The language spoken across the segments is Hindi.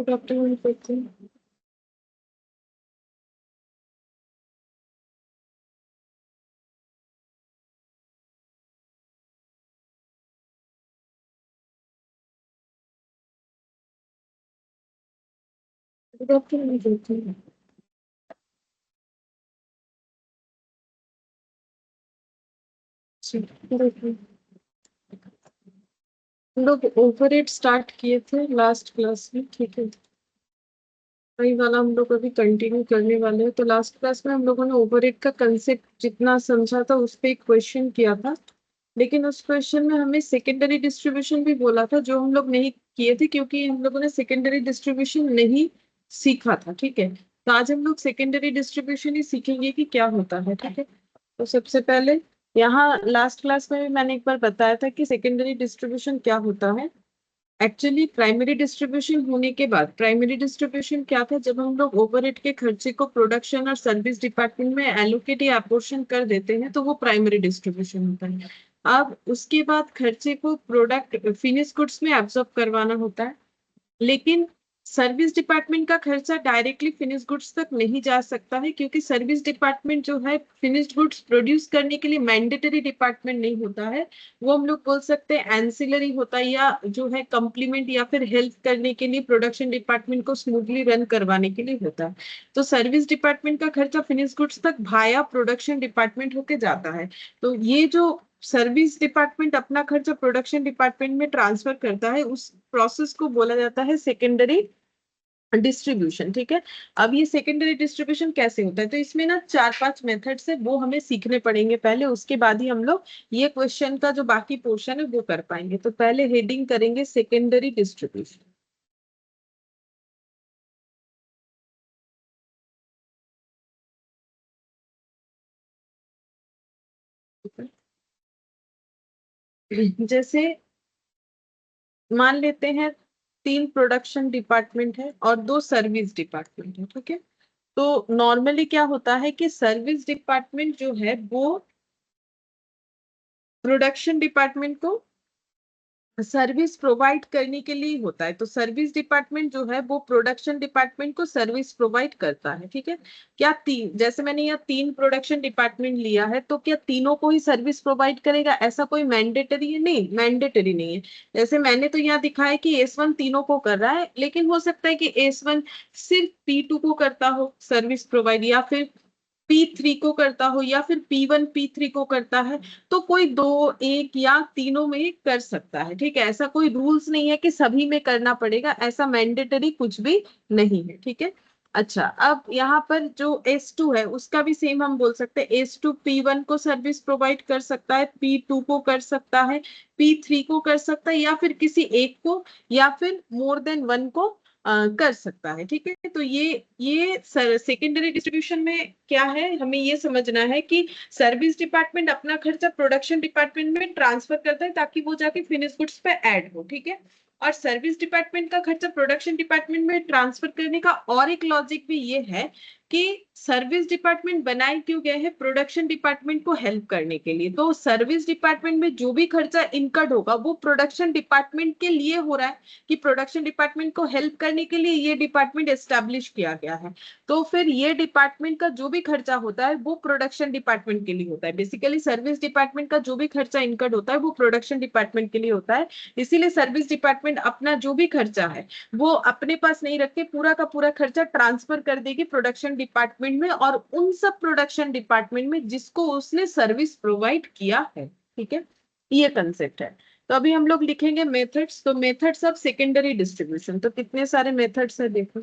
गुड आफ्टरनून प्रीति। गुड आफ्टरनून प्रीति। देखिए, हम लोग ओवरहेड स्टार्ट किए थे लास्ट क्लास में, ठीक है। वही वाला हम लोग अभी कंटिन्यू करने वाले हैं। तो लास्ट क्लास में हम लोगों ने ओवरहेड का कंसेप्ट जितना समझा था उस पे एक क्वेश्चन किया था, लेकिन उस क्वेश्चन में हमें सेकेंडरी डिस्ट्रीब्यूशन भी बोला था जो हम लोग नहीं किए थे क्योंकि हम लोगों ने सेकेंडरी डिस्ट्रीब्यूशन नहीं सीखा था, ठीक है। तो आज हम लोग सेकेंडरी डिस्ट्रीब्यूशन ही सीखेंगे कि क्या होता है, ठीक है। तो सबसे पहले यहाँ लास्ट क्लास में भी मैंने एक बार बताया था कि सेकेंडरी डिस्ट्रीब्यूशन क्या होता है। एक्चुअली प्राइमरी डिस्ट्रीब्यूशन होने के बाद प्राइमरी डिस्ट्रीब्यूशन क्या था, जब हम लोग ओवरहेड के खर्चे को प्रोडक्शन और सर्विस डिपार्टमेंट में एलोकेट या अपोर्शन कर देते हैं तो वो प्राइमरी डिस्ट्रीब्यूशन होता है। अब उसके बाद खर्चे को प्रोडक्ट फिनिश गुड्स में एब्जॉर्ब करवाना होता है, लेकिन सर्विस डिपार्टमेंट का खर्चा डायरेक्टली फिनिश गुड्स तक नहीं जा सकता है क्योंकि सर्विस डिपार्टमेंट जो है फिनिश्ड गुड्स प्रोड्यूस करने के लिए मैंडेटरी डिपार्टमेंट नहीं होता है। वो हम लोग बोल सकते हैं एंसिलरी होता है या जो है कंप्लीमेंट या फिर हेल्प करने के लिए प्रोडक्शन डिपार्टमेंट को स्मूथली रन करवाने के लिए होता है। तो सर्विस डिपार्टमेंट का खर्चा फिनिश गुड्स तक भाया प्रोडक्शन डिपार्टमेंट होके जाता है। तो ये जो सर्विस डिपार्टमेंट अपना खर्चा प्रोडक्शन डिपार्टमेंट में ट्रांसफर करता है उस प्रोसेस को बोला जाता है सेकेंडरी डिस्ट्रीब्यूशन, ठीक है। अब ये सेकेंडरी डिस्ट्रीब्यूशन कैसे होता है, तो इसमें ना 4-5 मेथड्स है, वो हमें सीखने पड़ेंगे पहले, उसके बाद ही हम लोग ये क्वेश्चन का जो बाकी पोर्शन है वो कर पाएंगे। तो पहले हेडिंग करेंगे सेकेंडरी डिस्ट्रीब्यूशन। जैसे मान लेते हैं 3 प्रोडक्शन डिपार्टमेंट है और 2 सर्विस डिपार्टमेंट है, ठीक है। तो नॉर्मली क्या होता है कि सर्विस डिपार्टमेंट जो है वो प्रोडक्शन डिपार्टमेंट को सर्विस प्रोवाइड करने के लिए होता है। तो सर्विस डिपार्टमेंट जो है वो प्रोडक्शन डिपार्टमेंट को सर्विस प्रोवाइड करता है, ठीक है। क्या तीन, जैसे मैंने यहाँ 3 प्रोडक्शन डिपार्टमेंट लिया है तो क्या तीनों को ही सर्विस प्रोवाइड करेगा, ऐसा कोई मैंडेटरी है? नहीं, मैंडेटरी नहीं है। जैसे मैंने तो यहाँ दिखाया कि S1 तीनों को कर रहा है, लेकिन हो सकता है कि S1 सिर्फ P2 को करता हो सर्विस प्रोवाइड, या फिर P3 को करता हो, या फिर P1 P3 को करता है। तो कोई दो, एक या तीनों में कर सकता है, ठीक है। ऐसा कोई रूल्स नहीं है कि सभी में करना पड़ेगा, ऐसा मैंडेटरी कुछ भी नहीं है, ठीक है। अच्छा, अब यहाँ पर जो S2 है उसका भी सेम हम बोल सकते हैं। S2 P1 को सर्विस प्रोवाइड कर सकता है, P2 को कर सकता है, P3 को कर सकता है, या फिर किसी एक को, या फिर मोर देन वन को कर सकता है, ठीक है। तो ये सेकेंडरी डिस्ट्रीब्यूशन में क्या है, हमें ये समझना है कि सर्विस डिपार्टमेंट अपना खर्चा प्रोडक्शन डिपार्टमेंट में ट्रांसफर करता है ताकि वो जाके फिनिश गुड्स पे ऐड हो, ठीक है। और सर्विस डिपार्टमेंट का खर्चा प्रोडक्शन डिपार्टमेंट में ट्रांसफर करने का और एक लॉजिक भी ये है कि सर्विस डिपार्टमेंट बनाए क्यों गए हैं, प्रोडक्शन डिपार्टमेंट को हेल्प करने के लिए। तो सर्विस डिपार्टमेंट में जो भी खर्चा इनकर्ड होगा वो प्रोडक्शन डिपार्टमेंट के लिए हो रहा है, कि प्रोडक्शन डिपार्टमेंट को हेल्प करने के लिए ये डिपार्टमेंट एस्टेब्लिश किया गया है। तो फिर ये डिपार्टमेंट का जो भी खर्चा होता है वो प्रोडक्शन डिपार्टमेंट के लिए होता है। बेसिकली सर्विस डिपार्टमेंट का जो भी खर्चा इनकर्ड होता है वो प्रोडक्शन डिपार्टमेंट के लिए होता है। इसीलिए सर्विस डिपार्टमेंट अपना जो भी खर्चा है वो अपने पास नहीं रख के पूरा का पूरा खर्चा ट्रांसफर कर देगी प्रोडक्शन डिपार्टमेंट में, और उन सब प्रोडक्शन डिपार्टमेंट में जिसको उसने सर्विस प्रोवाइड किया है, ठीक है। ये कंसेप्ट है। तो अभी हम लोग लिखेंगे मेथड्स। तो मेथड्स ऑफ सेकेंडरी डिस्ट्रीब्यूशन, तो कितने सारे मेथड्स है देखो।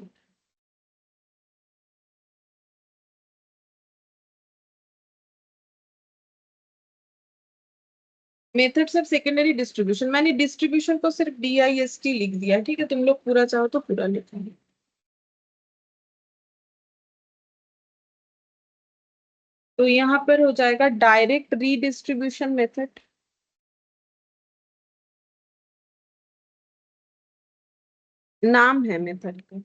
मेथड्स ऑफ सेकेंडरी डिस्ट्रीब्यूशन, मैंने डिस्ट्रीब्यूशन को सिर्फ DIST लिख दिया, ठीक है। तुम लोग पूरा चाहो तो पूरा लिखेंगे। तो यहाँ पर हो जाएगा डायरेक्ट रीडिस्ट्रीब्यूशन मेथड, नाम है मेथड का।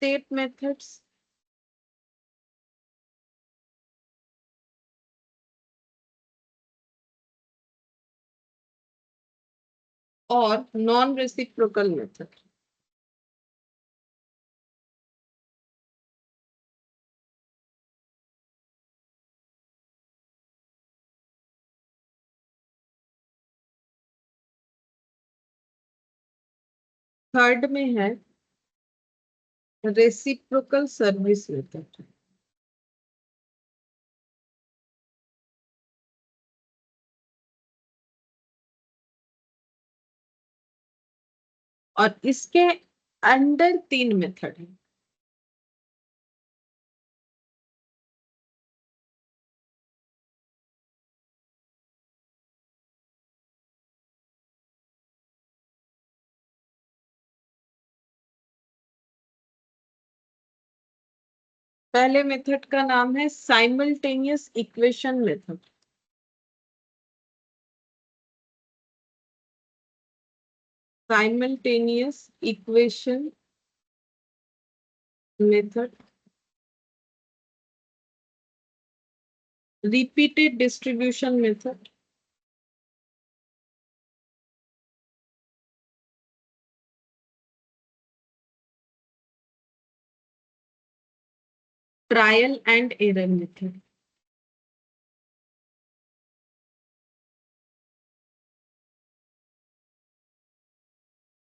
स्टेट मेथड्स, और नॉन रेसिप्रोकल मेथड। थर्ड में है रेसिप्रोकल सर्विस मेथड। और इसके अंडर 3 मेथड है। पहले मेथड का नाम है simultaneous equation method. Simultaneous equation method. Repeated distribution method. Trial and error method.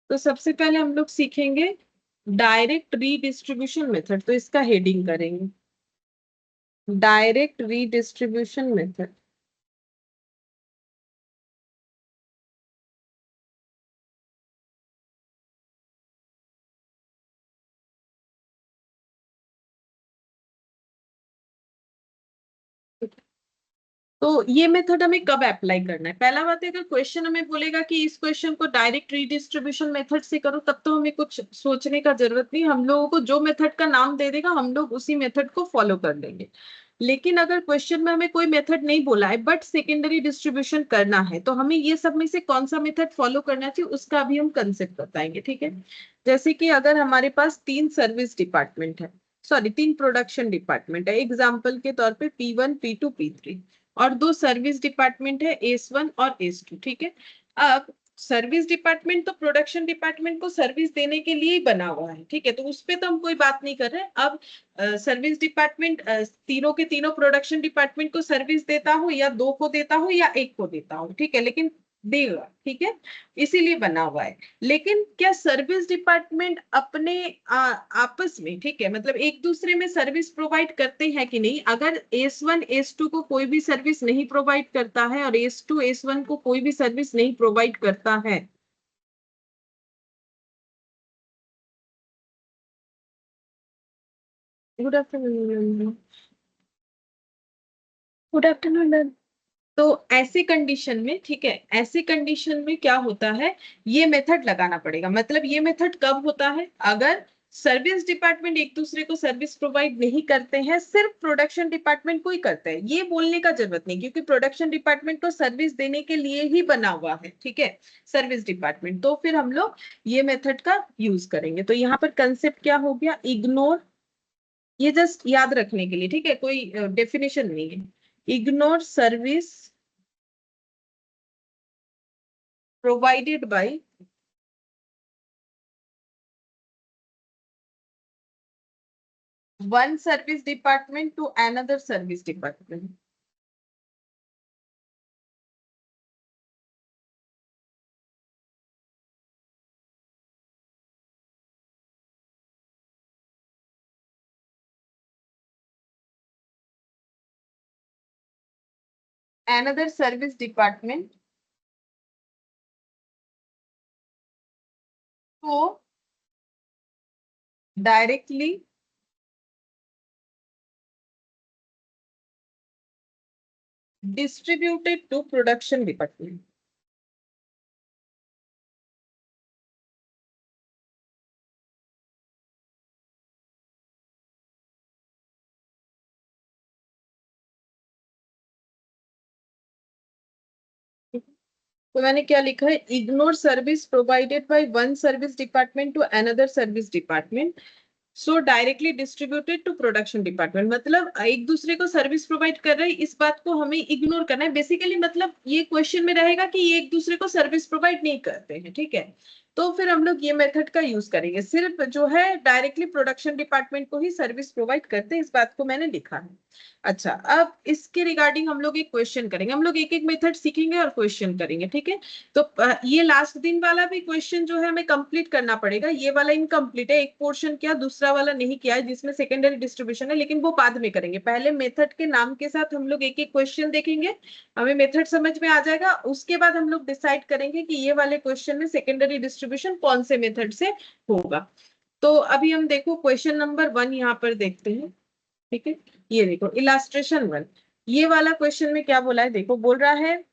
तो सबसे पहले हम लोग सीखेंगे डायरेक्ट रीडिस्ट्रीब्यूशन मेथड, तो इसका हेडिंग करेंगे डायरेक्ट रीडिस्ट्रीब्यूशन मेथड। तो ये मेथड हमें कब अप्लाई करना है? पहला बात है, अगर क्वेश्चन हमें बोलेगा कि इस क्वेश्चन को डायरेक्ट रीडिस्ट्रीब्यूशन मेथड से करो, तब तो हमें कुछ सोचने का जरूरत नहीं, हम लोगों को जो मेथड का नाम दे देगा हम लोग उसी मेथड को फॉलो कर लेंगे। लेकिन अगर क्वेश्चन में हमें कोई मेथड नहीं बोला है बट सेकेंडरी डिस्ट्रीब्यूशन करना है, तो हमें ये सब में से कौन सा मेथड फॉलो करना चाहिए उसका भी हम कंसेप्ट बताएंगे, ठीक है। जैसे कि अगर हमारे पास 3 सर्विस डिपार्टमेंट है, सॉरी 3 प्रोडक्शन डिपार्टमेंट है, एग्जाम्पल के तौर पे P1 P2 P3, और 2 सर्विस डिपार्टमेंट है एस 1 और एस 2, ठीक है। अब सर्विस डिपार्टमेंट तो प्रोडक्शन डिपार्टमेंट को सर्विस देने के लिए ही बना हुआ है, ठीक है, तो उस पे तो हम कोई बात नहीं कर रहे हैं। अब सर्विस डिपार्टमेंट तीनों के तीनों प्रोडक्शन डिपार्टमेंट को सर्विस देता हो या 2 को देता हो या 1 को देता हो, ठीक है, लेकिन देगा, ठीक है, इसीलिए बना हुआ है। लेकिन क्या सर्विस डिपार्टमेंट अपने आपस में, ठीक है, मतलब एक दूसरे में सर्विस प्रोवाइड करते हैं कि नहीं? अगर S1 S2 को कोई भी सर्विस नहीं प्रोवाइड करता है और S2 S1 को कोई भी सर्विस नहीं प्रोवाइड करता है। Good afternoon. Good afternoon. तो ऐसे कंडीशन में, ठीक है, ऐसे कंडीशन में क्या होता है, ये मेथड लगाना पड़ेगा। मतलब ये मेथड कब होता है? अगर सर्विस डिपार्टमेंट एक दूसरे को सर्विस प्रोवाइड नहीं करते हैं, सिर्फ प्रोडक्शन डिपार्टमेंट को ही करते हैं, ये बोलने का जरूरत नहीं, क्योंकि प्रोडक्शन डिपार्टमेंट को सर्विस देने के लिए ही बना हुआ है, ठीक है, सर्विस डिपार्टमेंट। तो फिर हम लोग ये मेथड का यूज करेंगे। तो यहाँ पर कंसेप्ट क्या हो गया? इग्नोर, ये जस्ट याद रखने के लिए, ठीक है, कोई डेफिनेशन नहीं है। Ignore service provided by one service department to another service department. Another service department to directly distributed to production department. तो मैंने क्या लिखा है? Ignore service provided by one service department to another service department so directly distributed to production department, मतलब एक दूसरे को सर्विस प्रोवाइड कर रहे हैं, इस बात को हमें इग्नोर करना है बेसिकली। मतलब ये क्वेश्चन में रहेगा कि ये एक दूसरे को सर्विस प्रोवाइड नहीं करते हैं, ठीक है। तो फिर हम लोग ये मेथड का यूज करेंगे, सिर्फ जो है डायरेक्टली प्रोडक्शन डिपार्टमेंट को ही सर्विस प्रोवाइड करते हैं, इस बात को मैंने लिखा है। अच्छा, अब इसके रिगार्डिंग हम लोग एक क्वेश्चन करेंगे, हम लोग एक एक मेथड सीखेंगे और क्वेश्चन करेंगे, ठीक है। तो ये लास्ट दिन वाला भी क्वेश्चन जो है हमें कंप्लीट करना पड़ेगा, ये वाला इनकम्प्लीट है, एक पोर्शन किया दूसरा वाला नहीं किया है जिसमें सेकेंडरी डिस्ट्रीब्यूशन है, लेकिन वो बाद में करेंगे। पहले मेथड के नाम के साथ हम लोग एक एक क्वेश्चन देखेंगे, हमें मेथड समझ में आ जाएगा, उसके बाद हम लोग डिसाइड करेंगे कि ये वाले क्वेश्चन में सेकेंडरी डिस्ट्रीब्यूशन कौन से मेथड से होगा। तो अभी हम देखो क्वेश्चन नंबर 1 यहाँ पर देखते हैं, ठीक है। ये देखो इलास्ट्रेशन 1, ये वाला क्वेश्चन में क्या बोला है, देखो बोल रहा है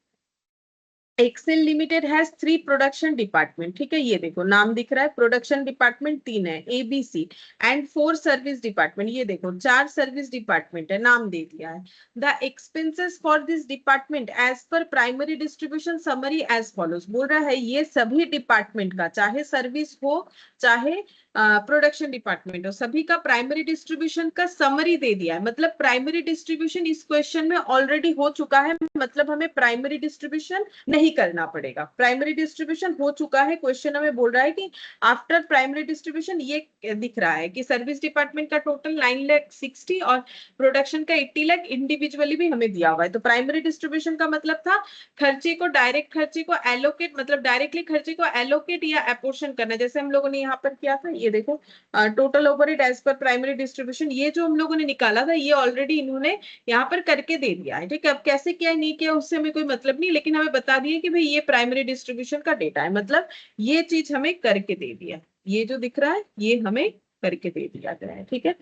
Excel limited has 3 production department, ठीक है। ये देखो नाम दिख रहा है, प्रोडक्शन डिपार्टमेंट 3 है, ABC, एंड 4 सर्विस डिपार्टमेंट, ये देखो 4 सर्विस डिपार्टमेंट है, नाम दे दिया है। The expenses for this department as per primary distribution summary as follows, बोल रहा है ये सभी डिपार्टमेंट का, चाहे सर्विस हो चाहे प्रोडक्शन डिपार्टमेंट हो, सभी का प्राइमरी डिस्ट्रीब्यूशन का समरी दे दिया है। मतलब प्राइमरी डिस्ट्रीब्यूशन इस क्वेश्चन में ऑलरेडी हो चुका है, मतलब हमें प्राइमरी डिस्ट्रीब्यूशन नहीं करना पड़ेगा, प्राइमरी डिस्ट्रीब्यूशन हो चुका है। क्वेश्चन हमें बोल रहा है कि आफ्टर प्राइमरी डिस्ट्रीब्यूशन ये दिख रहा है कि सर्विस डिपार्टमेंट का टोटल 9,60,000 और प्रोडक्शन का 80 लाख इंडिविजुअली भी हमें दिया हुआ है। तो प्राइमरी डिस्ट्रीब्यूशन का मतलब था खर्चे को, डायरेक्ट खर्चे को एलोकेट, मतलब डायरेक्टली खर्चे को एलोकेट या अपोर्शन करना, जैसे हम लोगों ने यहाँ पर किया था। ये देखो total overhead as per primary distribution, ये जो हम लोगों ने निकाला था ये ऑलरेडी इन्होंने यहाँ पर करके दे दिया है, ठीक है। अब कैसे किया नहीं किया उससे हमें कोई मतलब नहीं, लेकिन हमें बता दिया कि भाई ये प्राइमरी डिस्ट्रीब्यूशन का डेटा है, मतलब ये चीज हमें करके दे दिया, ये जो दिख रहा है ये हमें करके दे दिया गया है, ठीक है।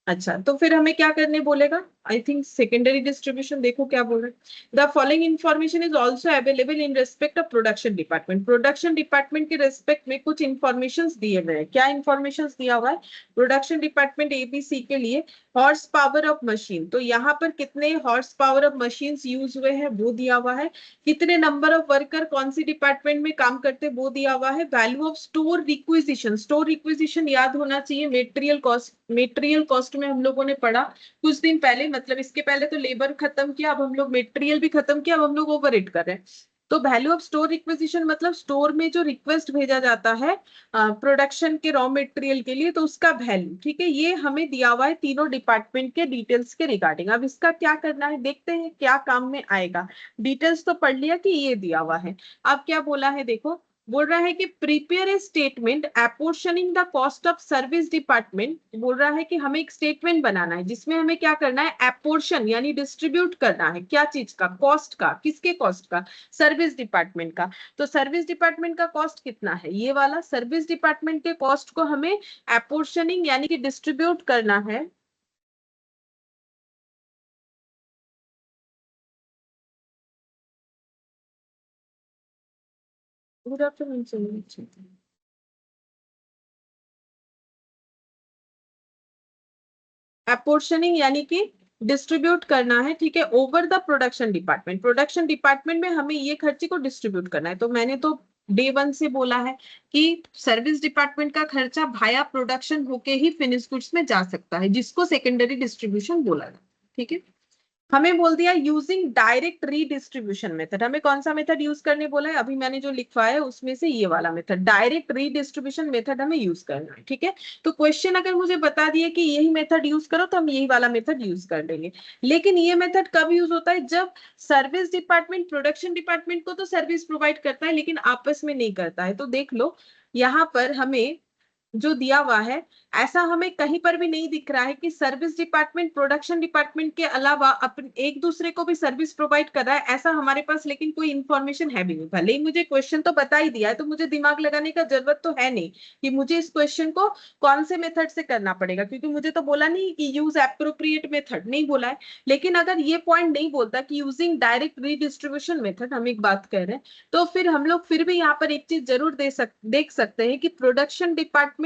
अच्छा, तो फिर हमें क्या करने बोलेगा, आई थिंक सेकेंडरी डिस्ट्रीब्यूशन, देखो क्या बोल रहे हैं। The following information is also available in respect of production department, production department के रेस्पेक्ट में कुछ इन्फॉर्मेशन दिए गए हैं। क्या इन्फॉर्मेशन दिया हुआ है प्रोडक्शन डिपार्टमेंट ABC के लिए, हॉर्स पावर ऑफ मशीन, तो यहाँ पर कितने horse power of machine use हुए हैं वो दिया हुआ है, कितने नंबर ऑफ वर्कर कौन सी डिपार्टमेंट में काम करते वो दिया हुआ है, value of store requisition, store requisition याद होना चाहिए, मेटेरियल कॉस्ट, मेटेरियल कॉस्ट में हम लोगों ने पढ़ा कुछ दिन पहले, मतलब इसके पहले तो लेबर खत्म किया, अब हम लोग मेटेरियल भी खत्म किया, अब हम लोग ओवरहेड कर रहे हैं। तो वैल्यू ऑफ स्टोर रिक्विजिशन मतलब स्टोर में जो रिक्वेस्ट भेजा जाता है प्रोडक्शन के रॉ मटेरियल के लिए, तो उसका वैल्यू, ठीक है। ये हमें दिया हुआ है तीनों डिपार्टमेंट के डिटेल्स के रिगार्डिंग। अब इसका क्या करना है देखते हैं क्या काम में आएगा। डिटेल्स तो पढ़ लिया कि ये दिया हुआ है, अब क्या बोला है देखो, बोल रहा है कि prepare a statement apportioning the cost of service department, बोल रहा है कि हमें एक स्टेटमेंट बनाना है जिसमें हमें क्या करना है, अपोर्शन यानी डिस्ट्रीब्यूट करना है, क्या चीज का, कॉस्ट का, किसके कॉस्ट का, सर्विस डिपार्टमेंट का। तो सर्विस डिपार्टमेंट का कॉस्ट कितना है, ये वाला सर्विस डिपार्टमेंट के कॉस्ट को हमें अपोर्शनिंग यानी कि डिस्ट्रीब्यूट करना है। Good afternoon. अपोर्शनिंग यानी कि डिस्ट्रीब्यूट करना है, ठीक है, over the production department, production department में हमें ये खर्चे को डिस्ट्रीब्यूट करना है। तो मैंने तो डे 1 से बोला है कि सर्विस डिपार्टमेंट का खर्चा भाया प्रोडक्शन होके ही फिनिश गुड्स में जा सकता है, जिसको सेकेंडरी डिस्ट्रीब्यूशन बोला जाता है, ठीक है। हमें बोल दिया यूजिंग डायरेक्ट रीडिस्ट्रीब्यूशन मेथड, हमें कौन सा मेथड यूज करने बोला है, अभी मैंने जो लिखवाया है उसमें से ये वाला मेथड, डायरेक्ट रीडिस्ट्रीब्यूशन मेथड हमें यूज करना है, ठीक है। तो क्वेश्चन अगर मुझे बता दिए कि यही मेथड यूज करो तो हम यही वाला मेथड यूज कर लेंगे। लेकिन ये मेथड कब यूज होता है, जब सर्विस डिपार्टमेंट प्रोडक्शन डिपार्टमेंट को तो सर्विस प्रोवाइड करता है लेकिन आपस में नहीं करता है। तो देख लो यहाँ पर हमें जो दिया हुआ है, ऐसा हमें कहीं पर भी नहीं दिख रहा है कि सर्विस डिपार्टमेंट प्रोडक्शन डिपार्टमेंट के अलावा अपन एक दूसरे को भी सर्विस प्रोवाइड कर रहा है, ऐसा हमारे पास लेकिन कोई इंफॉर्मेशन है भी नहीं। भले ही मुझे क्वेश्चन तो बता ही दिया है तो मुझे दिमाग लगाने का जरूरत तो है नहीं कि मुझे इस क्वेश्चन को कौन से मेथड से करना पड़ेगा, क्योंकि मुझे तो बोला नहीं कि यूज एप्रोप्रिएट मेथड, नहीं बोला है। लेकिन अगर ये पॉइंट नहीं बोलता कि यूजिंग डायरेक्ट रीडिस्ट्रीब्यूशन मेथड, हम एक बात कह रहे हैं, तो फिर हम लोग फिर भी यहाँ पर एक चीज जरूर देख सकते हैं कि प्रोडक्शन डिपार्टमेंट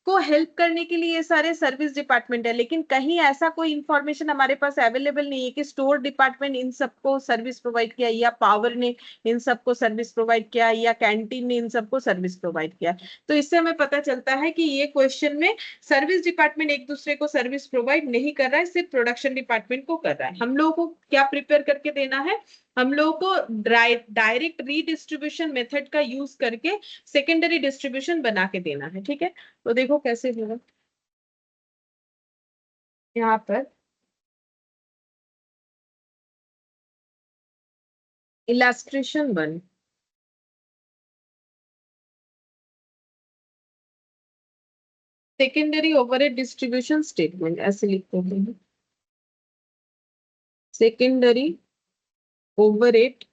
को हेल्प करने के लिए ये सारे सर्विस डिपार्टमेंट है, लेकिन कहीं ऐसा कोई इंफॉर्मेशन हमारे पास अवेलेबल नहीं है कि स्टोर डिपार्टमेंट इन सबको सर्विस प्रोवाइड किया, या पावर ने इन सबको सर्विस प्रोवाइड किया, या कैंटीन ने इन सबको सर्विस प्रोवाइड किया। तो इससे हमें पता चलता है कि ये क्वेश्चन में सर्विस डिपार्टमेंट एक दूसरे को सर्विस प्रोवाइड नहीं कर रहा है, सिर्फ प्रोडक्शन डिपार्टमेंट को कर रहा है। हम लोगों को क्या प्रिपेयर करके देना है, हम लोगों को डायरेक्ट रीडिस्ट्रीब्यूशन मेथड का यूज करके सेकेंडरी डिस्ट्रीब्यूशन बना के देना है। ठीक है, तो देखो कैसे होगा। यहाँ पर illustration 1, secondary overhead distribution statement ऐसे लिखते हैं। Secondary overhead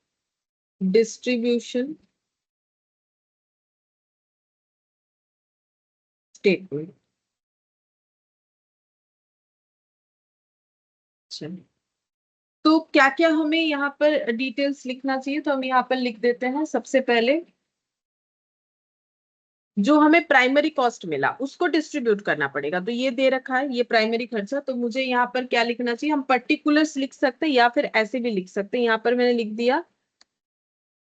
distribution statement. तो क्या क्या हमें यहाँ पर डिटेल्स लिखना चाहिए, तो हम यहाँ पर लिख देते हैं। सबसे पहले जो हमें प्राइमरी कॉस्ट मिला उसको डिस्ट्रीब्यूट करना पड़ेगा, तो ये दे रखा है ये प्राइमरी खर्चा, तो मुझे यहाँ पर क्या लिखना चाहिए, हम पर्टिकुलर्स लिख सकते हैं या फिर ऐसे भी लिख सकते हैं। यहाँ पर मैंने लिख दिया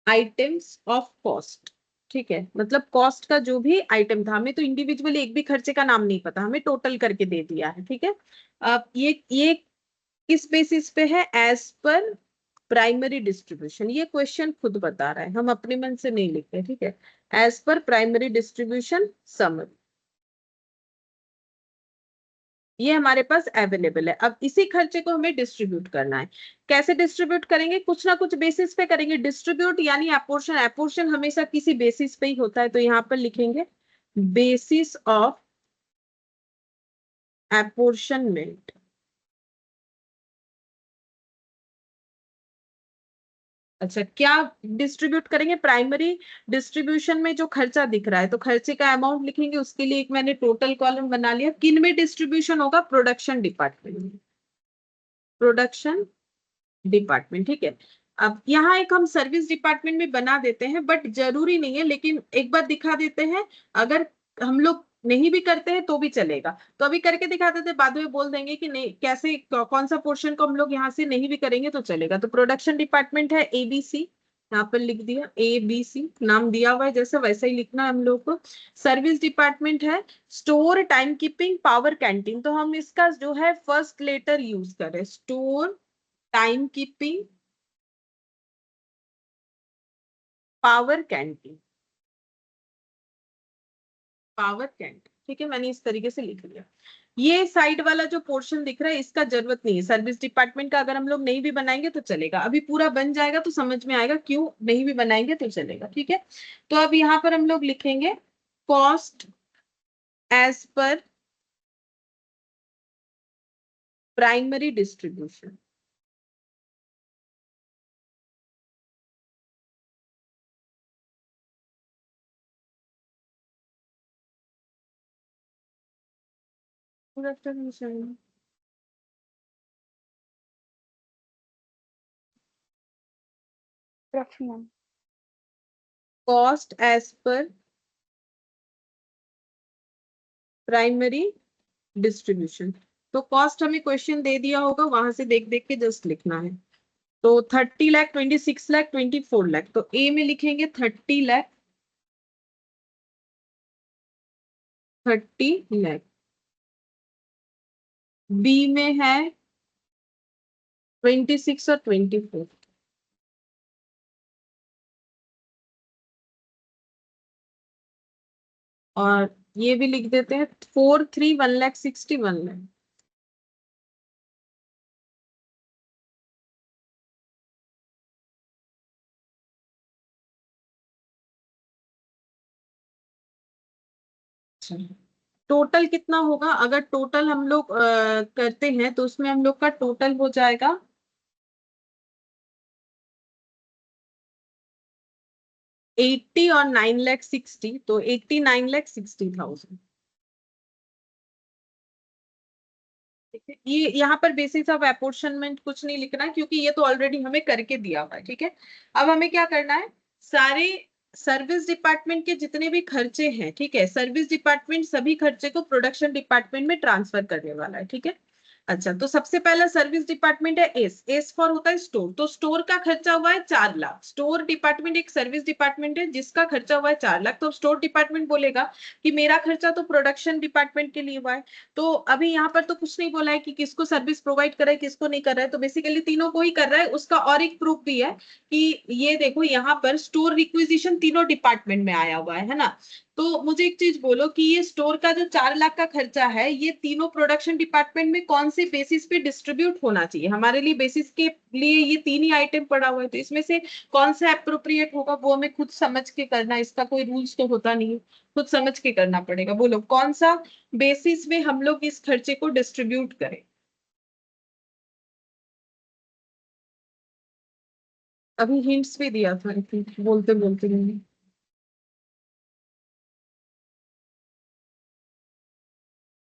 आइटम्स ऑफ कॉस्ट। ठीक है, मतलब कॉस्ट का जो भी आइटम था, हमें तो इंडिविजुअली एक भी खर्चे का नाम नहीं पता, हमें टोटल करके दे दिया है। ठीक है, अब ये किस बेसिस पे है, एज पर प्राइमरी डिस्ट्रीब्यूशन। ये क्वेश्चन खुद बता रहा है, हम अपने मन से नहीं लिखते। ठीक है, as per primary distribution summary, ये हमारे पास अवेलेबल है। अब इसी खर्चे को हमें डिस्ट्रीब्यूट करना है। कैसे डिस्ट्रीब्यूट करेंगे, कुछ ना कुछ बेसिस पे करेंगे। डिस्ट्रीब्यूट यानी अपोर्शन, अपोर्शन हमेशा किसी बेसिस पे ही होता है, तो यहां पर लिखेंगे बेसिस ऑफ अपोर्शनमेंट। अच्छा, क्या डिस्ट्रीब्यूट करेंगे, प्राइमरी डिस्ट्रीब्यूशन में जो खर्चा दिख रहा है तो खर्चे का अमाउंट लिखेंगे, उसके लिए एक मैंने टोटल कॉलम बना लिया। किन में डिस्ट्रीब्यूशन होगा, प्रोडक्शन डिपार्टमेंट में, प्रोडक्शन डिपार्टमेंट। ठीक है, अब यहाँ एक हम सर्विस डिपार्टमेंट में बना देते हैं, बट जरूरी नहीं है, लेकिन एक बार दिखा देते हैं। अगर हम लोग नहीं भी करते हैं तो भी चलेगा, तो अभी करके दिखा देते हैं, बाद में बोल देंगे कि नहीं कैसे कौन सा पोर्शन को हम लोग यहाँ से नहीं भी करेंगे तो चलेगा। तो प्रोडक्शन डिपार्टमेंट है ABC, यहाँ पर लिख दिया ABC, नाम दिया हुआ है जैसे वैसा ही लिखना है हम लोग को। सर्विस डिपार्टमेंट है store, time keeping, power, canteen, तो हम इसका जो है फर्स्ट लेटर यूज करें, store, time keeping, power, canteen, power canteen. ठीक है, मैंने इस तरीके से लिख लिया। ये साइड वाला जो पोर्शन दिख रहा है इसका जरूरत नहीं है सर्विस डिपार्टमेंट का, अगर हम लोग नहीं भी बनाएंगे तो चलेगा। अभी पूरा बन जाएगा तो समझ में आएगा क्यों नहीं भी बनाएंगे तो चलेगा। ठीक है, तो अब यहाँ पर हम लोग लिखेंगे cost as per primary distribution. Cost as per primary distribution, तो कॉस्ट हमें क्वेश्चन दे दिया होगा, वहां से देख देख के जस्ट लिखना है। तो 30 लाख, 26 लाख, 24 लाख, तो ए में लिखेंगे 30 लाख, 30 लाख। बी में है 26 और 24। और ये भी लिख देते हैं 4, 3, 1 लाख, 61 लाख। टोटल कितना होगा, अगर टोटल हम लोग करते हैं तो उसमें हम लोग का टोटल हो जाएगा 80 और 9 लाख 60, तो 89 लाख 60,000। ठीक है, ये यहाँ पर बेसिस ऑफ अपोर्शनमेंट कुछ नहीं लिखना है, क्योंकि ये तो ऑलरेडी हमें करके दिया हुआ है। ठीक है, अब हमें क्या करना है, सारे सर्विस डिपार्टमेंट के जितने भी खर्चे हैं, ठीक है, सर्विस डिपार्टमेंट सभी खर्चे को प्रोडक्शन डिपार्टमेंट में ट्रांसफर करने वाला है, ठीक है। अच्छा, तो सबसे पहला सर्विस डिपार्टमेंट है एस, एस फॉर होता है स्टोर। तो स्टोर का खर्चा हुआ है 4 लाख। स्टोर डिपार्टमेंट एक सर्विस डिपार्टमेंट है जिसका खर्चा हुआ है 4 लाख। तो स्टोर डिपार्टमेंट बोलेगा कि मेरा खर्चा तो प्रोडक्शन डिपार्टमेंट के लिए हुआ है। तो अभी यहाँ पर तो कुछ नहीं बोला है कि किसको सर्विस प्रोवाइड कर रहा है, किसको नहीं कर रहा है, तो बेसिकली तीनों को ही कर रहा है। उसका और एक प्रूफ भी है कि ये देखो यहाँ पर स्टोर रिक्विजिशन तीनों डिपार्टमेंट में आया हुआ है ना। तो मुझे एक चीज बोलो कि ये स्टोर का जो 4 लाख का खर्चा है, ये तीनों प्रोडक्शन डिपार्टमेंट में कौन से बेसिस पे डिस्ट्रीब्यूट होना चाहिए? हमारे लिए बेसिस के लिए ये तीन ही आइटम पड़ा हुआ है, तो इसमें से कौन सा अप्रोप्रिएट होगा वो हमें खुद समझ के करना है। इसका कोई रूल्स तो होता नहीं है, खुद समझ के करना पड़ेगा। बोलो कौन सा बेसिस में हम लोग इस खर्चे को डिस्ट्रीब्यूट करें। अभी हिंट्स भी दिया था बोलते बोलते नहीं।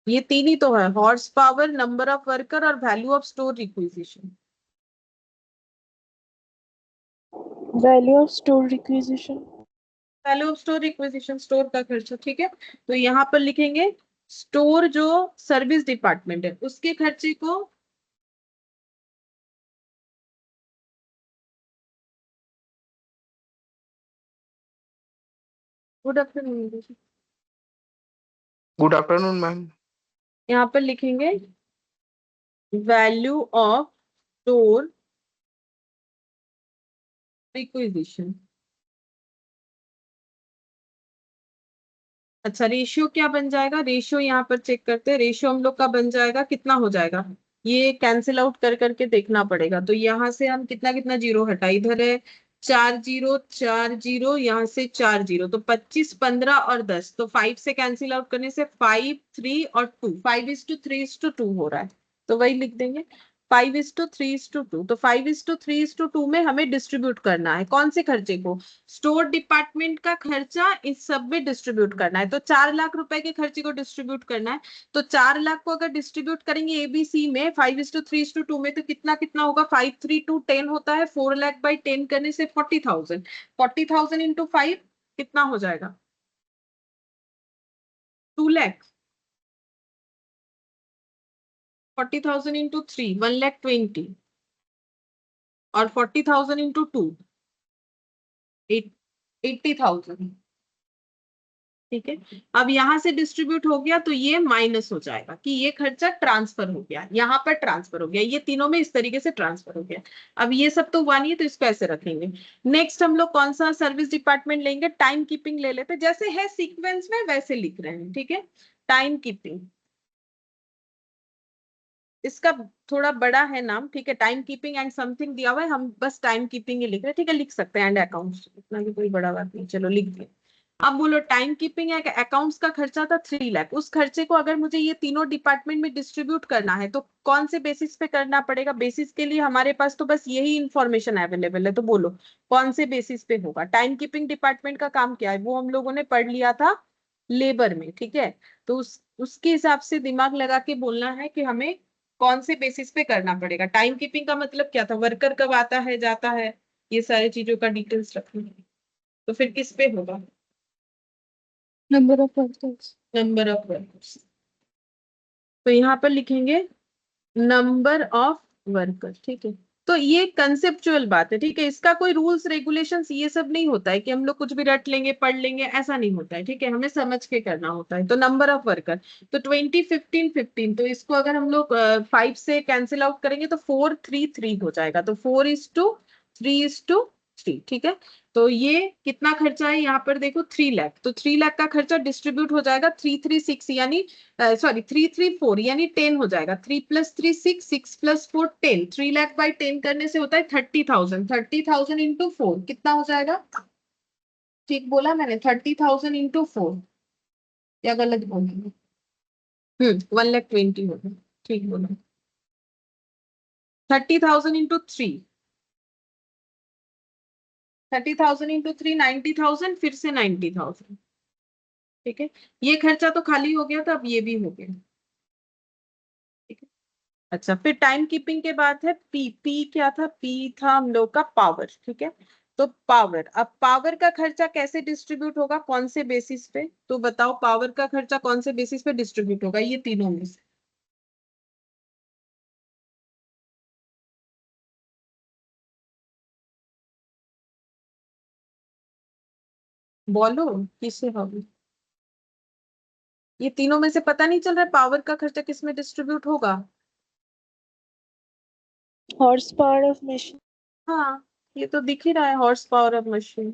ये तीन ही तो है, horse power, number of worker और value of store requisition. Value of store requisition. Value of store requisition, store का खर्चा, ठीक है। तो यहाँ पर लिखेंगे स्टोर जो सर्विस डिपार्टमेंट है उसके खर्चे को good afternoon, good afternoon ma'am. यहाँ पर लिखेंगे वैल्यू ऑफ स्टोर रिक्विजिशन। अच्छा, रेशियो क्या बन जाएगा? रेशियो यहाँ पर चेक करते हैं। रेशियो हम लोग का बन जाएगा, कितना हो जाएगा? ये कैंसिल आउट कर करके देखना पड़ेगा। तो यहाँ से हम कितना कितना जीरो हटा, इधर है 4 जीरो 4 जीरो, यहाँ से 4 जीरो, तो 25 15 और 10, तो 5 से कैंसिल आउट करने से 5 3 और 2, 5:3:2 हो रहा है। तो वही लिख देंगे 5:3:2। तो 5:3:2 में हमें डिस्ट्रीब्यूट करना है कौन से खर्चे को? स्टोर डिपार्टमेंट का खर्चा इस सब में डिस्ट्रीब्यूट करना है। तो 4 लाख रुपए के खर्चे को डिस्ट्रीब्यूट करना है। तो 4 लाख को अगर डिस्ट्रीब्यूट करेंगे एबीसी में 5:3:2 में, तो कितना कितना होगा? 5 3 2 10 होता है। 4 लाख/10 करने से 40,000। 40,000 इंटू 5 कितना हो जाएगा? 2 लाख। 40,000 इंटू 3 1,20,000, और 40,000 इंटू 2 80,000, ठीक है। अब यहां से डिस्ट्रीब्यूट हो गया तो ये माइनस हो जाएगा कि ये खर्चा ट्रांसफर हो गया, यहाँ पर ट्रांसफर हो गया, ये तीनों में इस तरीके से ट्रांसफर हो गया। अब ये सब तो हुआ नहीं है, तो इसको ऐसे रखेंगे। नेक्स्ट हम लोग कौन सा सर्विस डिपार्टमेंट लेंगे? टाइम कीपिंग ले लेते, जैसे है सीक्वेंस में वैसे लिख रहे हैं, ठीक है। टाइम कीपिंग, इसका थोड़ा बड़ा है नाम, ठीक है। टाइम कीपिंग एंड समथिंग दिया हुआ है, हम बस टाइम कीपिंग ही लिख रहे हैं, ठीक है, लिख सकते हैं। एंड अकाउंट्स, इतना भी कोई बड़ा बात नहीं, चलो लिख दिया। अब बोलो टाइम कीपिंग या अकाउंट्स का खर्चा था 3 लाख। उस खर्चे को अगर मुझे ये तीनों डिपार्टमेंट में डिस्ट्रीब्यूट करना है तो कौन से बेसिस पे करना पड़ेगा? बेसिस के लिए हमारे पास तो बस यही इंफॉर्मेशन अवेलेबल है, तो बोलो कौन से बेसिस पे होगा? टाइम कीपिंग डिपार्टमेंट का काम क्या है वो हम लोगों ने पढ़ लिया था लेबर में, ठीक है। तो उसके हिसाब से दिमाग लगा के बोलना है कि हमें कौन से बेसिस पे करना पड़ेगा। टाइम कीपिंग का मतलब क्या था? वर्कर कब आता है जाता है, ये सारी चीजों का डिटेल्स रखनी है। तो फिर किस पे होगा? Number of workers. Number of workers. तो यहाँ पर लिखेंगे नंबर ऑफ वर्कर, ठीक है। तो ये कंसेप्चुअल बात है, ठीक है। इसका कोई रूल्स रेगुलेशंस ये सब नहीं होता है कि हम लोग कुछ भी रट लेंगे पढ़ लेंगे, ऐसा नहीं होता है, ठीक है। हमें समझ के करना होता है। तो नंबर ऑफ वर्कर, तो 20 15 15, तो इसको अगर हम लोग 5 से कैंसिल आउट करेंगे तो 4 3 3 हो जाएगा। तो 4:3:3, ठीक है। तो ये कितना खर्चा है यहाँ पर देखो 3 लाख। तो 3 लाख का खर्चा डिस्ट्रीब्यूट हो जाएगा 3 3 6, यानी सॉरी 3 3 4, यानी 10 हो जाएगा। 3 + 3 6, 6 + 4 10, 3 लाख/10 करने से होता है 30,000। 30,000 इंटू 4 कितना हो जाएगा? ठीक बोला मैंने? 30,000 इंटू 4 या गलत बोली? 1,20,000 होगा, ठीक बोला। 30,000 इंटू 3, 30,000 इंटू 3 90,000, फिर से 90,000, ठीक है। ये खर्चा तो खाली हो गया था, अब ये भी हो गया, ठीक है। अच्छा, फिर टाइम कीपिंग के बाद है पी। पी क्या था? पी था हम लोग का पावर, ठीक है। तो पावर, अब पावर का खर्चा कैसे डिस्ट्रीब्यूट होगा, कौन से बेसिस पे, तो बताओ पावर का खर्चा कौन से बेसिस पे डिस्ट्रीब्यूट होगा, ये तीनों में से बोलो किससे होगी। ये तीनों में से पता नहीं चल रहा है पावर का खर्चा किस में डिस्ट्रीब्यूट होगा। Horse power of machine. हाँ, ये तो दिख ही रहा है, horse power of machine.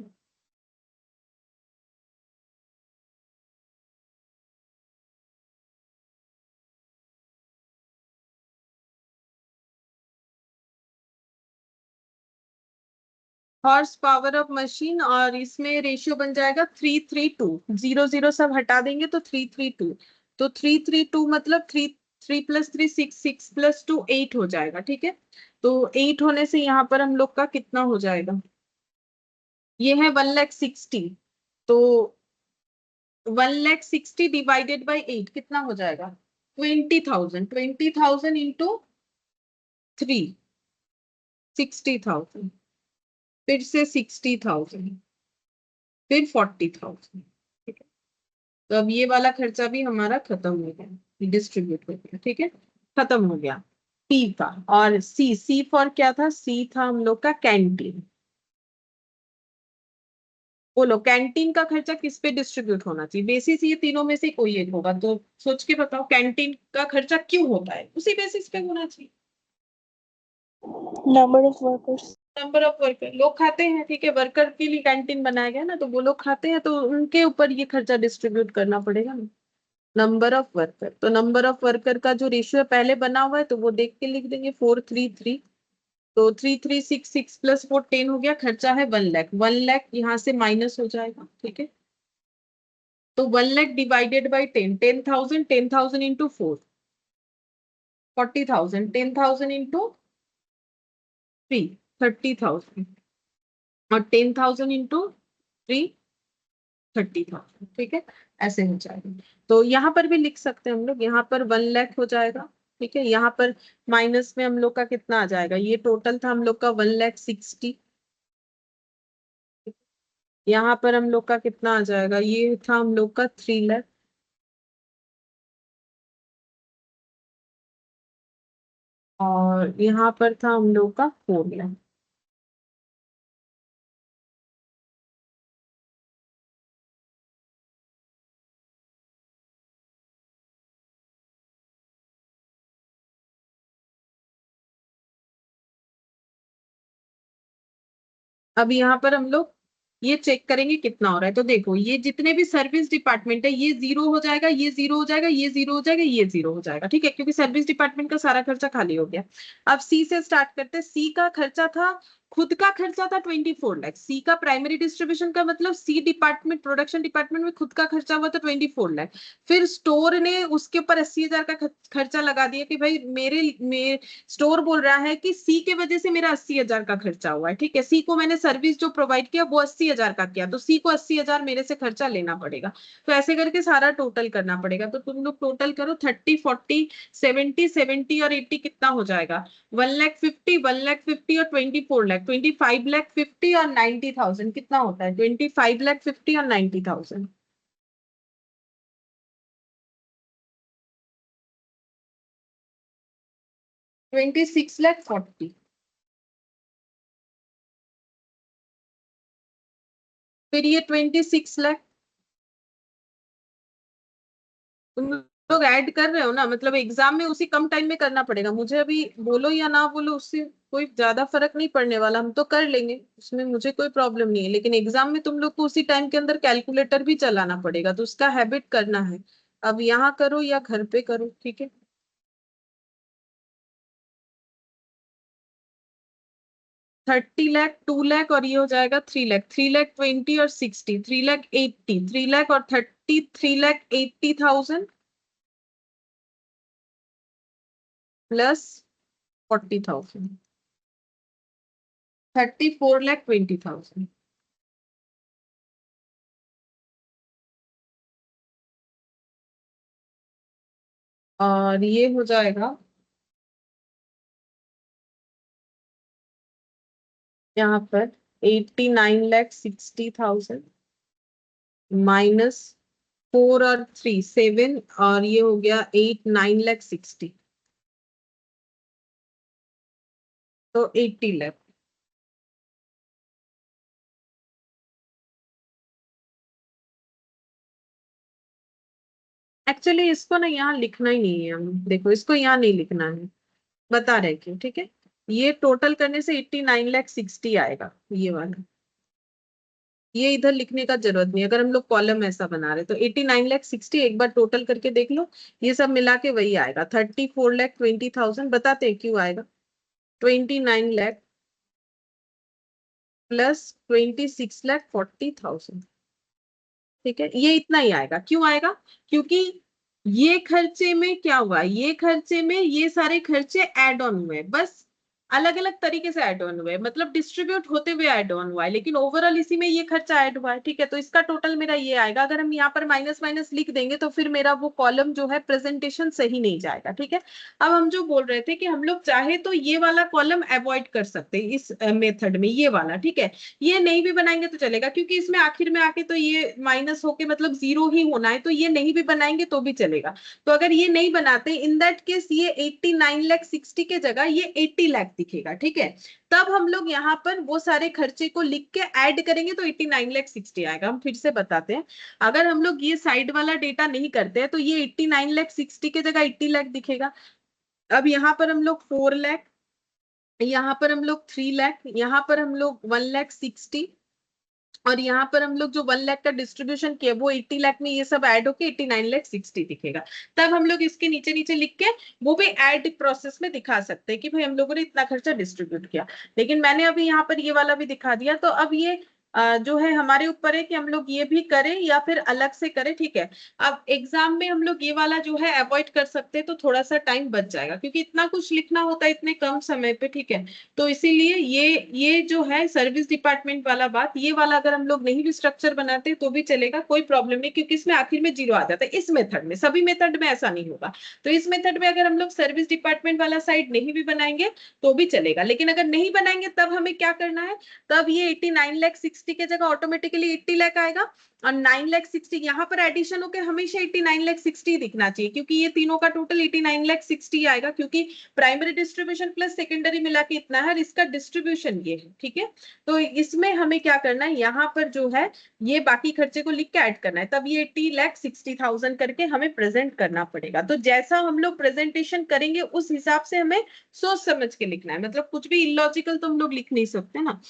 Horse power of machine, और इसमें रेशियो बन जाएगा 3:3:2, 0 0 सब हटा देंगे तो 3:3:2, तो 3:3:2 मतलब 3 3 + 3 6, 6 + 2 8 हो जाएगा, ठीक है। तो 8 होने से यहाँ पर हम लोग का कितना हो जाएगा, ये है 1,60,000, तो 1,60,000 डिवाइडेड बाई 8 कितना हो जाएगा, 20,000, 20,000 इंटू 3, 60,000, फिर से 60,000, फिर 40,000, ठीक है। तो अब ये वाला खर्चा भी हमारा खत्म हो गया, डिस्ट्रीब्यूट हो गया, ठीक है, खत्म हो गया पी का। और सी, सी फॉर क्या था, सी था हम लोग का कैंटीन। बोलो कैंटीन का खर्चा किस पे डिस्ट्रीब्यूट होना चाहिए, बेसिस ये तीनों में से कोई एक होगा, तो सोच के बताओ कैंटीन का खर्चा क्यों होता है, उसी बेसिस पे होना चाहिए। Number of workers. Number of worker, लोग खाते हैं, ठीक है, वर्कर के लिए कैंटीन बनाया गया ना, तो वो लोग खाते हैं तो उनके ऊपर ये खर्चा डिस्ट्रीब्यूट करना पड़ेगा ना। नंबर ऑफ वर्कर, तो नंबर ऑफ वर्कर का जो रेशियो पहले बना हुआ है तो वो देख के लिख देंगे 4:3:3, तो 3:3:6, 6 + 4 10 हो गया, खर्चा है 1,00,000, 1,00,000 यहाँ से माइनस हो जाएगा, ठीक है। तो 1,00,000 डिवाइडेड बाई 10, 10,000, 10,000 इंटू 4, 40,000, 10,000 इंटू 3, 30,000, और 10,000 इंटू 3, 30,000, ठीक है, ऐसे हो जाएगा। तो यहाँ पर भी लिख सकते हैं हम लोग, यहाँ पर 1,00,000 हो जाएगा, ठीक है, यहाँ पर माइनस में हम लोग का कितना आ जाएगा, ये टोटल था हम लोग का 1,60,000, यहाँ पर हम लोग का कितना आ जाएगा, ये था हम लोग का 3,00,000, और यहाँ पर था हम लोग का 4,00,000। अब यहाँ पर हम लोग ये चेक करेंगे कितना हो रहा है, तो देखो ये जितने भी सर्विस डिपार्टमेंट है ये 0 हो जाएगा, ये 0 हो जाएगा, ये 0 हो जाएगा, ये 0 हो जाएगा, ठीक है, क्योंकि सर्विस डिपार्टमेंट का सारा खर्चा खाली हो गया। अब सी से स्टार्ट करते हैं, सी का खर्चा था, खुद का खर्चा था 24,00,000, सी का प्राइमरी डिस्ट्रीब्यूशन का मतलब सी डिपार्टमेंट, प्रोडक्शन डिपार्टमेंट में खुद का खर्चा हुआ था 24,00,000। फिर स्टोर ने उसके ऊपर 80,000 का खर्चा लगा दिया कि भाई मेरे स्टोर बोल रहा है कि सी के वजह से मेरा 80,000 का खर्चा हुआ है, ठीक है, सी को मैंने सर्विस जो प्रोवाइड किया वो 80,000 का किया, तो सी को 80,000 मेरे से खर्चा लेना पड़ेगा। तो ऐसे करके सारा टोटल करना पड़ेगा, तो तुम लोग टोटल करो, 30, 40, 70, 70 और 80 कितना हो जाएगा, 1,50,000, 1,50,000 और 24,00,000, 25,50,000 और 90,000 कितना होता है, 25,50,000 और 90,000, 26,40,000। फिर ये 26,00,000 तुम लोग ऐड कर रहे हो ना, मतलब एग्जाम में उसी कम टाइम में करना पड़ेगा, मुझे अभी बोलो या ना बोलो उससे कोई ज्यादा फर्क नहीं पड़ने वाला, हम तो कर लेंगे, उसमें मुझे कोई प्रॉब्लम नहीं है, लेकिन एग्जाम में तुम लोग को उसी टाइम के अंदर कैलकुलेटर भी चलाना पड़ेगा, तो उसका हैबिट करना है। अब यहाँ करो या घर पे करो, ठीक है। 30,00,000, 2,00,000 और ये हो जाएगा 3,00,000, 3,20,000 और 60, 3,80,000, 3,00,000 और 30, 3,80,000 प्लस 40,000, 34,20,000। और ये हो जाएगा यहाँ पर 89,60,000 माइनस 4 और 3 7 और ये हो गया 8 9,60,000 तो 80 लाख। एक्चुअली इसको ना यहाँ लिखना ही नहीं है, हम देखो इसको यहाँ नहीं लिखना है, बता रहे क्यों, ठीक है। ये टोटल करने से 89,60,000 आएगा ये वाला, ये इधर लिखने का जरूरत नहीं। अगर हम लोग कॉलम ऐसा बना रहे तो 89,60,000 एक बार टोटल करके देख लो, ये सब मिला के वही आएगा 34,20,000। बताते हैं क्यों आएगा। 29 लाख प्लस 26,40,000, ठीक है, ये इतना ही आएगा। क्यों आएगा? क्योंकि ये खर्चे में क्या हुआ, ये खर्चे में ये सारे खर्चे एड ऑन हुए, बस अलग अलग तरीके से ऐड ऑन हुए, मतलब डिस्ट्रीब्यूट होते हुए ऐड ऑन हुआ है, लेकिन ओवरऑल इसी में ये खर्चा ऐड हुआ है, ठीक है। तो इसका टोटल मेरा ये आएगा। अगर हम यहाँ पर माइनस माइनस लिख देंगे तो फिर मेरा वो कॉलम जो है प्रेजेंटेशन सही नहीं जाएगा, ठीक है। अब हम जो बोल रहे थे कि हम लोग चाहे तो ये वाला कॉलम अवॉइड कर सकते हैं इस मेथड में, ये वाला, ठीक है। ये नहीं भी बनाएंगे तो चलेगा, क्योंकि इसमें आखिर में आके तो ये माइनस होके मतलब जीरो ही होना है, तो ये नहीं भी बनाएंगे तो भी चलेगा। तो अगर ये नहीं बनाते, इन दैट केस ये 89,60,000 के जगह ये 80 लाख दिखेगा, ठीक है। तब हम लोग यहाँ पर वो सारे खर्चे को लिख के ऐड करेंगे तो 89,60,000 आएगा। हम फिर से बताते हैं, अगर हम लोग ये साइड वाला डेटा नहीं करते हैं तो ये 89,60,000 के जगह 80 लाख दिखेगा। अब यहाँ पर हम लोग 4 लाख, यहाँ पर हम लोग 3 लाख, यहाँ पर हम लोग 1,60,000 और यहाँ पर हम लोग जो 1 लाख का डिस्ट्रीब्यूशन किया वो 80 लाख में ये सब ऐड होके 89,60,000 दिखेगा। तब हम लोग इसके नीचे नीचे लिख के वो भी ऐड प्रोसेस में दिखा सकते हैं कि भाई हम लोगों ने इतना खर्चा डिस्ट्रीब्यूट किया। लेकिन मैंने अभी यहाँ पर ये वाला भी दिखा दिया, तो अब ये जो है हमारे ऊपर है कि हम लोग ये भी करें या फिर अलग से करें, ठीक है। अब एग्जाम में हम लोग ये वाला जो है अवॉइड कर सकते हैं तो थोड़ा सा टाइम बच जाएगा, क्योंकि इतना कुछ लिखना होता है इतने कम समय पे, ठीक है। तो इसीलिए ये जो है सर्विस डिपार्टमेंट वाला बात, ये वाला अगर हम लोग नहीं भी स्ट्रक्चर बनाते तो भी चलेगा, कोई प्रॉब्लम नहीं, क्योंकि इसमें आखिर में जीरो आ जाता है। इस मेथड में, सभी मेथड में ऐसा नहीं होगा। तो इस मेथड में अगर हम लोग सर्विस डिपार्टमेंट वाला साइड नहीं भी बनाएंगे तो भी चलेगा, लेकिन अगर नहीं बनाएंगे तब हमें क्या करना है, तब ये 89,60,000 के जगह ऑटोमेटिकली 80 लाख आएगा और 9,60,000 यहाँ पर एडिशन होकर हमेशा 89,60,000 दिखना चाहिए, क्योंकि ये तीनों का टोटल 89,60,000 आएगा, क्योंकि प्राइमरी डिस्ट्रीब्यूशन प्लस सेकेंडरी मिला के इतना है और इसका डिस्ट्रीब्यूशन ये है, ठीक है। तो इसमें हमें क्या करना है, यहाँ पर जो है ये बाकी खर्चे को लिख के ऐड करना है, तब ये 80,60,000 करके हमें प्रेजेंट करना पड़ेगा। तो जैसा हम लोग प्रेजेंटेशन करेंगे उस हिसाब से हमें सोच समझ के लिखना है, मतलब कुछ भी इलॉजिकल तो हम लोग लिख नहीं सकते ना।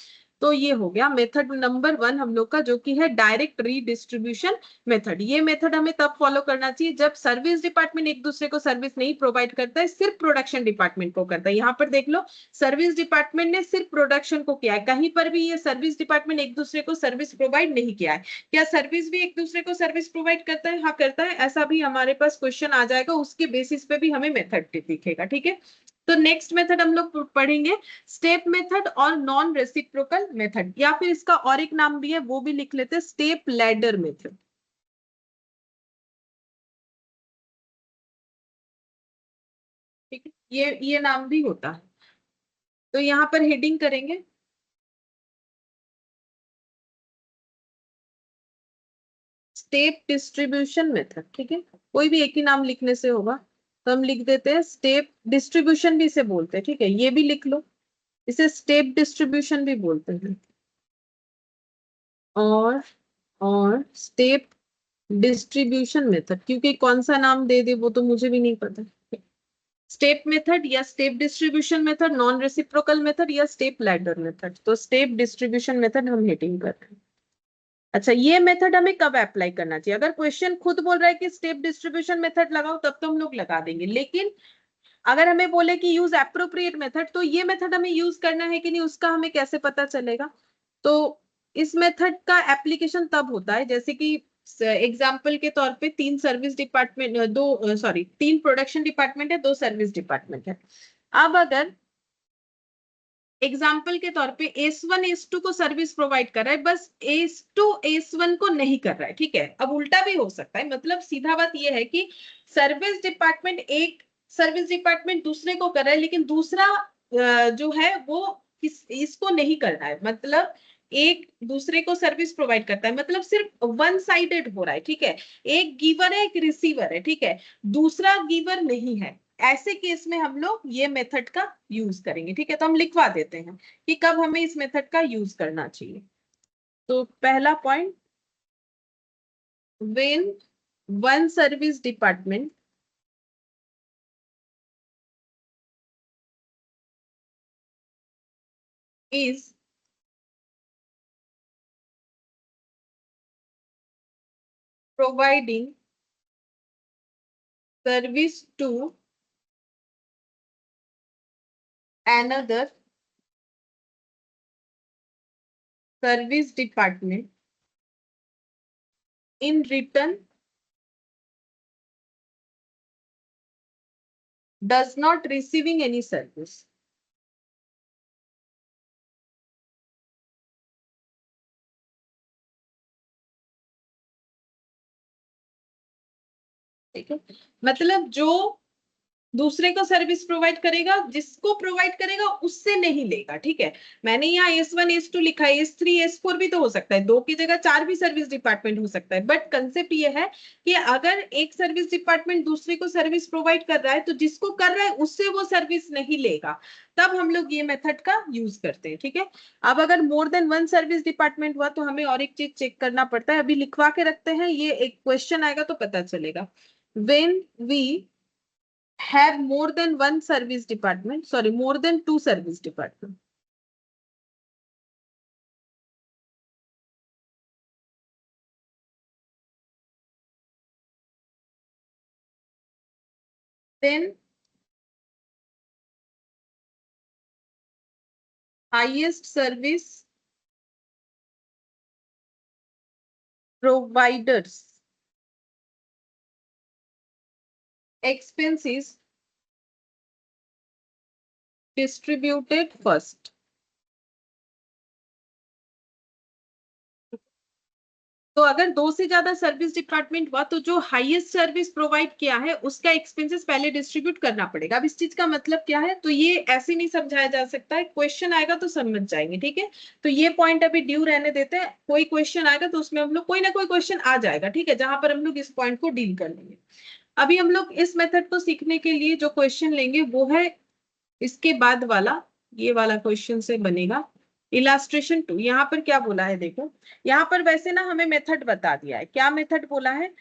तो ये हो गया मेथड नंबर 1 हम लोग का, जो कि है डायरेक्ट रीडिस्ट्रीब्यूशन मेथड। ये मेथड हमें तब फॉलो करना चाहिए जब सर्विस डिपार्टमेंट एक दूसरे को सर्विस नहीं प्रोवाइड करता है, सिर्फ प्रोडक्शन डिपार्टमेंट को करता है। यहाँ पर देख लो, सर्विस डिपार्टमेंट ने सिर्फ प्रोडक्शन को किया है, कहीं पर भी ये सर्विस डिपार्टमेंट एक दूसरे को सर्विस प्रोवाइड नहीं किया है। क्या सर्विस भी एक दूसरे को सर्विस प्रोवाइड करता है? हाँ करता है। ऐसा भी हमारे पास क्वेश्चन आ जाएगा, उसके बेसिस पे भी हमें मेथड दिखेगा, ठीक है। तो नेक्स्ट मेथड हम लोग पढ़ेंगे स्टेप मेथड और नॉन रेसिप्रोकल मेथड, या फिर इसका और एक नाम भी है वो भी लिख लेते हैं, स्टेप लैडर मेथड, ठीक है। ये नाम भी होता है। तो यहाँ पर हेडिंग करेंगे स्टेप डिस्ट्रीब्यूशन मेथड, ठीक है। कोई भी एक ही नाम लिखने से होगा, तो हम लिख देते हैं स्टेप डिस्ट्रीब्यूशन भी इसे बोलते हैं, ठीक है। ये भी लिख लो, इसे स्टेप डिस्ट्रीब्यूशन भी बोलते हैं, और स्टेप डिस्ट्रीब्यूशन मेथड, क्योंकि कौन सा नाम दे दे वो तो मुझे भी नहीं पता। स्टेप मेथड या step distribution method, non reciprocal method या स्टेप लैडर मेथड। तो स्टेप डिस्ट्रीब्यूशन मेथड हम हेडिंग कर रहे हैं। अच्छा, ये मेथड हमें कब अप्लाई करना चाहिए? अगर क्वेश्चन खुद बोल रहा है कि स्टेप डिस्ट्रीब्यूशन मेथड लगाओ तब तो हम लोग लगा देंगे, लेकिन अगर हमें बोले कि यूज एप्रोप्रिएट मेथड, तो ये मेथड हमें यूज करना है कि नहीं उसका हमें कैसे पता चलेगा? तो इस मेथड का एप्लीकेशन तब होता है जैसे कि एग्जाम्पल के तौर पे 3 सर्विस डिपार्टमेंट, दो सॉरी 3 प्रोडक्शन डिपार्टमेंट है, 2 सर्विस डिपार्टमेंट है। अब अगर एग्जाम्पल के तौर पे S1 S2 को सर्विस प्रोवाइड कर रहा है, बस S2 S1 को नहीं कर रहा है, ठीक है। अब उल्टा भी हो सकता है, मतलब सीधा बात यह है कि सर्विस डिपार्टमेंट एक सर्विस डिपार्टमेंट दूसरे को कर रहा है, लेकिन दूसरा जो है वो इसको नहीं कर रहा है। मतलब एक दूसरे को सर्विस प्रोवाइड करता है, मतलब सिर्फ वन साइडेड हो रहा है, ठीक है। एक गिवर है, एक रिसीवर है, ठीक है, दूसरा गिवर नहीं है। ऐसे केस में हम लोग ये मेथड का यूज करेंगे, ठीक है। तो हम लिखवा देते हैं कि कब हमें इस मेथड का यूज करना चाहिए। तो पहला point, when one service department is providing service to another service department in return does not receiving any service. ठीक है, मतलब जो दूसरे को सर्विस प्रोवाइड करेगा, जिसको प्रोवाइड करेगा उससे नहीं लेगा, ठीक है। मैंने यहाँ S1 S2 लिखा है, S3 S4 भी तो हो सकता है, 2 की जगह 4 भी सर्विस डिपार्टमेंट हो सकता है। बट कंसेप्ट ये है कि अगर एक सर्विस डिपार्टमेंट दूसरे को सर्विस प्रोवाइड कर रहा है तो जिसको कर रहा है उससे वो सर्विस नहीं लेगा, तब हम लोग ये मेथड का यूज करते हैं, ठीक है। अब अगर more than one service department हुआ तो हमें और एक चीज चेक करना पड़ता है, अभी लिखवा के रखते हैं, ये एक क्वेश्चन आएगा तो पता चलेगा। When we have more than one service department, sorry, more than two service department, then highest service providers expense is distributed first. तो अगर दो से ज्यादा सर्विस डिपार्टमेंट हुआ तो जो हाईएस्ट सर्विस प्रोवाइड किया है उसका एक्सपेंसेस पहले डिस्ट्रीब्यूट करना पड़ेगा। अब इस चीज का मतलब क्या है, तो ये ऐसे नहीं समझाया जा सकता है, क्वेश्चन आएगा तो समझ जाएंगे, ठीक है। तो ये पॉइंट अभी ड्यू रहने देते हैं, कोई क्वेश्चन आएगा तो उसमें हम लोग कोई ना कोई क्वेश्चन आ जाएगा, ठीक है, जहां पर हम लोग इस पॉइंट को डील कर लेंगे। अभी हम लोग इस मेथड को सीखने के लिए जो क्वेश्चन लेंगे वो है इसके बाद वाला, ये वाला क्वेश्चन से बनेगा इलास्ट्रेशन 2। यहाँ पर क्या बोला है देखो, यहाँ पर वैसे ना हमें मेथड बता दिया है, क्या मेथड बोला है,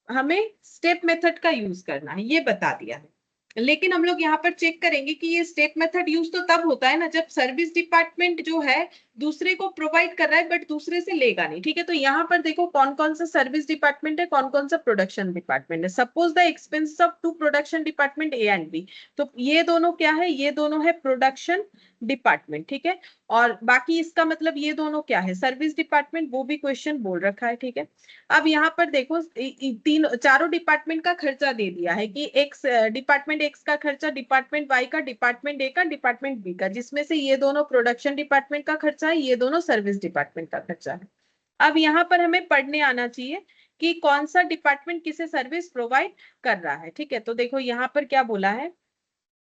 हमें स्टेप मेथड का यूज करना है ये बता दिया है। लेकिन हम लोग यहाँ पर चेक करेंगे कि ये स्टेप मेथड यूज तो तब होता है ना जब सर्विस डिपार्टमेंट जो है दूसरे को प्रोवाइड कर रहा है बट दूसरे से लेगा नहीं, ठीक है। तो यहाँ पर देखो कौन कौन सा सर्विस डिपार्टमेंट है, कौन कौन सा प्रोडक्शन डिपार्टमेंट है। Suppose the expense of two production department A and B, तो ये दोनों क्या है, ये दोनों है प्रोडक्शन डिपार्टमेंट, ठीक है। और बाकी इसका मतलब ये दोनों क्या है, सर्विस डिपार्टमेंट, वो भी क्वेश्चन बोल रखा है, ठीक है। अब यहाँ पर देखो तीन चारों डिपार्टमेंट का खर्चा दे दिया है कि एक्स डिपार्टमेंट एक्स का खर्चा, डिपार्टमेंट वाई का, डिपार्टमेंट ए का, डिपार्टमेंट बी का, जिसमें से ये दोनों प्रोडक्शन डिपार्टमेंट का खर्चा है, ये दोनों सर्विस डिपार्टमेंट का खर्चा है। अब यहाँ पर हमें पढ़ने आना चाहिए कि कौन सा डिपार्टमेंट किसे सर्विस प्रोवाइड कर रहा है, ठीक है। तो देखो यहाँ पर क्या बोला है,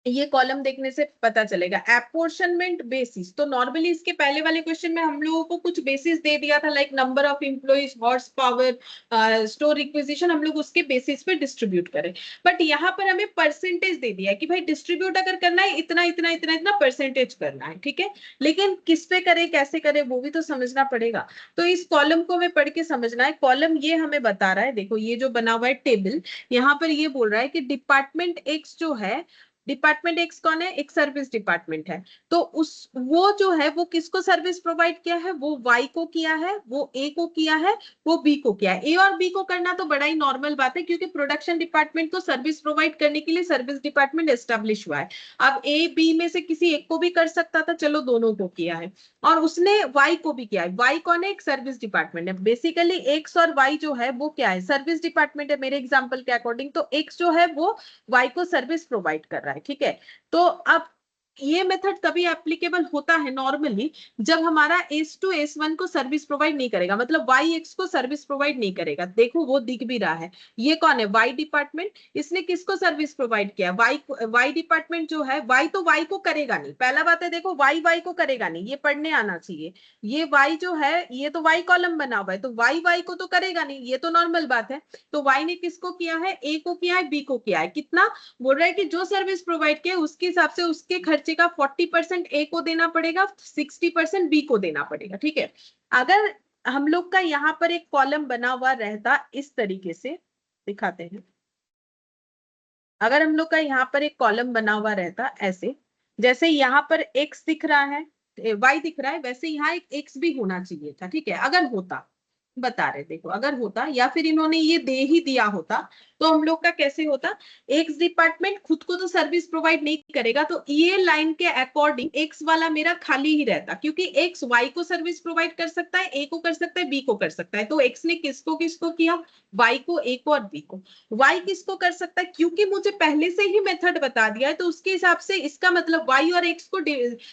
ये कॉलम देखने से पता चलेगा अपोर्शनमेंट बेसिस। तो नॉर्मली इसके पहले वाले क्वेश्चन में हम लोगों को कुछ बेसिस दे दिया था, like number of employees, horse power, store requisition, हम लोग उसके बेसिस पे डिस्ट्रीब्यूट करें। बट यहाँ पर हमें परसेंटेज दे दिया है कि भाई डिस्ट्रीब्यूट अगर करना है इतना इतना इतना इतना परसेंटेज करना है, ठीक है। लेकिन किस पे करे, कैसे करे, वो भी तो समझना पड़ेगा। तो इस कॉलम को हमें पढ़ के समझना है। कॉलम ये हमें बता रहा है, देखो ये जो बना हुआ है टेबल, यहाँ पर ये बोल रहा है कि डिपार्टमेंट एक्स जो है, डिपार्टमेंट एक्स कौन है, एक सर्विस डिपार्टमेंट है, तो उस वो जो है वो किसको सर्विस प्रोवाइड किया है, वो वाई को किया है, वो ए को किया है, वो बी को किया है। ए और बी को करना तो बड़ा ही नॉर्मल बात है क्योंकि प्रोडक्शन डिपार्टमेंट को सर्विस प्रोवाइड करने के लिए सर्विस डिपार्टमेंट एस्टेब्लिश हुआ है। अब ए बी में से किसी एक को भी कर सकता था, चलो दोनों को किया है, और उसने वाई को भी किया है। वाई कौन है, एक सर्विस डिपार्टमेंट है। बेसिकली एक्स और वाई जो है वो क्या है, सर्विस डिपार्टमेंट है मेरे एग्जांपल के अकॉर्डिंग। तो एक्स जो है वो वाई को सर्विस प्रोवाइड कर रहा है, ठीक है। तो अब ये मेथड तभी एप्लीकेबल होता है नॉर्मली जब हमारा S2 S1 को सर्विस प्रोवाइड नहीं करेगा, मतलब YX को सर्विस प्रोवाइड नहीं करेगा। देखो वो दिख भी रहा है, ये कौन है, Y डिपार्टमेंट। इसने किसको सर्विस प्रोवाइड किया, Y डिपार्टमेंट जो है, Y तो Y को करेगा नहीं, पहला बात है देखो, Y को करेगा नहीं, ये पढ़ने आना चाहिए। ये Y जो है ये तो Y कॉलम बना हुआ है, तो Y को तो करेगा नहीं, ये तो नॉर्मल बात है। तो Y ने किसको किया है, A को किया है, B को किया है। कितना बोल रहा है कि जो सर्विस प्रोवाइड किया उसके हिसाब से उसके खर्चे का 40% ए को देना पड़ेगा, 60% बी को देना पड़ेगा। ठीक है, अगर हम लोग का यहाँ पर एक कॉलम बना हुआ रहता, इस तरीके से दिखाते हैं, अगर हम लोग का यहाँ पर एक कॉलम बना हुआ रहता ऐसे, जैसे यहाँ पर एक्स दिख रहा है, वाई दिख रहा है, वैसे यहाँ एक एक्स भी होना चाहिए था। ठीक है, अगर होता, बता रहे देखो, अगर होता या फिर इन्होंने ये दे ही दिया होता तो हम लोग का कैसे होता, एक्स डिपार्टमेंट खुद को तो सर्विस प्रोवाइड नहीं करेगा, तो ये लाइन के अकॉर्डिंग एक्स वाला मेरा खाली ही रहता, क्योंकि एक्स वाई को सर्विस प्रोवाइड कर सकता है, ए को कर सकता है, बी को कर सकता है। तो एक्स ने किसको किसको किया, वाई को, ए को और बी को। वाई किसको कर सकता है, क्योंकि मुझे पहले से ही मेथड बता दिया है, तो उसके हिसाब से इसका मतलब वाई और एक्स को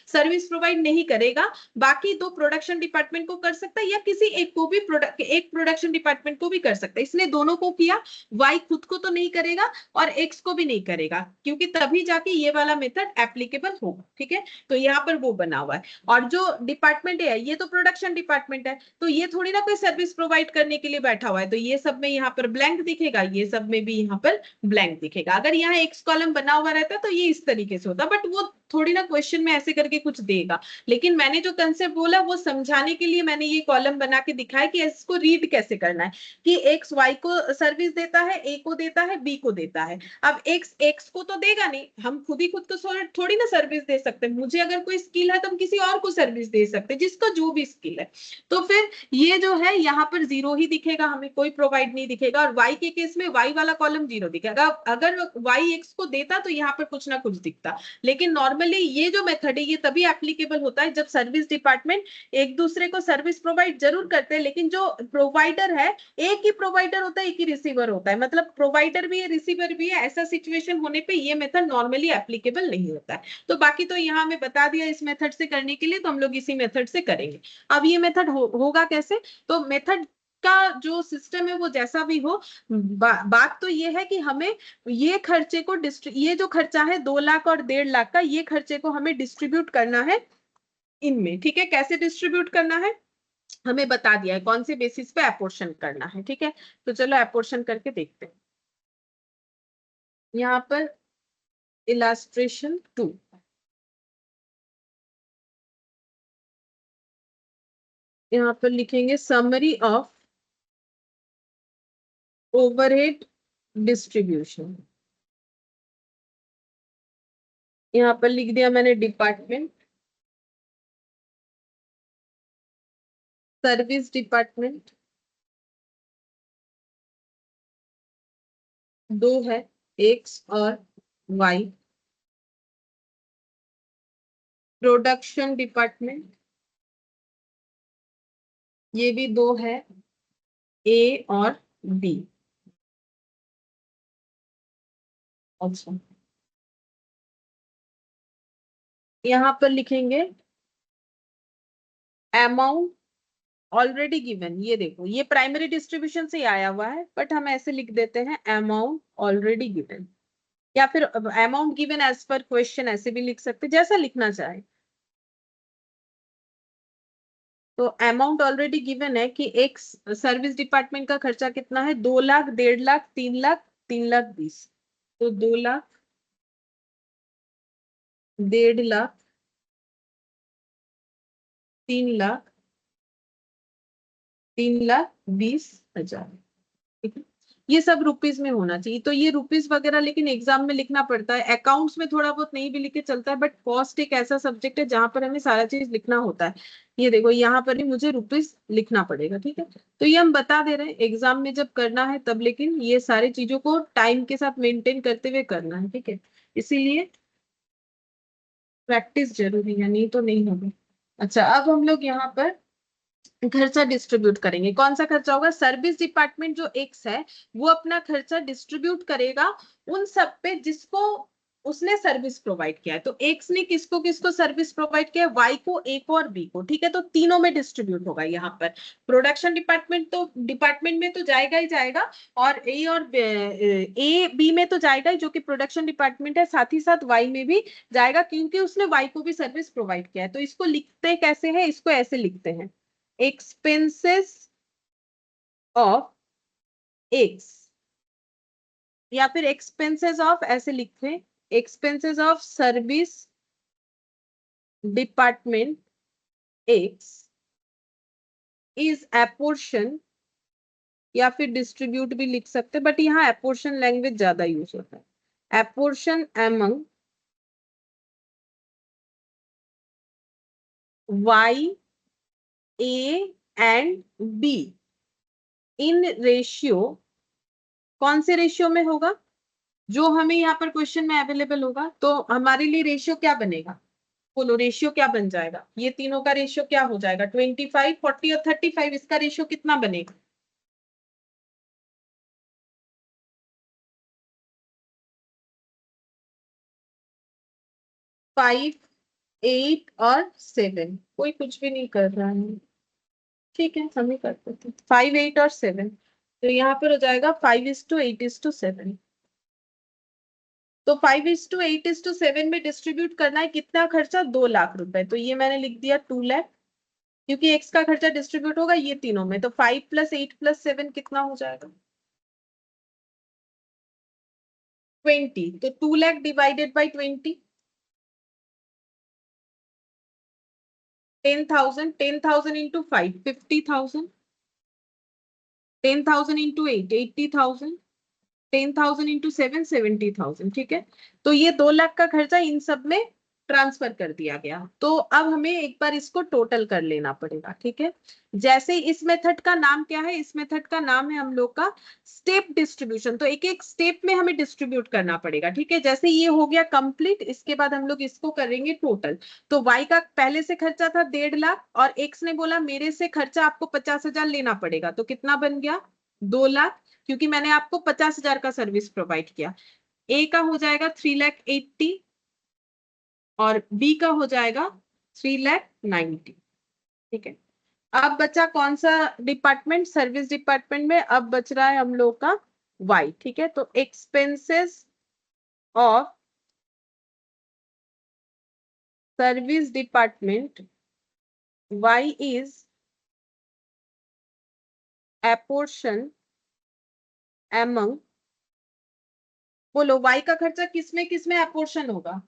सर्विस प्रोवाइड नहीं करेगा, बाकी दो प्रोडक्शन डिपार्टमेंट को कर सकता है, या किसी एक को भी एक प्रोडक्शन डिपार्टमेंट को भी कर सकता है। इसने दोनों को किया, वाई खुद को तो नहीं करेगा और एक्स को भी नहीं करेगा, क्योंकि तभी जाके ये वाला मेथड एप्लीकेबल होगा। ठीक है, तो यहाँ पर वो बना हुआ है। और जो डिपार्टमेंट है ये तो प्रोडक्शन डिपार्टमेंट है, तो ये थोड़ी ना कोई सर्विस प्रोवाइड करने के लिए बैठा हुआ है, तो ये सब में यहाँ पर ब्लैंक दिखेगा, ये सब में भी यहाँ पर ब्लैंक दिखेगा। अगर यहाँ एक्स कॉलम बना हुआ रहता तो ये इस तरीके से होता, बट वो थोड़ी ना क्वेश्चन में ऐसे करके कुछ देगा। लेकिन मैंने जो कंसेप्ट बोला वो समझाने के लिए मैंने ये कॉलम बना के दिखाया कि इसको रीड कैसे करना है, कि एक्स वाई को सर्विस देता है, ए को देता है, बी को देता है। अब एक्स को तो देगा नहीं, हम खुद ही खुद को थोड़ी ना सर्विस दे सकते। मुझे अगर कोई स्किल है तो हम किसी और को सर्विस दे सकते, जिसका जो भी स्किल है। तो फिर ये जो है यहाँ पर जीरो ही दिखेगा, हमें कोई प्रोवाइड नहीं दिखेगा। और वाई के केस में वाई वाला कॉलम जीरो दिखेगा। अगर वाई एक्स को देता तो यहाँ पर कुछ ना कुछ दिखता। लेकिन नॉर्मली ये जो मेथड है ये तभी एप्लीकेबल होता है जब सर्विस डिपार्टमेंट एक दूसरे को सर्विस प्रोवाइड जरूर करते हैं, लेकिन जो प्रोवाइडर है एक ही प्रोवाइडर होता है, एक ही रिसीवर होता है, मतलब प्रोवाइडर भी है रिसीवर भी है। ऐसा सिचुएशन होने पे ये मेथड नॉर्मली एप्लीकेबल नहीं होता है। तो बाकी तो यहाँ हमें बता दिया इस मेथड से करने के लिए, तो हम लोग इसी मेथड से करेंगे। अब ये मेथड होगा कैसे, तो मेथड का जो सिस्टम है वो जैसा भी हो, बात तो ये है कि हमें ये खर्चे को ये जो खर्चा है 2 लाख और 1.5 लाख का, ये खर्चे को हमें डिस्ट्रीब्यूट करना है इनमें। ठीक है, कैसे डिस्ट्रीब्यूट करना है हमें बता दिया है, कौन से बेसिस पे अपोर्शन करना है। ठीक है, तो चलो अपोर्शन करके देखते हैं। यहाँ पर इलास्ट्रेशन 2, यहाँ पर लिखेंगे समरी ऑफ ओवरहेड डिस्ट्रीब्यूशन। यहाँ पर लिख दिया मैंने डिपार्टमेंट, सर्विस डिपार्टमेंट दो है, एक्स और वाई। प्रोडक्शन डिपार्टमेंट ये भी दो है, ए और बी। अच्छा, यहाँ पर लिखेंगे अमाउंट ऑलरेडी गिवन। ये देखो ये प्राइमरी डिस्ट्रीब्यूशन से आया हुआ है, बट हम ऐसे लिख देते हैं अमाउंट ऑलरेडी गिवन, या फिर amount given as per question, ऐसे भी लिख सकते, जैसा लिखना चाहे। तो अमाउंट ऑलरेडी गिवन है कि एक सर्विस डिपार्टमेंट का खर्चा कितना है, 2 लाख, 1.5 लाख, 3 लाख, 3,20,000। तो 2 लाख, 1.5 लाख, 3 लाख, 3,20,000। ठीक है, ये सब रुपीस में होना चाहिए। तो ये रुपीस वगैरह लेकिन एग्जाम में लिखना पड़ता है, अकाउंट्स में थोड़ा बहुत नहीं भी लिखे चलता है, बट कॉस्ट एक ऐसा सब्जेक्ट है जहां पर हमें सारा चीज लिखना होता है। ये देखो यहाँ पर भी मुझे रुपीस लिखना पड़ेगा। ठीक है, तो ये हम बता दे रहे हैं एग्जाम में जब करना है तब, लेकिन ये सारी चीजों को टाइम के साथ मेंटेन करते हुए करना है। ठीक है, इसीलिए प्रैक्टिस जरूरी है, नहीं तो नहीं होगा। अच्छा, अब हम लोग यहाँ पर खर्चा डिस्ट्रीब्यूट करेंगे। कौन सा खर्चा होगा, सर्विस डिपार्टमेंट जो एक्स है वो अपना खर्चा डिस्ट्रीब्यूट करेगा उन सब पे जिसको उसने सर्विस प्रोवाइड किया है। तो एक्स ने किसको किसको सर्विस प्रोवाइड किया है, वाई को, ए को और बी को, ठीक है। तो तीनों में डिस्ट्रीब्यूट होगा यहाँ पर। प्रोडक्शन डिपार्टमेंट में तो जाएगा ही जाएगा, और ए बी में तो जाएगा ही, जो कि प्रोडक्शन डिपार्टमेंट है, साथ ही साथ वाई में भी जाएगा, क्योंकि उसने वाई को भी सर्विस प्रोवाइड किया है। तो इसको लिखते कैसे है, इसको ऐसे लिखते हैं, एक्सपेंसेस ऑफ एक्स, या फिर एक्सपेंसेस ऑफ, ऐसे लिखते हैं, expenses of service department X is apportion, या फिर डिस्ट्रीब्यूट भी लिख सकते हैं, बट यहाँ एपोर्शन लैंग्वेज ज्यादा यूज होता है। Apportion among Y, A and B in ratio, कौन से रेशियो में होगा, जो हमें यहाँ पर क्वेश्चन में अवेलेबल होगा। तो हमारे लिए रेशियो क्या बनेगा, बोलो रेशियो क्या बन जाएगा, ये तीनों का रेशियो क्या हो जाएगा, 25, 40 और 35, इसका रेशियो कितना बनेगा, 5, 8 और 7। कोई कुछ भी नहीं कर रहा है, ठीक है, हम ही करते थे, 5, 8 और 7। तो यहाँ पर हो जाएगा 5:8:7। तो 5:8:7 में डिस्ट्रीब्यूट करना है, कितना खर्चा, 2 लाख रुपए। तो ये मैंने लिख दिया 2 लाख, क्योंकि एक्स का खर्चा डिस्ट्रीब्यूट होगा ये तीनों में। तो 5 + 8 + 7 कितना हो जाएगा, 20। तो 2 lakh divided by 20, 10,000, 10,000 into 5, 50,000, 10,000 into 8, 80,000, 10,000 into 7, 70,000, ठीक है। तो ये 2 लाख का खर्चा इन सब में ट्रांसफर कर दिया गया। तो अब हमें एक बार इसको टोटल कर लेना पड़ेगा, ठीक है। जैसे इस मेथड का नाम क्या है, इस मेथड का नाम है हम लोग का स्टेप डिस्ट्रीब्यूशन। तो एक एक स्टेप में हमें डिस्ट्रीब्यूट करना पड़ेगा, ठीक है। जैसे ये हो गया कंप्लीट, इसके बाद हम लोग इसको करेंगे टोटल। तो वाई का पहले से खर्चा था 1.5 लाख, और एक्स ने बोला मेरे से खर्चा आपको 50,000 लेना पड़ेगा। तो कितना बन गया, 2 लाख, क्योंकि मैंने आपको 50,000 का सर्विस प्रोवाइड किया। ए का हो जाएगा 3,80,000, और बी का हो जाएगा 3,90,000, ठीक है। अब बचा कौन सा डिपार्टमेंट, सर्विस डिपार्टमेंट में अब बच रहा है हम लोग का वाई, ठीक है। तो expenses of service department Y is apportion among, बोलो वाई का खर्चा किसमें किसमें एपोर्शन होगा,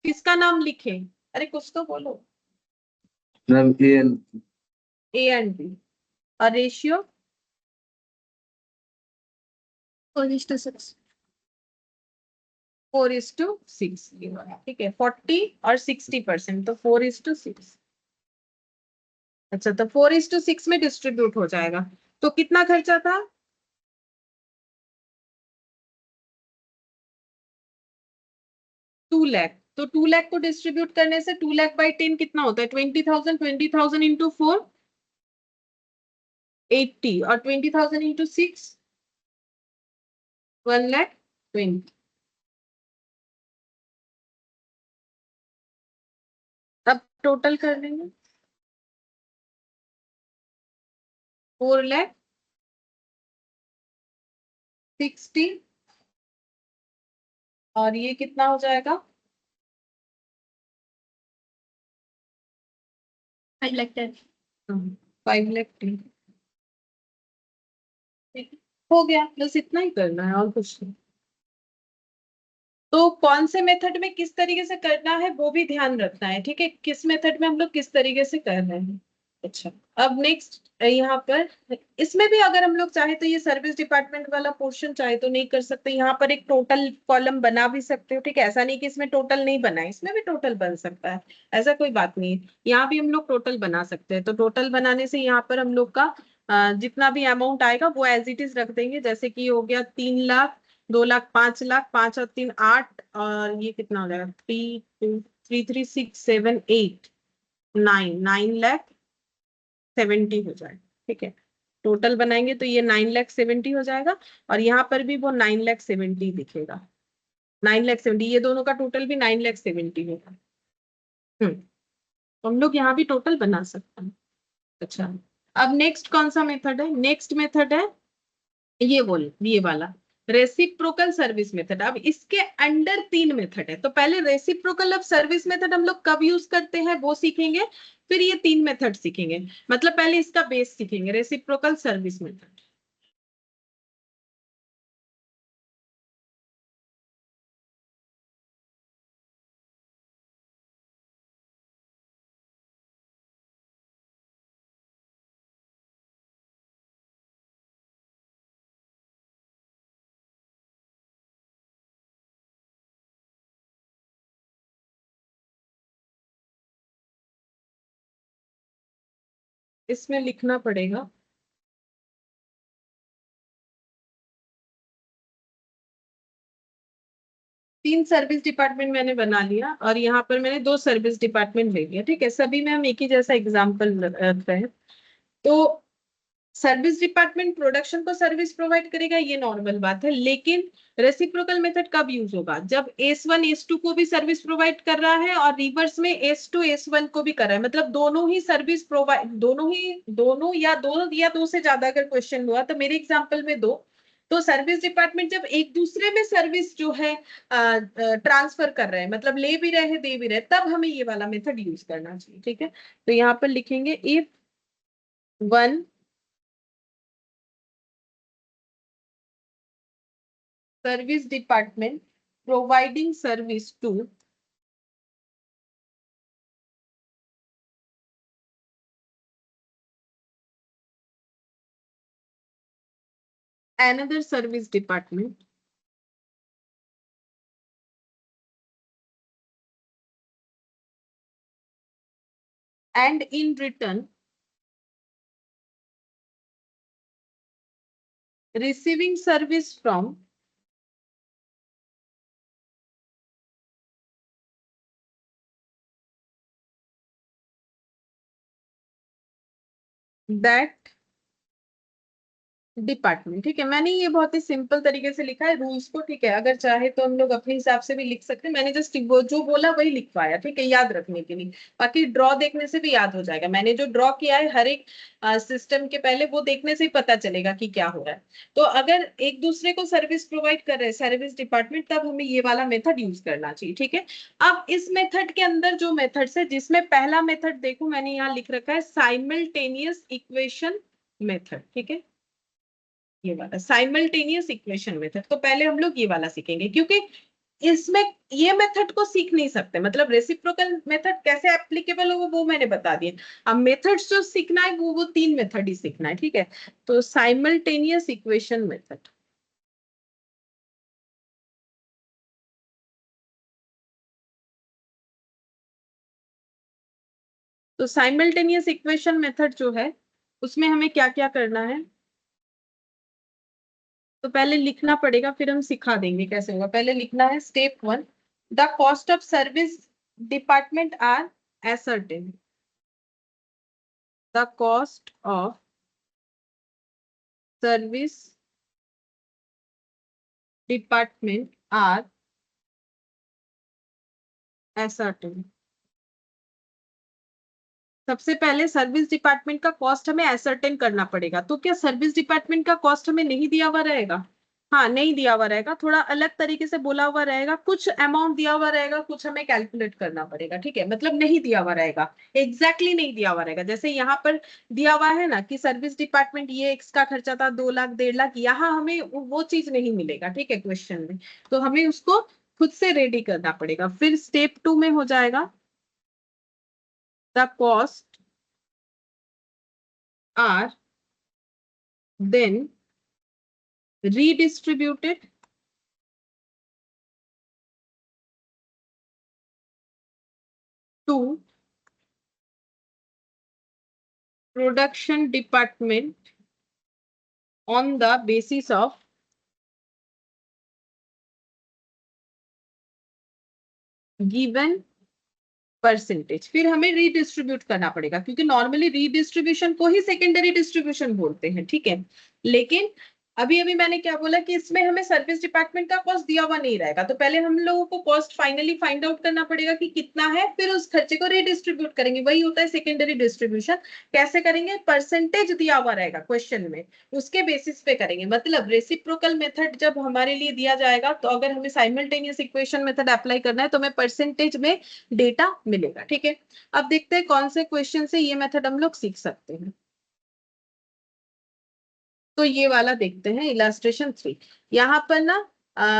किसका नाम लिखे, अरे कुछ तो बोलो, ए एंड बी, और रेशियो 4:6. 4:6, ठीक है। 40 और 60%, तो 4:6। अच्छा, तो 4:6 में डिस्ट्रीब्यूट हो जाएगा। तो कितना खर्चा था, 2 लाख। तो 2 लाख को डिस्ट्रीब्यूट करने से 2 लाख बाई 10 कितना होता है, 20,000, 20,000 इंटू 4, 80, और 20,000 इंटू 6, 1,20,000। अब टोटल कर लेंगे, 4,60,000, और ये कितना हो जाएगा, 5,10,000. 5,10,000, हो गया। बस इतना ही करना है और कुछ नहीं। तो कौन से मेथड में किस तरीके से करना है वो भी ध्यान रखना है, ठीक है, किस मेथड में हम लोग किस तरीके से कर रहे हैं। अच्छा, अब नेक्स्ट यहाँ पर, इसमें भी अगर हम लोग चाहे तो ये सर्विस डिपार्टमेंट वाला पोर्शन चाहे तो नहीं कर सकते, यहाँ पर एक टोटल कॉलम बना भी सकते हो, ठीक है। ऐसा नहीं कि इसमें टोटल नहीं बना है, इसमें भी टोटल बन सकता है, ऐसा कोई बात नहीं है। यहाँ भी हम लोग टोटल बना सकते हैं। तो टोटल बनाने से यहाँ पर हम लोग का जितना भी अमाउंट आएगा वो एज इट इज रख देंगे। जैसे कि हो गया 3 लाख, 2 लाख, 5 लाख, 5 और 3 8, और ये कितना हो जाएगा, 9,9,6,7,8,9,9,70 हो जाएगा, ठीक है। टोटल बनाएंगे तो ये 9,70,000 हो जाएगा, और यहाँ पर भी वो 9,70,000 दिखेगा, 9,70,000, ये दोनों का टोटल भी 9,70,000 होगा। हम लोग यहाँ भी टोटल बना सकते हैं। अच्छा, अब नेक्स्ट कौन सा मेथड है? नेक्स्ट मेथड है ये वाला रेसिप्रोकल सर्विस मेथड। अब इसके अंडर 3 मेथड है। तो पहले रेसिप्रोकल ऑफ सर्विस मेथड हम लोग कब यूज करते हैं वो सीखेंगे, फिर ये 3 मेथड सीखेंगे। मतलब पहले इसका बेस सीखेंगे, रेसिप्रोकल सर्विस मेथड। इसमें लिखना पड़ेगा, तीन सर्विस डिपार्टमेंट मैंने बना लिया और यहाँ पर मैंने 2 सर्विस डिपार्टमेंट ले लिया। ठीक है, सभी में हम एक ही जैसा एग्जाम्पल रख रहे हैं। तो सर्विस डिपार्टमेंट प्रोडक्शन को सर्विस प्रोवाइड करेगा, ये नॉर्मल बात है। लेकिन रेसिप्रोकल मेथड कब यूज होगा? जब S1 S2 को भी सर्विस प्रोवाइड कर रहा है और रिवर्स में S2 S1 को भी कर रहा है, मतलब दोनों ही सर्विस प्रोवाइड, दोनों से ज्यादा अगर क्वेश्चन हुआ तो मेरे एग्जांपल में 2। तो सर्विस डिपार्टमेंट जब एक दूसरे में सर्विस जो है ट्रांसफर कर रहे हैं, मतलब ले भी रहे हैं दे भी रहे हैं, तब हमें ये वाला मेथड यूज करना चाहिए। ठीक है, तो यहाँ पर लिखेंगे if one service department providing service to another service department and in return receiving service from that department. ठीक है, मैंने ये बहुत ही सिंपल तरीके से लिखा है रूल्स को। ठीक है, अगर चाहे तो हम लोग अपने हिसाब से भी लिख सकते हैं। मैंने जस्ट वो जो बोला वही लिखवाया, ठीक है, याद रखने के लिए। बाकी ड्रॉ देखने से भी याद हो जाएगा। मैंने जो ड्रॉ किया है हर एक सिस्टम के पहले, वो देखने से ही पता चलेगा कि क्या हो रहा है। तो अगर एक दूसरे को सर्विस प्रोवाइड कर रहे हैं सर्विस डिपार्टमेंट, तब हमें ये वाला मेथड यूज करना चाहिए। ठीक है, अब इस मेथड के अंदर जो मेथड्स है, जिसमें पहला मेथड देखो मैंने यहाँ लिख रखा है साइमल्टेनियस इक्वेशन मेथड। ठीक है, ये वाला साइमल्टेनियस इक्वेशन मेथड। तो पहले हम लोग ये वाला सीखेंगे, क्योंकि इसमें ये मेथड को सीख नहीं सकते। मतलब रेसिप्रोकल मेथड कैसे एप्लीकेबल हो वो मैंने बता दिया। अब मेथड्स जो सीखना है वो 3 मेथड ही सीखना है। ठीक है, तो साइमल्टेनियस इक्वेशन मेथड। तो साइमल्टेनियस इक्वेशन मेथड जो है उसमें हमें क्या क्या करना है, तो पहले लिखना पड़ेगा, फिर हम सिखा देंगे कैसे होगा। पहले लिखना है step 1, the cost of service department are ascertained. The cost of service department are ascertained. सबसे पहले सर्विस डिपार्टमेंट का कॉस्ट हमें एसर्टेन करना पड़ेगा। तो क्या सर्विस डिपार्टमेंट का कॉस्ट हमें नहीं दिया हुआ रहेगा? हाँ, नहीं दिया हुआ रहेगा, थोड़ा अलग तरीके से बोला हुआ रहेगा। कुछ अमाउंट दिया हुआ रहेगा, कुछ हमें कैलकुलेट करना पड़ेगा। ठीक है, मतलब नहीं दिया हुआ रहेगा, एग्जैक्टली नहीं दिया हुआ रहेगा। जैसे यहाँ पर दिया हुआ है ना कि सर्विस डिपार्टमेंट ये एक्स का खर्चा था 2 लाख 1.5 लाख, यहाँ हमें वो चीज नहीं मिलेगा। ठीक है, क्वेश्चन में तो हमें उसको खुद से रेडी करना पड़ेगा। फिर स्टेप 2 में हो जाएगा the cost are then redistributed to production department on the basis of given percentage. फिर हमें रीडिस्ट्रीब्यूट करना पड़ेगा, क्योंकि नॉर्मली रीडिस्ट्रीब्यूशन को ही सेकेंडरी डिस्ट्रीब्यूशन बोलते हैं। ठीक है, लेकिन अभी अभी मैंने क्या बोला कि इसमें हमें सर्विस डिपार्टमेंट का कॉस्ट दिया हुआ नहीं रहेगा, तो पहले हम लोगों को कॉस्ट फाइनली फाइंड आउट करना पड़ेगा कि कितना है, फिर उस खर्चे को रीडिस्ट्रीब्यूट करेंगे। वही होता है सेकेंडरी डिस्ट्रीब्यूशन। कैसे करेंगे? परसेंटेज दिया हुआ रहेगा क्वेश्चन में, उसके बेसिस पे करेंगे। मतलब रेसिप्रोकल मेथड जब हमारे लिए दिया जाएगा, तो अगर हमें साइमल्टेनियस इक्वेशन मेथड अप्लाई करना है तो हमें परसेंटेज में डेटा मिलेगा। ठीक है, अब देखते हैं कौन से क्वेश्चन से ये मेथड हम लोग सीख सकते हैं। तो ये वाला देखते हैं, इलास्ट्रेशन 3। यहाँ पर ना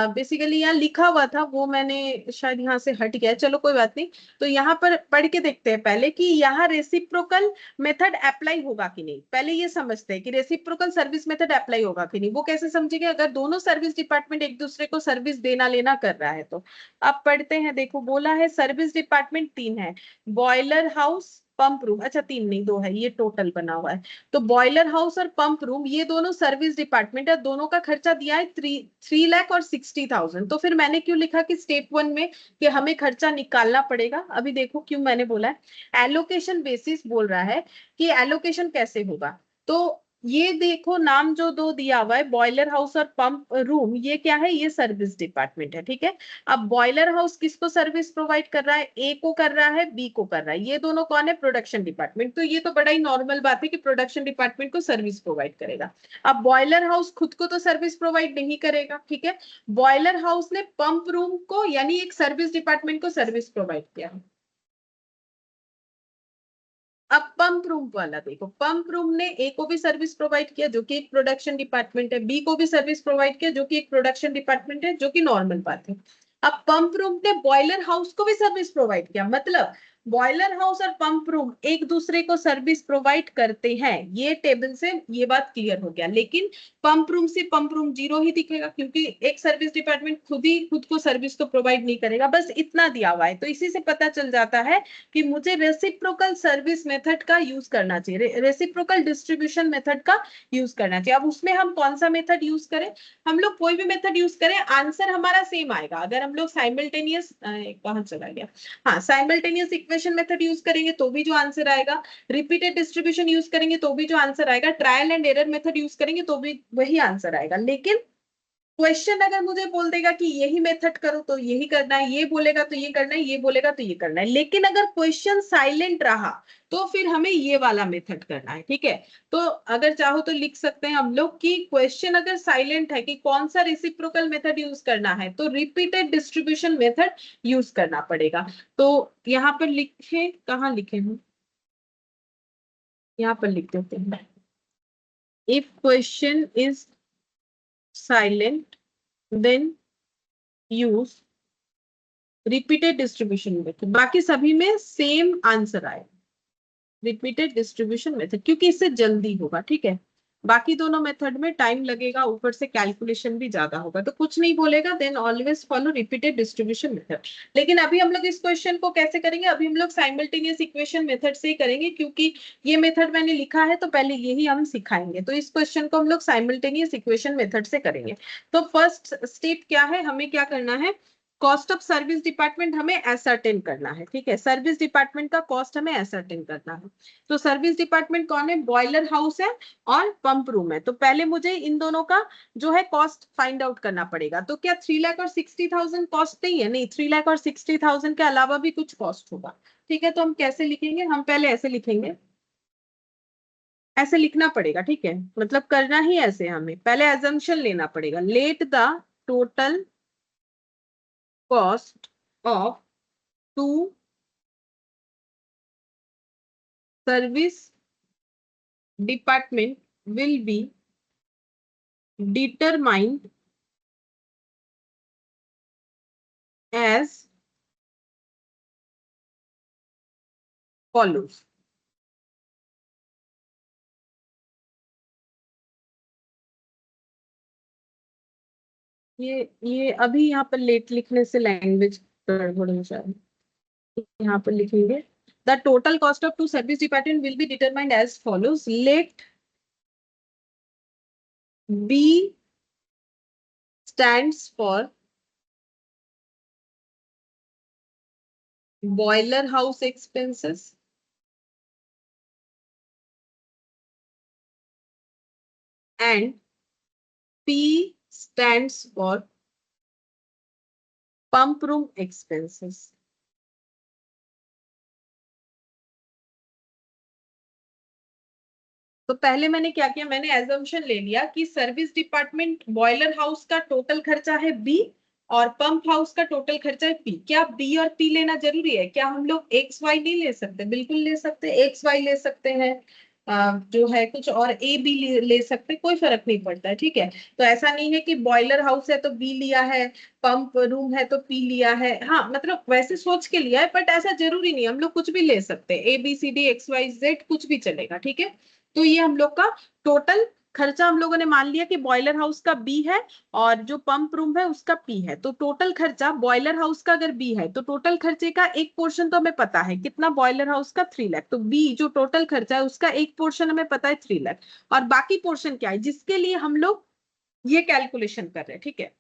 बेसिकली यहाँ लिखा हुआ था, वो मैंने शायद यहाँ से हट गया, चलो कोई बात नहीं। तो यहाँ पर पढ़ के देखते हैं पहले कि यहाँ रेसिप्रोकल मेथड अप्लाई होगा कि नहीं। पहले ये समझते हैं कि रेसिप्रोकल सर्विस मेथड अप्लाई होगा कि नहीं। वो कैसे समझेंगे? अगर दोनों सर्विस डिपार्टमेंट एक दूसरे को सर्विस देना लेना कर रहा है तो। अब पढ़ते हैं, देखो बोला है सर्विस डिपार्टमेंट 3 है, बॉयलर हाउस पंप रूम, अच्छा 3 नहीं 2 है, ये टोटल बना हुआ है। तो बॉयलर हाउस और पंप रूम ये दोनों सर्विस डिपार्टमेंट है, दोनों का खर्चा दिया है 3,60,000। तो फिर मैंने क्यों लिखा कि स्टेप 1 में कि हमें खर्चा निकालना पड़ेगा। अभी देखो क्यों मैंने बोला है, एलोकेशन बेसिस बोल रहा है कि एलोकेशन कैसे होगा। तो ये देखो नाम जो दो दिया हुआ है, बॉयलर हाउस और पंप रूम, ये क्या है? ये सर्विस डिपार्टमेंट है। ठीक है, अब बॉयलर हाउस किसको सर्विस प्रोवाइड कर रहा है? ए को कर रहा है, बी को कर रहा है। ये दोनों कौन है? Production department. तो ये तो बड़ा ही नॉर्मल बात है कि प्रोडक्शन डिपार्टमेंट को सर्विस प्रोवाइड करेगा। अब बॉयलर हाउस खुद को तो सर्विस प्रोवाइड नहीं करेगा। ठीक है, बॉयलर हाउस ने पंप रूम को यानी एक सर्विस डिपार्टमेंट को सर्विस प्रोवाइड किया। अब पंप रूम वाला देखो, पंप रूम ने ए को भी सर्विस प्रोवाइड किया जो कि एक प्रोडक्शन डिपार्टमेंट है, बी को भी सर्विस प्रोवाइड किया जो कि एक प्रोडक्शन डिपार्टमेंट है, जो कि नॉर्मल बात है। अब पंप रूम ने बॉयलर हाउस को भी सर्विस प्रोवाइड किया, मतलब बॉयलर हाउस और पंप रूम एक दूसरे को सर्विस प्रोवाइड करते हैं। ये टेबल से ये बात क्लियर हो गया। लेकिन पंप रूम से पंप रूम जीरो ही दिखेगा, क्योंकि एक सर्विस डिपार्टमेंट खुद ही खुद को सर्विस तो प्रोवाइड नहीं करेगा। बस इतना दिया हुआ है, तो इसी से पता चल जाता है कि मुझे रेसिप्रोकल सर्विस मेथड का यूज करना चाहिए, रेसिप्रोकल डिस्ट्रीब्यूशन मेथड का यूज करना चाहिए। अब उसमें हम कौन सा मेथड यूज करें? हम लोग कोई भी मेथड यूज करें, आंसर हमारा सेम आएगा। अगर हम लोग साइमल्टेनियस, कहां चला गया, हाँ साइमल्टेनियस इक्वेशन मेथड यूज करेंगे तो भी जो आंसर आएगा, रिपीटेड डिस्ट्रीब्यूशन यूज करेंगे तो भी जो आंसर आएगा, trial and error method use करेंगे तो भी वही आंसर आएगा। लेकिन क्वेश्चन अगर मुझे बोल देगा कि यही मेथड करो तो यही करना है, ये बोलेगा तो ये करना है, ये बोलेगा तो ये करना है, लेकिन अगर क्वेश्चन साइलेंट रहा तो फिर हमें ये वाला मेथड करना है। ठीक है, तो अगर चाहो तो लिख सकते हैं हम लोग कि क्वेश्चन अगर साइलेंट है कि कौन सा रेसिप्रोकल मेथड यूज करना है, तो रिपीटेड डिस्ट्रीब्यूशन मेथड यूज करना पड़ेगा। तो यहाँ पर लिखे, कहाँ लिखे हैं, यहाँ पर लिख देते हैं, if question is silent then use repeated distribution method. बाकी सभी में सेम आंसर आए, रिपीटेड डिस्ट्रीब्यूशन मेथड, क्योंकि इससे जल्दी होगा। ठीक है, बाकी दोनों मेथड में टाइम लगेगा, ऊपर से कैलकुलेशन भी ज्यादा होगा। तो कुछ नहीं बोलेगा, then always follow repeated distribution method. लेकिन अभी हम लोग इस क्वेश्चन को कैसे करेंगे? अभी हम लोग साइमल्टेनियस इक्वेशन मेथड से ही करेंगे, क्योंकि ये मेथड मैंने लिखा है तो पहले यही हम सिखाएंगे। तो इस क्वेश्चन को हम लोग साइमल्टेनियस इक्वेशन मेथड से करेंगे। तो फर्स्ट स्टेप क्या है, हमें क्या करना है? कॉस्ट ऑफ सर्विस डिपार्टमेंट हमें एसर्टेन करना है। ठीक है, सर्विस डिपार्टमेंट का कॉस्ट हमें एसर्टेन करना है। तो सर्विस डिपार्टमेंट कौन है? बॉयलर हाउस है और पंप रूम है। तो पहले मुझे इन दोनों का जो है कॉस्ट फाइंड आउट करना पड़ेगा। तो क्या 3,60,000 कॉस्ट नहीं है? नहीं, 3,60,000 के अलावा भी कुछ कॉस्ट होगा। ठीक है, तो हम कैसे लिखेंगे? हम पहले ऐसे लिखेंगे, ऐसे लिखना पड़ेगा। ठीक है, मतलब करना ही ऐसे, हमें पहले एजम्पशन लेना पड़ेगा, let the total cost of two service department will be determined as follows। ये अभी यहाँ पर लेट लिखने से लैंग्वेज गड़बड़ हो जाए, यहाँ पर लिखेंगे the total cost of two service department will be determined as follows. Let B stands for boiler house expenses and P stands for pump room expenses. तो पहले मैंने क्या किया, मैंने एजम्पशन ले लिया कि सर्विस डिपार्टमेंट बॉयलर हाउस का टोटल खर्चा है बी और पंप हाउस का टोटल खर्चा है पी। क्या बी और पी लेना जरूरी है? क्या हम लोग एक्स वाई नहीं ले सकते? बिल्कुल ले सकते, एक्स वाई ले सकते हैं, जो है कुछ और ए बी ले सकते, कोई फर्क नहीं पड़ता है, ठीक है। तो ऐसा नहीं है कि बॉयलर हाउस है तो बी लिया है, पंप रूम है तो पी लिया है, हाँ मतलब वैसे सोच के लिया है, बट ऐसा जरूरी नहीं, हम लोग कुछ भी ले सकते हैं, A B C D X Y Z कुछ भी चलेगा, ठीक है। तो ये हम लोग का टोटल खर्चा हम लोगों ने मान लिया कि बॉयलर हाउस का बी है और जो पंप रूम है उसका पी है। तो टोटल खर्चा बॉयलर हाउस का अगर बी है तो टोटल खर्चे का एक पोर्शन तो हमें पता है कितना, बॉयलर हाउस का 3 लाख। तो बी जो टोटल खर्चा है उसका एक पोर्शन हमें पता है 3 लाख, और बाकी पोर्शन क्या है जिसके लिए हम लोग ये कैलकुलेशन कर रहे हैं, ठीक है।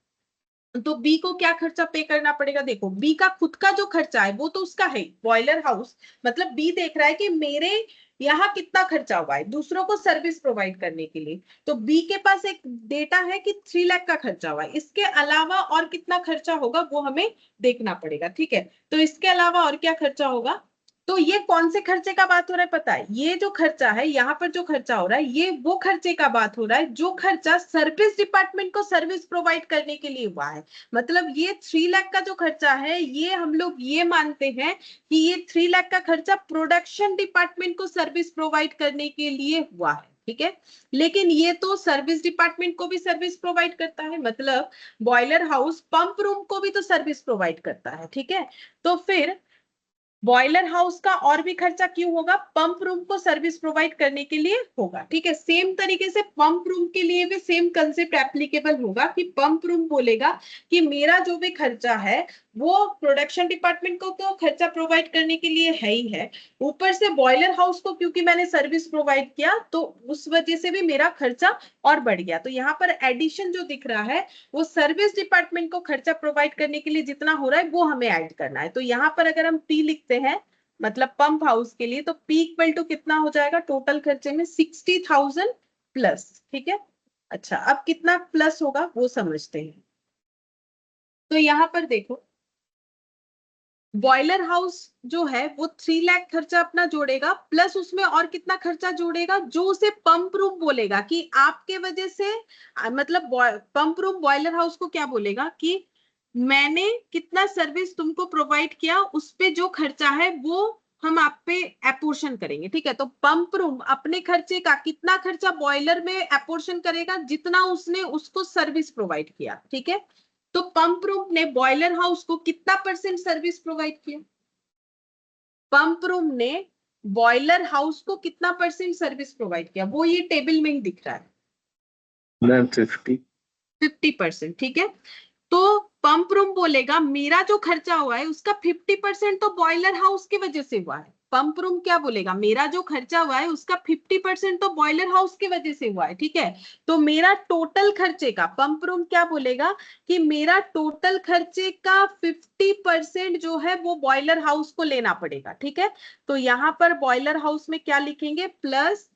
तो बी को क्या खर्चा पे करना पड़ेगा? देखो बी का खुद का जो खर्चा है वो तो उसका है बॉयलर हाउस, मतलब बी देख रहा है कि मेरे यहाँ कितना खर्चा हुआ है दूसरों को सर्विस प्रोवाइड करने के लिए। तो बी के पास एक डेटा है कि 3 लाख का खर्चा हुआ है, इसके अलावा और कितना खर्चा होगा वो हमें देखना पड़ेगा, ठीक है। तो इसके अलावा और क्या खर्चा होगा? तो ये कौन से खर्चे का बात हो रहा है पता है? ये जो खर्चा है यहाँ पर जो खर्चा हो रहा है ये वो खर्चे का बात हो रहा है जो खर्चा सर्विस डिपार्टमेंट को सर्विस प्रोवाइड करने के लिए हुआ है। मतलब ये 3 लाख का जो खर्चा है ये हम लोग ये मानते हैं कि ये 3 लाख का खर्चा प्रोडक्शन डिपार्टमेंट को सर्विस प्रोवाइड करने के लिए हुआ है, ठीक है। लेकिन ये तो सर्विस डिपार्टमेंट को भी सर्विस प्रोवाइड करता है, मतलब बॉयलर हाउस पंप रूम को भी तो सर्विस प्रोवाइड करता है, ठीक है। तो फिर बॉयलर हाउस का और भी खर्चा क्यों होगा? पंप रूम को सर्विस प्रोवाइड करने के लिए होगा, ठीक है। सेम तरीके से पंप रूम के लिए भी सेम कंसेप्ट एप्लीकेबल होगा कि पंप रूम बोलेगा कि मेरा जो भी खर्चा है वो प्रोडक्शन डिपार्टमेंट को तो खर्चा प्रोवाइड करने के लिए है ही है, ऊपर से बॉयलर हाउस को क्योंकि मैंने सर्विस प्रोवाइड किया तो उस वजह से भी मेरा खर्चा और बढ़ गया। तो यहाँ पर एडिशन जो दिख रहा है वो सर्विस डिपार्टमेंट को खर्चा प्रोवाइड करने के लिए जितना हो रहा है वो हमें ऐड करना है। तो यहाँ पर अगर हम पी लिखते हैं मतलब पंप हाउस के लिए, तो पी इक्वल टू कितना हो जाएगा टोटल खर्चे में 60,000 प्लस, ठीक है। अच्छा अब कितना प्लस होगा वो समझते हैं। तो यहाँ पर देखो बॉयलर हाउस जो है वो 3 लाख खर्चा अपना जोड़ेगा, प्लस उसमें और कितना खर्चा जोड़ेगा जो उसे पंप रूम बोलेगा कि आपके वजह से, मतलब पंप रूम बॉयलर हाउस को क्या बोलेगा कि मैंने कितना सर्विस तुमको प्रोवाइड किया उस पे जो खर्चा है वो हम आप पे एपोर्शन करेंगे, ठीक है। तो पंप रूम अपने खर्चे का कितना खर्चा बॉयलर में एपोर्शन करेगा जितना उसने उसको सर्विस प्रोवाइड किया, ठीक है। तो पंप रूम ने बॉयलर हाउस को कितना परसेंट सर्विस प्रोवाइड किया? पंप रूम ने बॉयलर हाउस को कितना परसेंट सर्विस प्रोवाइड किया वो ये टेबल में ही दिख रहा है, 50%, ठीक है। तो पंप रूम बोलेगा मेरा जो खर्चा हुआ है उसका 50% तो बॉयलर हाउस की वजह से हुआ है। पंप रूम क्या बोलेगा? मेरा जो खर्चा हुआ है उसका 50% तो बॉयलर हाउस की वजह से हुआ है, ठीक है। तो मेरा टोटल खर्चे का पंप रूम क्या बोलेगा कि मेरा टोटल खर्चे का 50% जो है वो बॉयलर हाउस को लेना पड़ेगा, ठीक है। तो यहां पर बॉयलर हाउस में क्या लिखेंगे? प्लस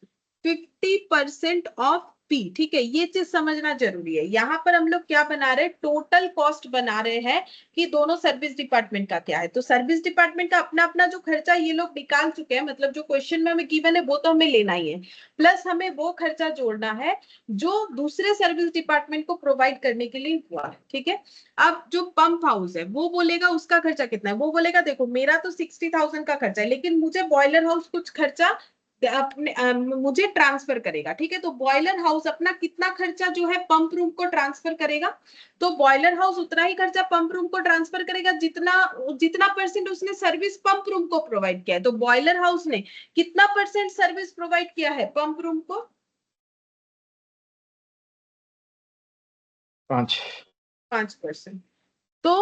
50% ऑफ पी, ठीक है। ये चीज समझना जरूरी है। यहाँ पर हम लोग क्या बना रहे हैं? टोटल कॉस्ट बना रहे हैं कि दोनों सर्विस डिपार्टमेंट का क्या है। तो सर्विस डिपार्टमेंट का अपना अपना जो खर्चा ये लोग निकाल चुके हैं, मतलब जो क्वेश्चन में हमें गिवन है वो तो हमें लेना ही है, प्लस हमें वो खर्चा जोड़ना है जो दूसरे सर्विस डिपार्टमेंट को प्रोवाइड करने के लिए हुआ है, ठीक है। अब जो पंप हाउस है वो बोलेगा उसका खर्चा कितना है, वो बोलेगा देखो मेरा तो 60,000 का खर्चा है लेकिन मुझे बॉयलर हाउस कुछ खर्चा अपने मुझे ट्रांसफर करेगा, ठीक है। तो बॉयलर हाउस अपना कितना खर्चा जो है पंप रूम को ट्रांसफर करेगा, तो बॉयलर हाउस उतना ही खर्चा पंप रूम को ट्रांसफर करेगा जितना जितना परसेंट उसने सर्विस पंप रूम को प्रोवाइड किया है। तो बॉयलर हाउस ने कितना परसेंट सर्विस प्रोवाइड किया है पंप रूम को? 5%। तो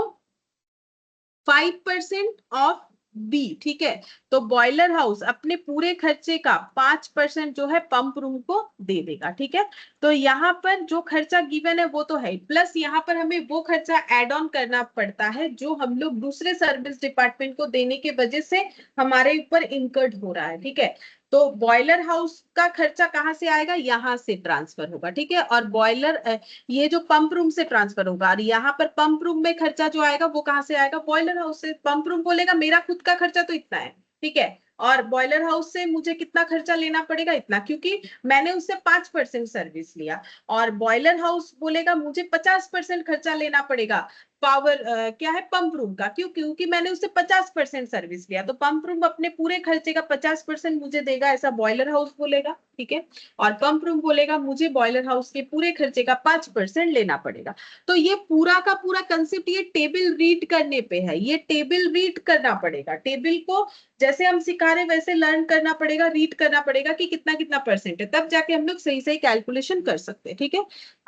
5% ऑफ बी, ठीक है। तो बॉयलर हाउस अपने पूरे खर्चे का 5% जो है पंप रूम को दे देगा, ठीक है। तो यहाँ पर जो खर्चा गिवन है वो तो है, प्लस यहाँ पर हमें वो खर्चा एड ऑन करना पड़ता है जो हम लोग दूसरे सर्विस डिपार्टमेंट को देने के वजह से हमारे ऊपर इंकर्ड हो रहा है, ठीक है। तो तो बॉयलर हाउस का खर्चा कहाँ से आएगा, यहाँ से ट्रांसफर होगा, ठीक है। और बॉयलर ये जो पंप रूम से ट्रांसफर होगा, और यहाँ पर पंप रूम में खर्चा जो आएगा वो कहाँ से आएगा, बॉयलर हाउस से। पंप रूम बोलेगा मेरा खुद का खर्चा तो इतना है, ठीक है, और बॉयलर हाउस से मुझे कितना खर्चा लेना पड़ेगा, इतना, क्योंकि मैंने उससे 5% सर्विस लिया। और बॉयलर हाउस बोलेगा मुझे 50% खर्चा लेना पड़ेगा पावर क्या है, पंप रूम का, क्यों, क्योंकि मैंने उससे 50% सर्विस लिया। तो पंप रूम अपने पूरे खर्चे का 50% मुझे देगा, ऐसा बॉयलर हाउस बोलेगा, ठीक है। और पंप रूम बोलेगा मुझे बॉयलर हाउस के पूरे खर्चे का 5% लेना पड़ेगा। तो ये पूरा का पूरा कंसेप्ट ये टेबल रीड करने पे है, ये टेबल रीड करना पड़ेगा। टेबल को जैसे हम सिखा रहे वैसे लर्न करना पड़ेगा, रीड करना पड़ेगा कि कितना कितना परसेंट है, तब जाके हम लोग सही सही कैलकुलेशन कर सकते हैं, ठीक है।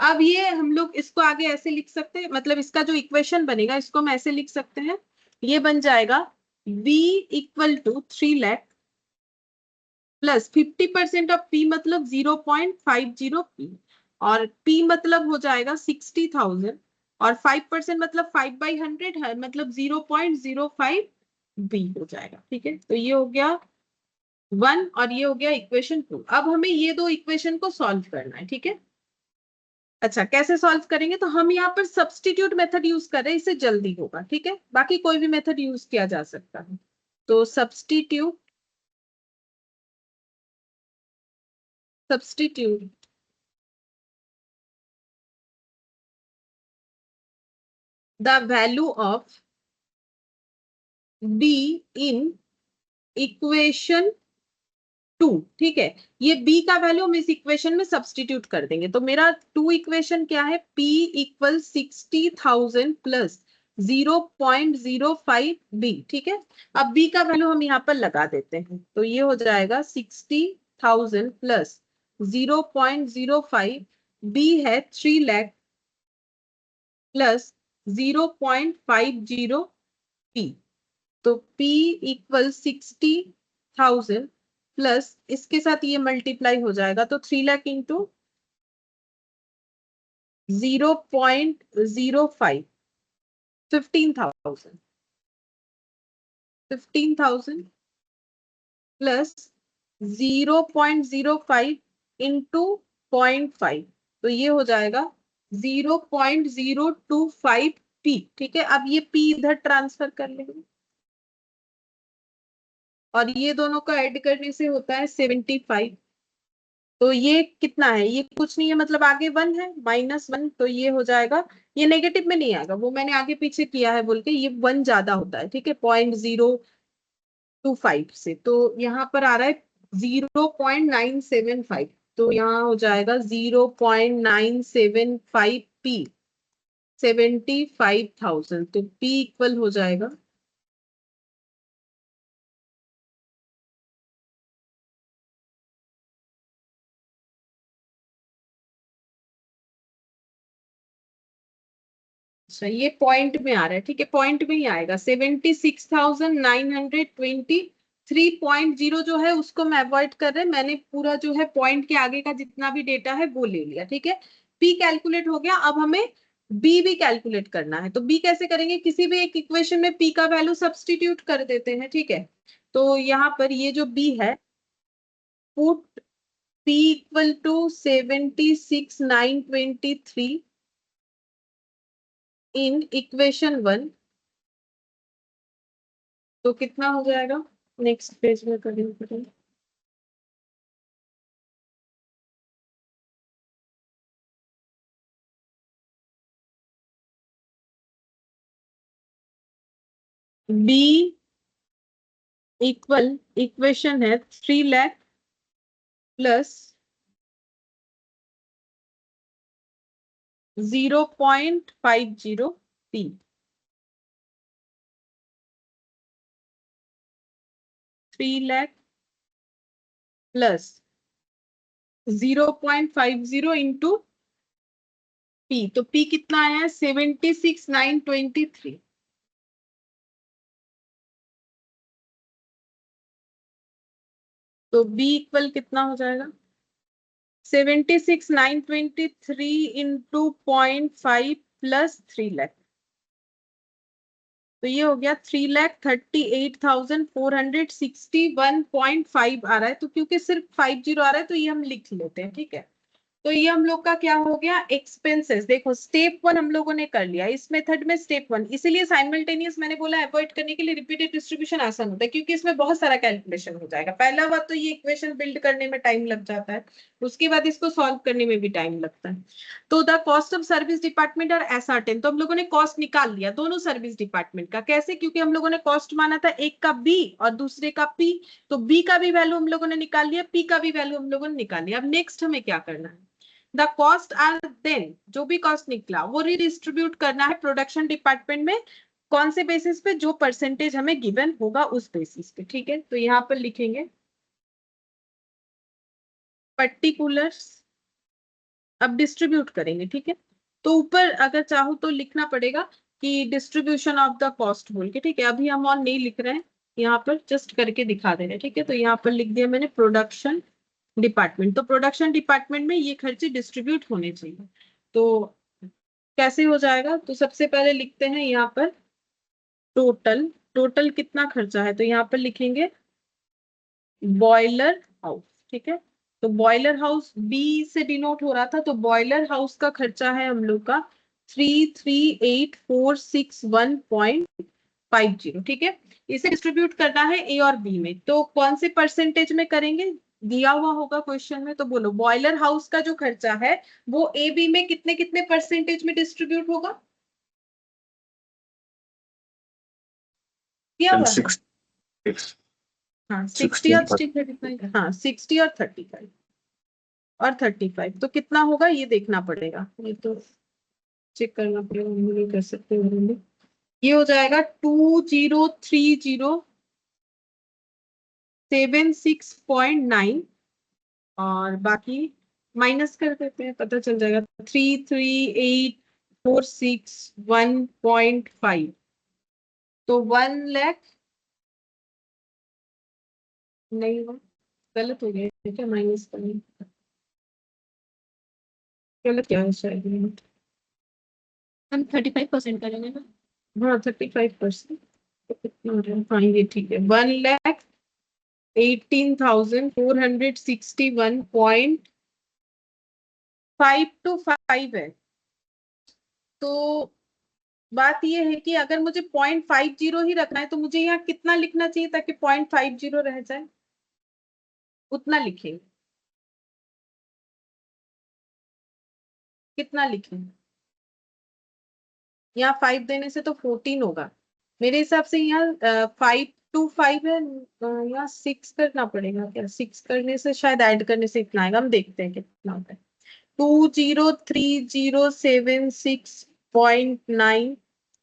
अब ये हम लोग इसको आगे ऐसे लिख सकते हैं, मतलब इसका जो इक्वेशन बनेगा इसको हम ऐसे लिख सकते हैं, ये बन जाएगा B equal to 3 lakh plus 50% of P मतलब 0.50 P, और P मतलब हो जाएगा 60,000, और 5% मतलब 5/100 है, मतलब 0.05 B हो जाएगा, ठीक है। तो ये हो गया 1 और ये हो गया इक्वेशन 2। अब हमें ये दो इक्वेशन को सॉल्व करना है, ठीक है। अच्छा, कैसे सॉल्व करेंगे, तो हम यहाँ पर सब्स्टिट्यूट मेथड यूज कर रहे हैं, इससे जल्दी होगा, ठीक है। बाकी कोई भी मेथड यूज किया जा सकता है। तो substitute the value of B in equation 2, ठीक है। ये B का वैल्यू हम इस इक्वेशन में सब्स्टिट्यूट कर देंगे। तो मेरा 2 इक्वेशन क्या है, P इक्वल 60,000 प्लस 0.05 B, ठीक है। अब B का वैल्यू हम यहाँ पर लगा देते हैं, तो ये हो जाएगा 60,000 प्लस 0.05, B है 3 लाख प्लस 0.50 P। तो P इक्वल 60,000 प्लस इसके साथ ये मल्टीप्लाई हो जाएगा, तो 3 लाख इंटू 0.05, 15,000 प्लस 0.05 इंटू 0.5, तो ये हो जाएगा 0.025 P, ठीक है। अब ये P इधर ट्रांसफर कर लेंगे, और ये दोनों का ऐड करने से होता है 75। तो ये कितना है, ये कुछ नहीं है, मतलब आगे 1 है, -1, तो ये हो जाएगा, ये नेगेटिव में नहीं आएगा, वो मैंने आगे पीछे किया है बोल के, ये 1 ज्यादा होता है, ठीक है, 0.025 से। तो यहाँ पर आ रहा है 0.975, तो यहाँ हो जाएगा 0.975 P, 75,000, तो P इक्वल हो जाएगा अच्छा, ये पॉइंट में आ रहा है, ठीक है, पॉइंट में ही आएगा, 76,923.0 जो है उसको मैं अवॉइड कर रहे हैं, मैंने पूरा जो है पॉइंट के आगे का जितना भी डेटा है वो ले लिया, ठीक है। P कैलकुलेट हो गया, अब हमें B भी कैलकुलेट करना है। तो B कैसे करेंगे, किसी भी एक इक्वेशन में P का वैल्यू सब्स्टिट्यूट कर देते हैं, ठीक है। तो यहाँ पर ये जो B है, put P equal to 76,923 in equation 1, तो कितना हो जाएगा, नेक्स्ट पेज में करेंगे। बी इक्वल इक्वेशन है 3 lakh plus 0.50 P, 3 lakh plus 0.50 into P, तो P कितना आया है, 76,923। तो B इक्वल कितना हो जाएगा, 76,923 इंटू 0.5 प्लस 3 लाख, तो ये हो गया 3,38,461.5 आ रहा है, तो क्योंकि सिर्फ 50 आ रहा है तो ये हम लिख लेते हैं, ठीक है। तो ये हम लोग का क्या हो गया, एक्सपेंसेस। देखो स्टेप 1 हम लोगों ने कर लिया इस मेथड में, स्टेप 1। इसीलिए साइमल्टेनियस मैंने बोला अवॉइड करने के लिए, रिपीटेड डिस्ट्रीब्यूशन आसान होता है क्योंकि इसमें बहुत सारा कैलकुलेशन हो जाएगा। पहला बात तो ये इक्वेशन बिल्ड करने में टाइम लग जाता है, उसके बाद इसको सॉल्व करने में भी टाइम लगता है। तो the cost of service department are ascertain, तो हम लोगों ने कॉस्ट निकाल लिया दोनों सर्विस डिपार्टमेंट का। कैसे, क्योंकि हम लोगों ने कॉस्ट माना था एक का बी और दूसरे का पी, तो बी का भी वैल्यू हम लोगों ने निकाल लिया, पी का भी वैल्यू हम लोगों ने निकाल लिया। अब नेक्स्ट हमें क्या करना है, द कॉस्ट आर देन, जो भी कॉस्ट निकला वो रीडिस्ट्रीब्यूट करना है प्रोडक्शन डिपार्टमेंट में। कौन से बेसिस पे, जो परसेंटेज हमें गिवन होगा उस बेसिस पे, ठीक है। तो यहां पर लिखेंगे पर्टिकुलर्स, अब डिस्ट्रीब्यूट करेंगे, ठीक है। तो ऊपर अगर चाहो तो लिखना पड़ेगा कि डिस्ट्रीब्यूशन ऑफ द कॉस्ट बोल के, ठीक है। अभी हम और नहीं लिख रहे हैं, यहाँ पर जस्ट करके दिखा दे रहे हैं, ठीक है। तो यहाँ पर लिख दिया मैंने प्रोडक्शन डिपार्टमेंट। तो प्रोडक्शन डिपार्टमेंट में ये खर्चे डिस्ट्रीब्यूट होने चाहिए। तो कैसे हो जाएगा, तो सबसे पहले लिखते हैं यहाँ पर टोटल। टोटल कितना खर्चा है, तो यहाँ पर लिखेंगे बॉयलर हाउस, ठीक है। तो बॉयलर हाउस बी से डिनोट हो रहा था, तो बॉयलर हाउस का खर्चा है हम लोग का 338,461.50, ठीक है। इसे डिस्ट्रीब्यूट करना है ए और बी में, तो कौन से परसेंटेज में करेंगे, दिया हुआ होगा क्वेश्चन में। तो बोलो बॉयलर हाउस का जो खर्चा है वो ए बी में कितने कितने परसेंटेज में डिस्ट्रीब्यूट होगा, दिया हुआ है। हाँ 60 और 35, हाँ 60 और 35 और 35, तो कितना होगा ये देखना पड़ेगा, ये तो चेक करना पड़ेगा, हम नहीं कर सकते घर में। ये हो जाएगा 2030,706.9, और बाकी माइनस कर देते हैं, पता चल जाएगा 33,846.1.5, तो 1 लाख नहीं हुआ, गलत हो गया, ठीक है, माइनस करनी गलत क्या है शायद ये। हम 35% करेंगे ना। हाँ 35%, तो कितना हो रहा है, हाँ ये ठीक है, 1,18,461.5 है। तो बात ये है कि अगर मुझे 0.50 ही रखना है तो मुझे यहाँ कितना लिखना चाहिए ताकि 0.50 रह जाए, उतना लिखेंगे। कितना लिखें, यहाँ 5 देने से तो 14 होगा मेरे हिसाब से। यहाँ 5 to 5 है, यहाँ 6 करना पड़ेगा क्या, 6 करने से शायद ऐड करने से इतना आएगा, हम देखते हैं कितना होता है। 203076.9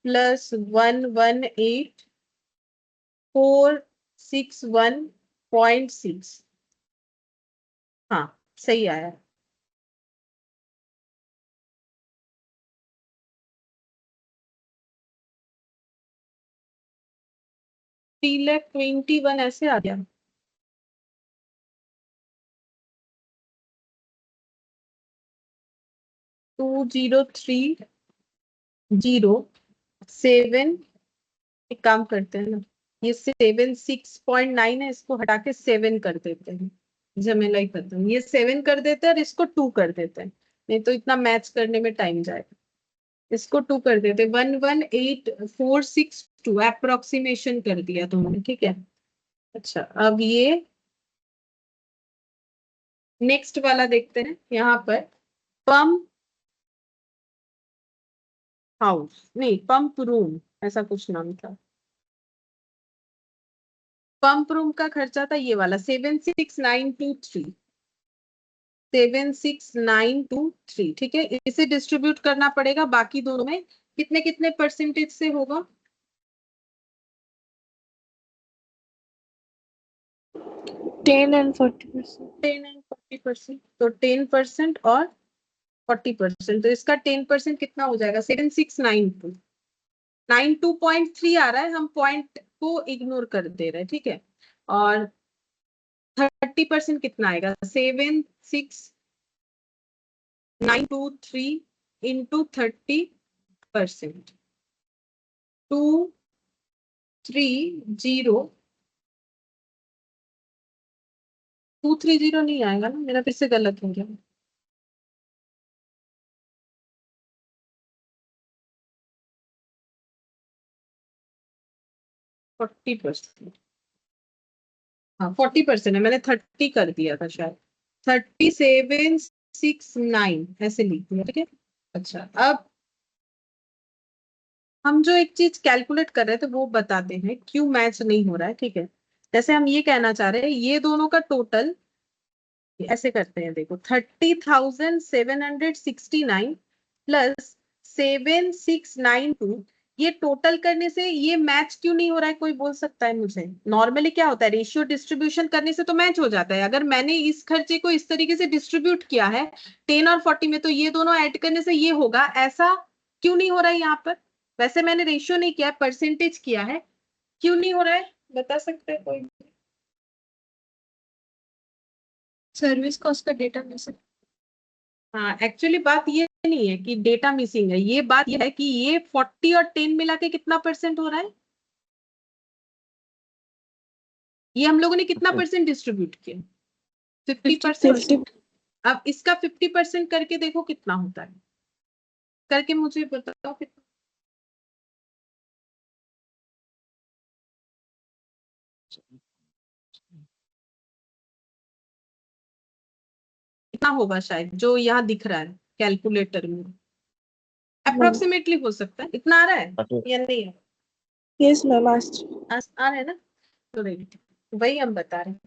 प्लस 118,461.6, हाँ सही आया। 3,21,000 ऐसे आ गया। 2030,7, एक काम करते हैं ना, ये 76.9 है, इसको हटा के 7 कर देते हैं, झमेला ही खत्म। ये 7 कर देते हैं और इसको 2 कर देते हैं, नहीं तो इतना मैच करने में टाइम जाएगा। इसको 2 कर देते, 118,462 अप्रोक्सीमेशन कर दिया तुमने, ठीक है। अच्छा अब ये नेक्स्ट वाला देखते हैं, यहाँ पर पंप हाउस, नहीं पंप रूम ऐसा कुछ नाम था। पंप रूम का खर्चा था ये वाला 76923, ठीक है। इसे डिस्ट्रीब्यूट करना पड़ेगा बाकी दोनों में, कितने कितने परसेंटेज से होगा, 10 and 40%. 10 एंड 40%, तो 10% और 40%, तो इसका 10% कितना हो जाएगा, 7692.3 आ रहा है, हम पॉइंट को इग्नोर कर दे रहे हैं, ठीक है। और 30% कितना आएगा, 76,923 इंटू 30%, 2 230 नहीं आएगा ना, मेरा फिर से गलत हो गया। फोर्टी परसेंट, हाँ 40% है, मैंने 30 कर दिया था शायद। 3769 ऐसे लिख दिया, ठीक है। अच्छा, अब हम जो एक चीज कैलकुलेट कर रहे थे वो बताते हैं क्यों मैच नहीं हो रहा है, ठीक है। जैसे हम ये कहना चाह रहे हैं ये दोनों का टोटल, ऐसे करते हैं देखो, 30,769 प्लस 7692, ये टोटल करने से ये मैच क्यों नहीं हो रहा है, कोई बोल सकता है मुझे? नॉर्मली क्या होता है, रेशियो डिस्ट्रीब्यूशन करने से तो मैच हो जाता है। अगर मैंने इस खर्चे को इस तरीके से डिस्ट्रीब्यूट किया है 10 और 40 में, तो ये दोनों ऐड करने से ये होगा, ऐसा क्यों नहीं हो रहा है यहाँ पर? वैसे मैंने रेशियो नहीं किया, परसेंटेज किया है, क्यों नहीं हो रहा है बता सकते हैं कोई? सर्विस कॉस्ट का डेटा में से। हाँ, एक्चुअली बात ये नहीं है कि डेटा मिसिंग है, ये बात ये है कि ये 40 और 10 मिला के कितना परसेंट हो रहा है, ये हम लोगों ने कितना परसेंट डिस्ट्रीब्यूट किया? 50%। अब इसका 50% करके देखो कितना होता है, करके मुझे बताओ कितना। कितना होगा शायद जो यहाँ दिख रहा है कैलकुलेटर में, अप्रोक्सीमेटली हो सकता है, इतना आ रहा है या नहीं है? यस मैम, आ रहा है ना? तो देखिए, वही हम बता रहे हैं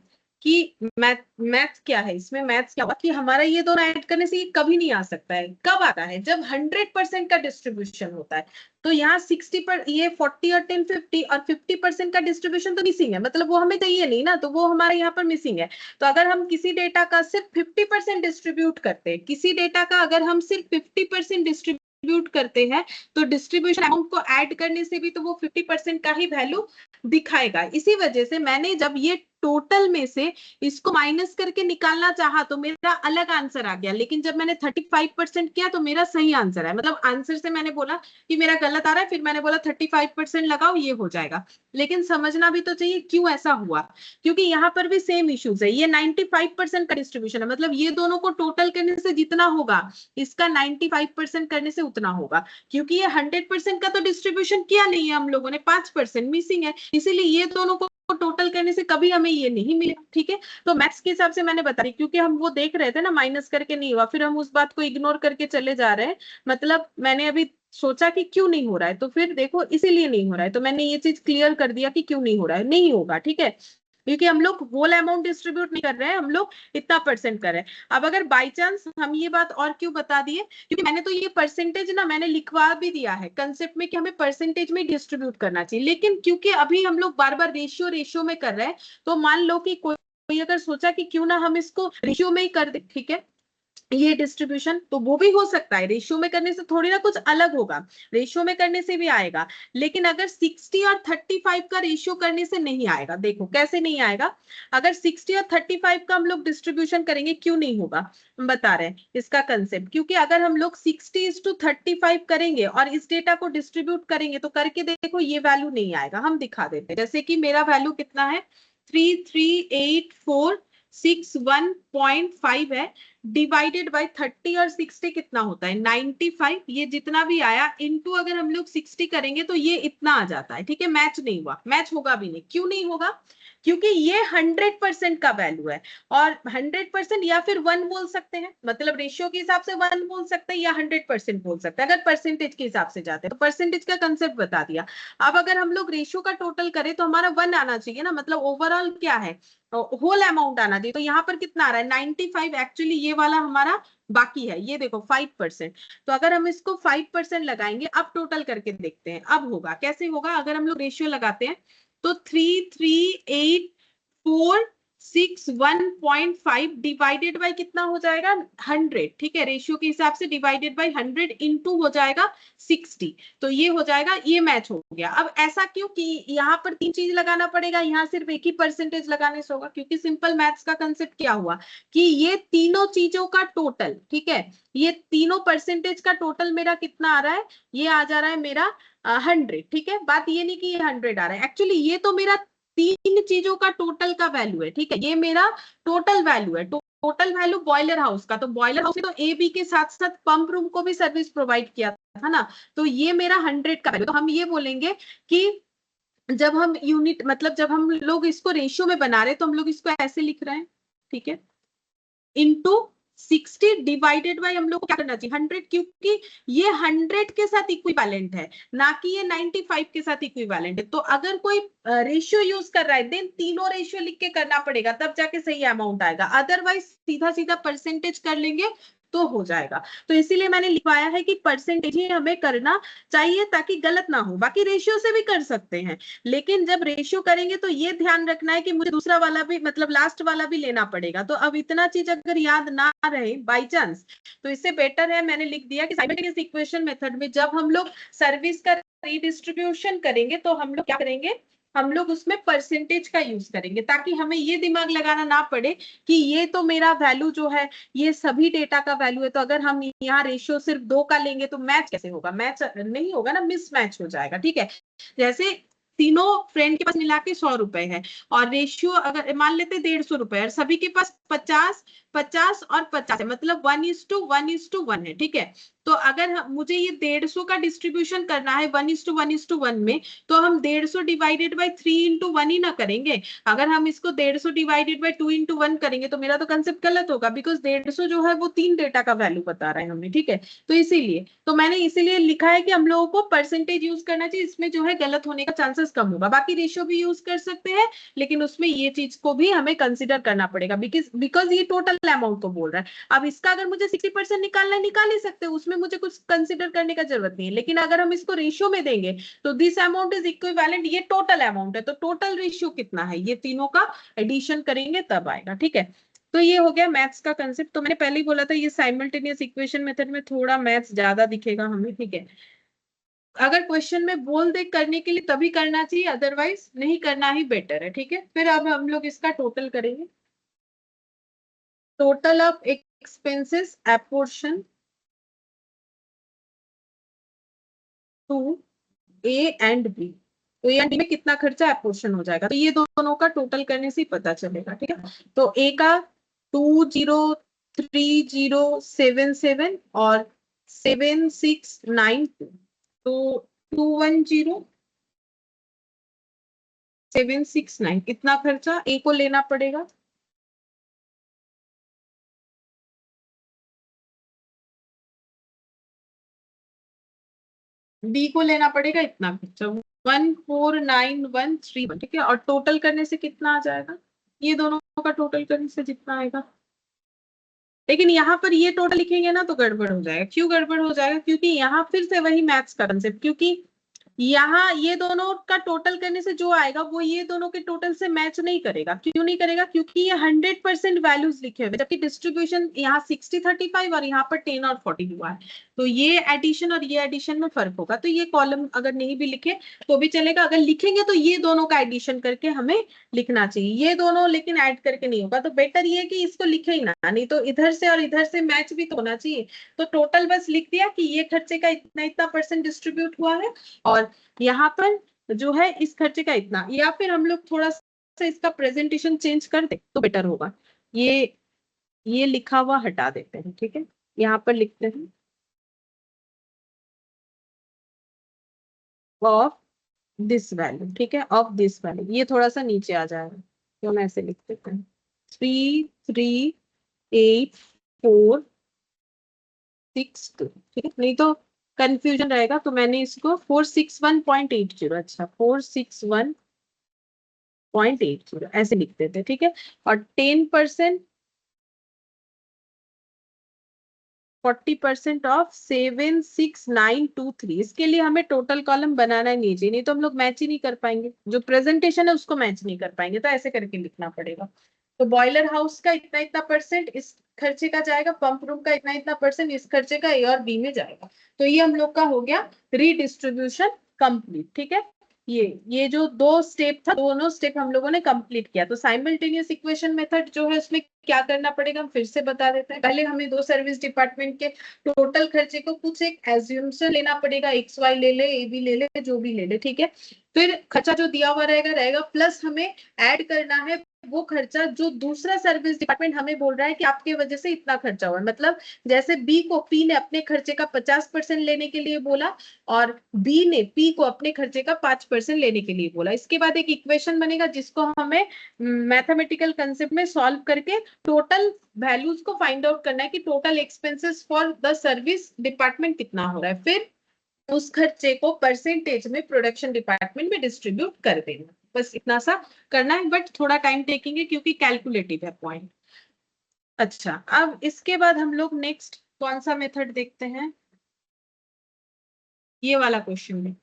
कि मैथ क्या है, इसमें मैथ्स क्या हुआ कि हमारा ये दोनों ऐड करने से ये कभी नहीं आ सकता है। कब आता है? जब 100% का डिस्ट्रीब्यूशन होता है। तो यहाँ 60 पर, ये 40 और 10 50 और 50% का डिस्ट्रीब्यूशन तो मिसिंग है, मतलब वो हमें चाहिए नहीं ना, तो वो हमारे यहाँ पर मिसिंग है। तो अगर हम किसी डेटा का सिर्फ 50% डिस्ट्रीब्यूट करते हैं, किसी डेटा का अगर हम सिर्फ 50% डिस्ट्रीब्यूट करते हैं, तो डिस्ट्रीब्यूशन अमाउंट को ऐड करने से भी तो वो 50% का ही वैल्यू दिखाएगा। इसी वजह से मैंने जब ये टोटल में से इसको माइनस करके निकालना चाहा तो मेरा अलग आंसर आ गया, लेकिन जब मैंने 35% किया तो मेरा सही आंसर है। मतलब आंसर से मैंने बोला कि मेरा गलत आ रहा है, फिर मैंने बोला 35% लगाओ, ये हो जाएगा। लेकिन समझना भी तो चाहिए क्यों ऐसा हुआ, क्योंकि यहाँ पर भी सेम इश्यूज है। ये 95% का डिस्ट्रीब्यूशन है, मतलब ये दोनों को टोटल करने से जितना होगा, इसका 95% करने से उतना होगा। क्योंकि ये 100% का तो डिस्ट्रीब्यूशन किया नहीं है हम लोगों ने, 5% मिसिंग है, इसीलिए ये दोनों को टोटल करने से कभी हमें ये नहीं मिला, ठीक है। तो मैथ्स के हिसाब से मैंने बता दी, क्योंकि हम वो देख रहे थे ना, माइनस करके नहीं हुआ, फिर हम उस बात को इग्नोर करके चले जा रहे हैं। मतलब मैंने अभी सोचा कि क्यों नहीं हो रहा है, तो फिर देखो इसीलिए नहीं हो रहा है, तो मैंने ये चीज क्लियर कर दिया कि क्यों नहीं हो रहा है, नहीं होगा, ठीक है। क्योंकि हम लोग होल अमाउंट डिस्ट्रीब्यूट नहीं कर रहे हैं, हम लोग इतना परसेंट कर रहे हैं। अब अगर बाई चांस हम ये बात और क्यों बता दिए, क्योंकि मैंने तो ये परसेंटेज ना मैंने लिखवा भी दिया है कंसेप्ट में कि हमें परसेंटेज में डिस्ट्रीब्यूट करना चाहिए, लेकिन क्योंकि अभी हम लोग बार बार रेशियो रेशियो में कर रहे हैं, तो मान लो कि कोई अगर सोचा कि क्यों ना हम इसको रेशियो में ही कर दे, ठीक है, ये डिस्ट्रीब्यूशन, तो वो भी हो सकता है। रेशियो में करने से थोड़ी ना कुछ अलग होगा, रेशियो में करने से भी आएगा। लेकिन अगर 60 और 35 का रेशियो करने से नहीं आएगा, देखो कैसे नहीं आएगा। अगर 60 और 35 का हम लोग डिस्ट्रीब्यूशन करेंगे, क्यों नहीं होगा हम बता रहे हैं इसका कंसेप्ट। क्योंकि अगर हम लोग 60:35 करेंगे और इस डेटा को डिस्ट्रीब्यूट करेंगे, तो करके देखो ये वैल्यू नहीं आएगा। हम दिखा देते हैं, जैसे कि मेरा वैल्यू कितना है, 338461.5 है, डिवाइडेड बाय 30 और 60 कितना होता है 95। ये जितना भी आया इनटू अगर हम लोग 60 करेंगे तो ये इतना आ जाता है, ठीक है। मैच नहीं हुआ, मैच होगा भी नहीं। क्यों नहीं होगा? क्योंकि ये 100% का वैल्यू है, और 100% या फिर 1 बोल सकते हैं, मतलब रेशियो के हिसाब से 1 बोल सकते हैं या 100% बोल सकते हैं, अगर परसेंटेज के हिसाब से जाते हैं तो परसेंटेज का कंसेप्ट बता दिया। अब अगर हम लोग रेशियो का टोटल करें तो हमारा 1 आना चाहिए ना, मतलब ओवरऑल क्या है, होल अमाउंट आना चाहिए। तो यहाँ पर कितना आ रहा है 95, एक्चुअली ये वाला हमारा बाकी है, ये देखो 5%। तो अगर हम इसको 5% लगाएंगे, अब टोटल करके देखते हैं अब होगा कैसे होगा। अगर हम लोग रेशियो लगाते हैं तो 3384 61.5 डिवाइडेड बाय कितना हो जाएगा 100, ठीक है, रेशियो के हिसाब से डिवाइडेड बाय 100 इंटू हो जाएगा 60, तो ये हो जाएगा, ये मैच हो गया। अब ऐसा क्यों कि यहाँ पर 3 चीज लगाना पड़ेगा, यहाँ सिर्फ एक ही परसेंटेज लगाने से होगा, क्योंकि सिंपल मैथ्स का कंसेप्ट क्या हुआ कि ये तीनों चीजों का टोटल, ठीक है, ये तीनों परसेंटेज का टोटल मेरा कितना आ रहा है, ये आ जा रहा है मेरा 100, ठीक है। बात ये नहीं कि ये 100 आ रहा है, एक्चुअली ये तो मेरा 3 चीजों का टोटल का वैल्यू है, ठीक है, ये मेरा टोटल वैल्यू है, टोटल वैल्यू बॉयलर हाउस का। तो बॉयलर हाउस में तो ए बी के साथ साथ पंप रूम को भी सर्विस प्रोवाइड किया था ना, तो ये मेरा 100 का वैल्यू। तो हम ये बोलेंगे कि जब हम यूनिट मतलब जब हम लोग इसको रेशियो में बना रहे हैं तो हम लोग इसको ऐसे लिख रहे हैं, ठीक है, इंटू 60 डिवाइडेड बाय हम लोग को क्या करना चाहिए 100, क्योंकि ये 100 के साथ इक्विवेलेंट है, ना कि ये 95 के साथ इक्विवेलेंट है। तो अगर कोई रेशियो यूज कर रहा है देन तीनों रेशियो लिख के करना पड़ेगा, तब जाके सही अमाउंट आएगा, अदरवाइज सीधा सीधा परसेंटेज कर लेंगे तो हो जाएगा। तो इसीलिए मैंने लिखवाया है कि परसेंटेज ही हमें करना चाहिए ताकि गलत ना हो। बाकी रेशियो से भी कर सकते हैं, लेकिन जब रेशियो करेंगे तो ये ध्यान रखना है कि मुझे दूसरा वाला भी मतलब लास्ट वाला भी लेना पड़ेगा। तो अब इतना चीज अगर याद ना रहे बाई चांस, तो इससे बेटर है मैंने लिख दिया कि साइमल्टेनियस इक्वेशन मेथड में जब हम लोग सर्विस का रीडिस्ट्रीब्यूशन करेंगे तो हम लोग क्या करेंगे, हम लोग उसमें परसेंटेज का यूज करेंगे, ताकि हमें ये दिमाग लगाना ना पड़े कि ये तो मेरा वैल्यू जो है ये सभी डेटा का वैल्यू है, तो अगर हम यहाँ रेशियो सिर्फ 2 का लेंगे तो मैच कैसे होगा, मैच नहीं होगा ना, मिसमैच हो जाएगा, ठीक है। जैसे तीनों फ्रेंड के पास मिला के 100 रुपए है और रेशियो अगर मान लेते 150 रुपए और सभी के पास 50 50 और 50 है, मतलब 1:1:1 है, ठीक है। तो अगर मुझे ये 150 का डिस्ट्रीब्यूशन करना है 1:1:1 में, तो हम 150 डिवाइडेड बाई 3:1 ही ना करेंगे। अगर हम इसको 150 डिवाइडेड बाई 2:1 करेंगे तो मेरा तो कंसेप्ट गलत होगा, बिकॉज 150 जो है वो 3 डेटा का वैल्यू बता रहा है हमें, ठीक है। तो इसीलिए तो मैंने इसीलिए लिखा है कि हम लोगों को परसेंटेज यूज करना चाहिए, इसमें जो है गलत होने का चांसेस कम होगा। बाकी रेशियो भी यूज कर सकते हैं, लेकिन उसमें ये चीज को भी हमें कंसिडर करना पड़ेगा, बिकॉज ये टोटल अमाउंट को बोल रहा है। अब इसका अगर मुझे 60% निकालना है निकाल ही सकते हैं, उसमें मुझे कुछ कंसिडर करने का जरूरत नहीं है। लेकिन अगर हम इसको रेशियो में देंगे तो दिस अमाउंट इज इक्विवेलेंट, ये टोटल अमाउंट है, तो टोटल रेशियो कितना है ये तीनों का एडिशन करेंगे तब आएगा, ठीक है। तो ये हो गया मैथ्स का कंसेप्ट। तो मैंने पहले ही बोला था ये साइमल्टेनियस इक्वेशन मेथड में थोड़ा मैथ्स ज्यादा दिखेगा हमें, ठीक है। अगर क्वेश्चन में बोल दे करने के लिए तभी करना चाहिए, अदरवाइज नहीं करना ही बेटर है, ठीक है। फिर अब हम लोग इसका टोटल करेंगे, total of expenses apportion to A and B. तो ए एंड बी में कितना खर्चा एपोर्शन हो जाएगा, तो ये दोनों का टोटल करने से ही पता चलेगा, ठीक है। तो ए का 203077 और 7692, तो 210769 इतना खर्चा ए को लेना पड़ेगा। बी को लेना पड़ेगा इतना खर्चा 149131, ठीक है। और टोटल करने से कितना आ जाएगा, ये दोनों का टोटल करने से जितना आएगा। लेकिन यहाँ पर ये टोटल लिखेंगे ना तो गड़बड़ हो जाएगा। क्यों गड़बड़ हो जाएगा, क्योंकि यहाँ फिर से वही मैथ्स का कंसेप्ट, क्योंकि यहाँ ये दोनों का टोटल करने से जो आएगा वो ये दोनों के टोटल से मैच नहीं करेगा। क्यों नहीं करेगा, क्योंकि ये 100% वैल्यूज लिखे हुए, जबकि डिस्ट्रीब्यूशन यहाँ 60-35 और यहाँ पर 10 और 40 हुआ है। तो ये एडिशन और ये एडिशन में फर्क होगा। तो ये कॉलम अगर नहीं भी लिखे तो भी चलेगा, अगर लिखेंगे तो ये दोनों का एडिशन करके हमें लिखना चाहिए, ये दोनों लेकिन ऐड करके नहीं होगा। तो बेटर ये कि इसको लिखे ही ना, नहीं तो इधर से और इधर से मैच भी तो होना चाहिए। तो टोटल बस लिख दिया कि ये खर्चे का इतना इतना परसेंट डिस्ट्रीब्यूट हुआ है और यहाँ पर जो है इस खर्चे का इतना, या फिर हम लोग थोड़ा सा इसका प्रेजेंटेशन चेंज कर दे तो बेटर होगा। ये लिखा हुआ हटा देते हैं, ठीक है, यहाँ पर लिखते हैं ऑफ दिस वैल्यू, ठीक है, ऑफ दिस वैल्यू, ये थोड़ा सा नीचे आ जाएगा तो हम ऐसे लिख देते हैं 338462, ठीक है, नहीं तो कंफ्यूजन रहेगा। तो मैंने इसको 461.80, अच्छा 461.80 ऐसे लिख देते, ठीक है। और 10% 40% ऑफ 76923, इसके लिए हमें टोटल कॉलम बनाना नहीं चाहिए, नहीं तो हम लोग मैच ही नहीं कर पाएंगे, जो प्रेजेंटेशन है उसको मैच नहीं कर पाएंगे। तो ऐसे करके लिखना पड़ेगा। तो बॉयलर हाउस का इतना इतना परसेंट इस खर्चे का जाएगा, पंप रूम का इतना इतना परसेंट इस खर्चे का ए और बी में जाएगा। तो ये हम लोग का हो गया रीडिस्ट्रीब्यूशन कंप्लीट। ठीक है, ये जो दो स्टेप था, दोनों स्टेप हम लोगों ने कंप्लीट किया। तो साइमल्टेनियस इक्वेशन मेथड जो है उसमें क्या करना पड़ेगा, हम फिर से बता देते हैं। पहले हमें दो सर्विस डिपार्टमेंट के टोटल खर्चे को कुछ एक एज्यूम्शन लेना पड़ेगा, एक्स वाई ले ले, ए बी ले ले, जो भी ले ले। ठीक है, फिर खर्चा जो दिया हुआ रहेगा रहेगा, प्लस हमें ऐड करना है वो खर्चा जो दूसरा सर्विस डिपार्टमेंट हमें बोल रहा है कि आपके वजह से इतना खर्चा हुआ है। मतलब जैसे बी को पी ने अपने खर्चे का 50% लेने के लिए बोला और बी ने पी को अपने खर्चे का 5% लेने के लिए बोला। इसके बाद एक इक्वेशन बनेगा जिसको हमें मैथमेटिकल कंसेप्ट में सॉल्व करके टोटल वैल्यूज को फाइंड आउट करना है कि total expenses for the service department कितना हो रहा है। फिर उस खर्चे को परसेंटेज में प्रोडक्शन डिपार्टमेंट में डिस्ट्रीब्यूट कर देना। बस इतना सा करना है, बट थोड़ा टाइम टेकिंग है क्योंकि कैलकुलेटिव है पॉइंट। अच्छा, अब इसके बाद हम लोग नेक्स्ट कौन सा मेथड देखते हैं, ये वाला क्वेश्चन में।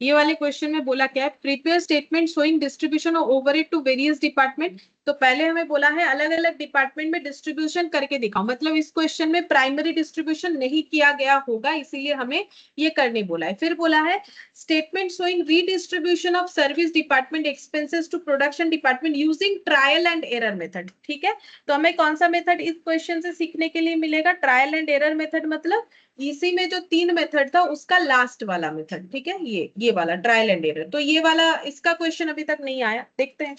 ये वाले क्वेश्चन में बोला क्या है, prepare statement showing distribution of overhead to various department. तो पहले हमें बोला है अलग अलग डिपार्टमेंट में डिस्ट्रीब्यूशन करके दिखाओ। मतलब इस क्वेश्चन में प्राइमरी डिस्ट्रीब्यूशन नहीं किया गया होगा, इसीलिए हमें ये करने बोला है। फिर बोला है statement showing redistribution of service department expenses to production department using trial and error method. ठीक है, तो हमें कौन सा मेथड इस क्वेश्चन से सीखने के लिए मिलेगा, ट्रायल एंड एरर मेथड। मतलब इसी में जो तीन मेथड था उसका लास्ट वाला मेथड। ठीक है, ये वाला ट्रायल एंड एरर। तो ये वाला इसका क्वेश्चन अभी तक नहीं आया, देखते हैं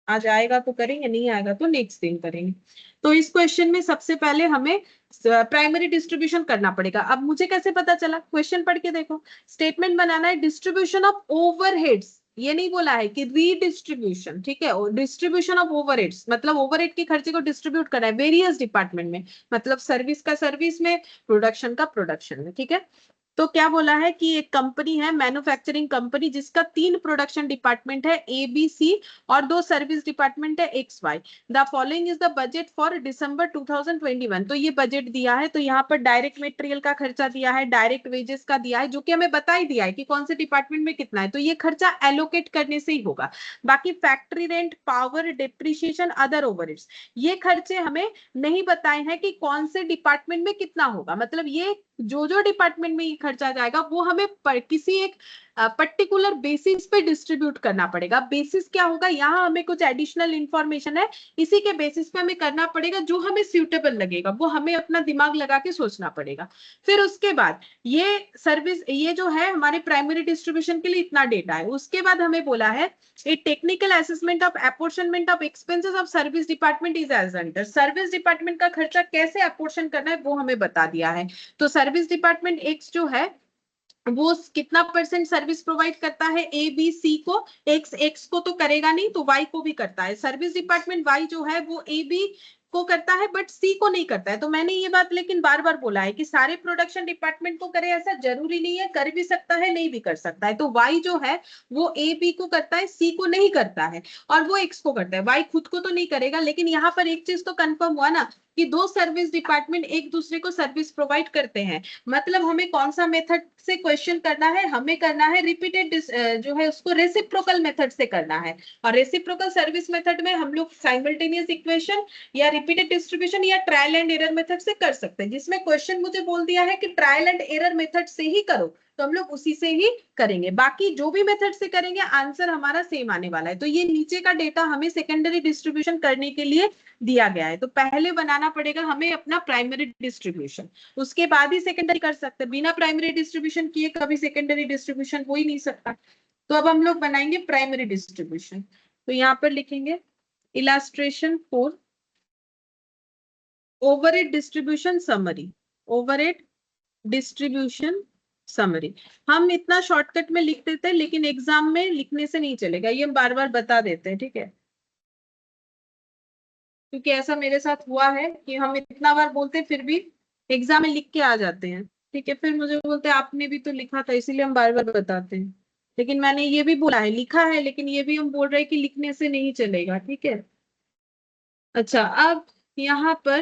आज आएगा तो करेंगे, नहीं आएगा तो नेक्स्ट दिन करेंगे। तो इस क्वेश्चन में सबसे पहले हमें प्राइमरी डिस्ट्रीब्यूशन करना पड़ेगा। अब मुझे कैसे पता चला, क्वेश्चन पढ़ के देखो। स्टेटमेंट बनाना है डिस्ट्रीब्यूशन ऑफ ओवरहेड्स, ये नहीं बोला है कि रीडिस्ट्रीब्यूशन। ठीक है, डिस्ट्रीब्यूशन ऑफ ओवरहेड्स मतलब ओवरहेड के खर्चे को डिस्ट्रीब्यूट करना है वेरियस डिपार्टमेंट में, मतलब सर्विस का सर्विस में, प्रोडक्शन का प्रोडक्शन में। ठीक है, तो क्या बोला है कि एक कंपनी है मैन्युफैक्चरिंग कंपनी जिसका 3 प्रोडक्शन डिपार्टमेंट है ए बी सी और 2 सर्विस डिपार्टमेंट है X Y. The following is the budget for December 2021। तो ये बजट दिया है, तो यहाँ पर डायरेक्ट मटेरियल का खर्चा दिया है, डायरेक्ट वेजेस का दिया है, जो कि हमें बता ही दिया है कि कौन से डिपार्टमेंट में कितना है। तो ये खर्चा एलोकेट करने से ही होगा। बाकी factory rent, power, depreciation, other overheads, ये खर्चे हमें नहीं बताए हैं कि कौन से डिपार्टमेंट में कितना होगा। मतलब ये जो डिपार्टमेंट में ये खर्चा जाएगा वो हमें किसी एक पर्टिकुलर बेसिस पे डिस्ट्रीब्यूट करना पड़ेगा। बेसिस क्या होगा, यहाँ हमें कुछ एडिशनल इंफॉर्मेशन है, इसी के बेसिस पे हमें करना पड़ेगा, जो हमें सूटेबल लगेगा वो हमें अपना दिमाग लगा के सोचना पड़ेगा। फिर उसके बाद ये सर्विस, ये जो है हमारे प्राइमरी डिस्ट्रीब्यूशन के लिए इतना डेटा है। उसके बाद हमें बोला है a technical assessment of apportionment of expenses of service department is as under। Service department का खर्चा कैसे अपोर्शन करना है वो हमें बता दिया है। तो सर्विस डिपार्टमेंट एक्स जो है वो कितना परसेंट सर्विस प्रोवाइड करता है ए बी सी को, एक्स को तो करेगा नहीं तो वाई को भी करता है। सर्विस डिपार्टमेंट वाई जो है वो ए बी को करता है बट सी को नहीं करता है। तो मैंने ये बात लेकिन बार बार बोला है कि सारे प्रोडक्शन डिपार्टमेंट को करे, ऐसा जरूरी नहीं है, कर भी सकता है नहीं भी कर सकता है। तो वाई जो है वो ए बी को करता है, सी को नहीं करता है, और वो एक्स को करता है। वाई खुद को तो नहीं करेगा, लेकिन यहाँ पर एक चीज तो कंफर्म हुआ ना कि दो सर्विस डिपार्टमेंट एक दूसरे को सर्विस प्रोवाइड करते हैं। मतलब हमें कौन सा मेथड से क्वेश्चन करना है, हमें करना है रिपीटेड जो है उसको रेसिप्रोकल मेथड से करना है। और रेसिप्रोकल सर्विस मेथड में हम लोग साइमल्टेनियस इक्वेशन या रिपीटेड डिस्ट्रीब्यूशन या ट्रायल एंड एरर मेथड से कर सकते हैं। जिसमें क्वेश्चन मुझे बोल दिया है कि ट्रायल एंड एरर मेथड से ही करो, तो हम लोग उसी से ही करेंगे। बाकी जो भी मेथड से करेंगे आंसर हमारा सेम आने वाला है। तो ये नीचे का डेटा हमें सेकेंडरी डिस्ट्रीब्यूशन करने के लिए दिया गया है। तो पहले बनाना पड़ेगा हमें अपना प्राइमरी डिस्ट्रीब्यूशन, उसके बाद ही सेकेंडरी कर सकते हैं। बिना प्राइमरी डिस्ट्रीब्यूशन किए कभी सेकेंडरी डिस्ट्रीब्यूशन हो ही नहीं सकता। तो अब हम लोग बनाएंगे प्राइमरी डिस्ट्रीब्यूशन। तो यहाँ पर लिखेंगे illustration for overhead distribution summary, overhead distribution summary. हम इतना शॉर्टकट में लिख देते हैं, लेकिन एग्जाम में लिखने से नहीं चलेगा, ये हम बार बार बता देते हैं। ठीक है, क्योंकि ऐसा मेरे साथ हुआ है कि हम इतना बार बोलते हैं फिर भी एग्जाम में लिख के आ जाते हैं। ठीक है, फिर मुझे बोलते हैं आपने भी तो लिखा था, इसीलिए हम बार बार बताते हैं। लेकिन मैंने ये भी बोला है, लिखा है, लेकिन ये भी हम बोल रहे हैं कि लिखने से नहीं चलेगा। ठीक है, अच्छा अब यहाँ पर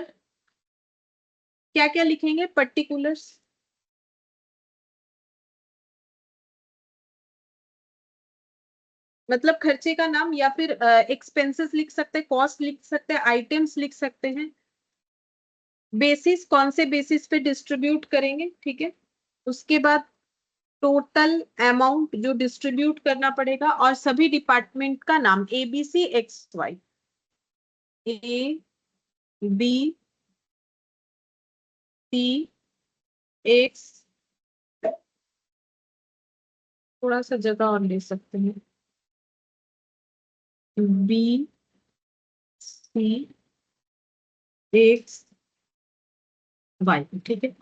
क्या क्या लिखेंगे, पर्टिकुलर्स। मतलब खर्चे का नाम, या फिर एक्सपेंसेस लिख सकते हैं, कॉस्ट लिख सकते हैं, आइटम्स लिख सकते हैं। बेसिस, कौन से बेसिस पे डिस्ट्रीब्यूट करेंगे, ठीक है। उसके बाद टोटल अमाउंट जो डिस्ट्रीब्यूट करना पड़ेगा, और सभी डिपार्टमेंट का नाम ABCXY, ABC, थोड़ा सा जगह और ले सकते हैं, BCXY, ठीक है।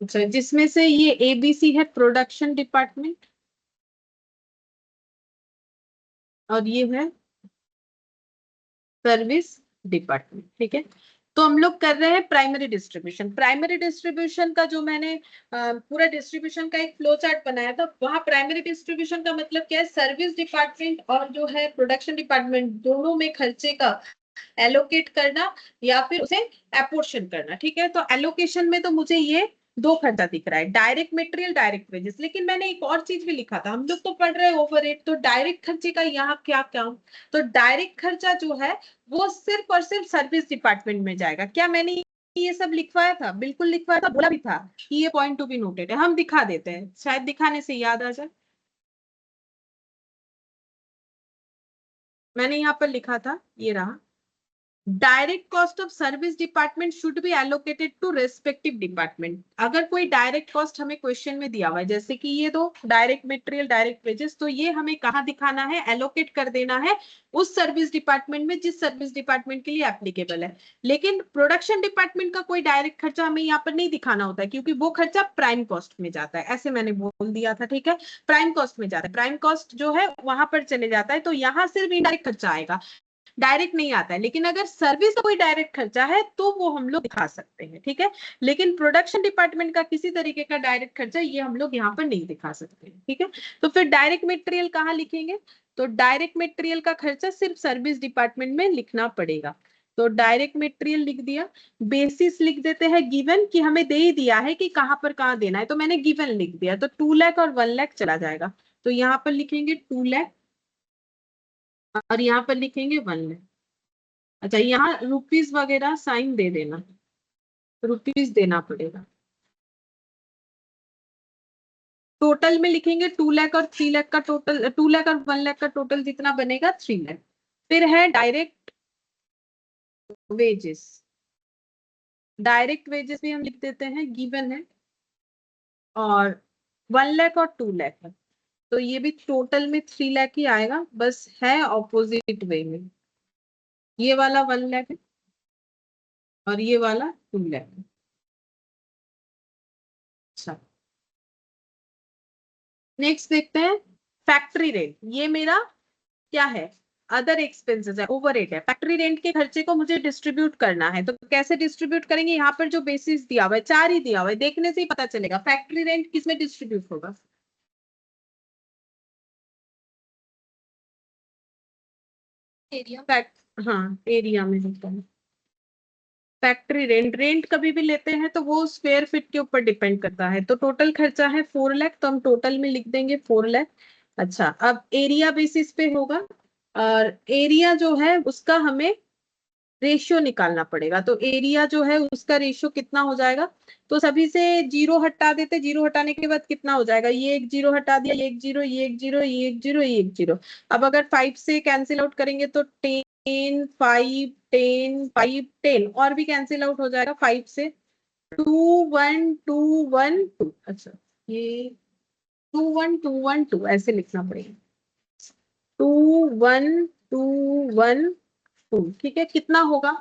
अच्छा, जिसमें से ये ABC है प्रोडक्शन डिपार्टमेंट, और ये है सर्विस डिपार्टमेंट, ठीक है। तो हम लोग कर रहे हैं प्राइमरी डिस्ट्रीब्यूशन। प्राइमरी डिस्ट्रीब्यूशन का जो मैंने पूरा डिस्ट्रीब्यूशन का एक फ्लो चार्ट बनाया था, वहां प्राइमरी डिस्ट्रीब्यूशन का मतलब क्या है, सर्विस डिपार्टमेंट और जो है प्रोडक्शन डिपार्टमेंट दोनों में खर्चे का एलोकेट करना या फिर उसे एपोर्शन करना, ठीक है। तो एलोकेशन में तो मुझे ये दो खर्चा दिख रहा है, डायरेक्ट मटेरियल, डायरेक्ट वेजेस। लेकिन मैंने एक और चीज भी लिखा था, हम लोग तो पढ़ रहे हैं ओवरहेड, तो डायरेक्ट खर्चे का यहाँ क्या काम। तो डायरेक्ट खर्चा जो है वो सिर्फ और सिर्फ सर्विस डिपार्टमेंट में जाएगा। क्या मैंने ये सब लिखवाया था? बिल्कुल लिखवाया था, बोला भी था कि ये पॉइंट टू बी नोटेड है। हम दिखा देते हैं, शायद दिखाने से याद आ जाए। मैंने यहाँ पर लिखा था, ये रहा, direct cost of service department should be allocated to respective department. अगर कोई डायरेक्ट कॉस्ट हमें क्वेश्चन में दिया हुआ है, जैसे कि ये दो डायरेक्ट मटेरियल, डायरेक्ट वेजेस, तो ये हमें कहाँ दिखाना है, एलोकेट कर देना है उस सर्विस डिपार्टमेंट में जिस सर्विस डिपार्टमेंट के लिए एप्लीकेबल है। लेकिन प्रोडक्शन डिपार्टमेंट का कोई डायरेक्ट खर्चा हमें यहाँ पर नहीं दिखाना होता है, क्योंकि वो खर्चा प्राइम कॉस्ट में जाता है, ऐसे मैंने बोल दिया था, ठीक है। प्राइम कॉस्ट में जाता है, प्राइम कॉस्ट जो है वहां पर चले जाता है, तो यहाँ सिर्फ इनडायरेक्ट खर्चा आएगा, डायरेक्ट नहीं आता है। लेकिन अगर सर्विस का कोई डायरेक्ट खर्चा है तो वो हम लोग दिखा सकते हैं, ठीक है। लेकिन प्रोडक्शन डिपार्टमेंट का किसी तरीके का डायरेक्ट खर्चा ये हम लोग यहाँ पर नहीं दिखा सकते, ठीक है। तो फिर डायरेक्ट मटेरियल कहाँ लिखेंगे? तो डायरेक्ट मटेरियल का खर्चा सिर्फ सर्विस डिपार्टमेंट में लिखना पड़ेगा। तो डायरेक्ट मटेरियल लिख दिया। बेसिस लिख देते हैं गिवन, कि हमें दे ही दिया है कि कहाँ पर कहाँ देना है, तो मैंने गिवन लिख दिया। तो 2 लाख और 1 लाख चला जाएगा, तो यहाँ पर लिखेंगे 2 लाख और यहाँ पर लिखेंगे 1 लाख। अच्छा, यहाँ रुपीज वगैरह साइन दे देना, रुपीज देना पड़ेगा। टोटल में लिखेंगे 2 लाख और 3 लाख का टोटल, 2 लाख और 1 लाख का टोटल जितना बनेगा 3 लाख। फिर है डायरेक्ट वेजेस, डायरेक्ट वेजेस भी हम लिख देते हैं, गिवन है, और 1 लाख और 2 लाख है, तो ये भी टोटल में 3 लाख ही आएगा, बस है ऑपोजिट वे में। ये वाला 1 लाख है और ये वाला 2 लाख है। अच्छा, नेक्स्ट देखते हैं फैक्ट्री रेंट। ये मेरा क्या है, अदर एक्सपेंसेस है, ओवरहेड है। फैक्ट्री रेंट के खर्चे को मुझे डिस्ट्रीब्यूट करना है, तो कैसे डिस्ट्रीब्यूट करेंगे? यहाँ पर जो बेसिस दिया हुआ है, 4 ही दिया हुआ है, देखने से ही पता चलेगा फैक्ट्री रेंट किस में डिस्ट्रीब्यूट होगा। एरिया। फैक्ट, हाँ, एरिया में होता है। फैक्ट्री रेंट, रेंट कभी भी लेते हैं तो वो स्क्वायर फीट के ऊपर डिपेंड करता है। तो टोटल खर्चा है 4 लाख, तो हम टोटल में लिख देंगे 4 लाख। अच्छा, अब एरिया बेसिस पे होगा, और एरिया जो है उसका हमें रेशियो निकालना पड़ेगा। तो एरिया जो है उसका रेशियो कितना हो जाएगा, तो सभी से जीरो हटा देते, जीरो हटाने के बाद कितना हो जाएगा, ये एक जीरो हटा दिया, ये एक जीरो, ये एक जीरो, ये एक जीरो, ये एक जीरो। अब अगर 5 से कैंसिल आउट करेंगे तो 10, 5, 10, 5, 10, और भी कैंसिल आउट हो जाएगा 5 से। 2, 1, 2, 1, 2। अच्छा, ये 2, 1, 2, 1, 2 ऐसे लिखना पड़ेगा, 2, 1, 2, 1, 2, ठीक है। कितना होगा,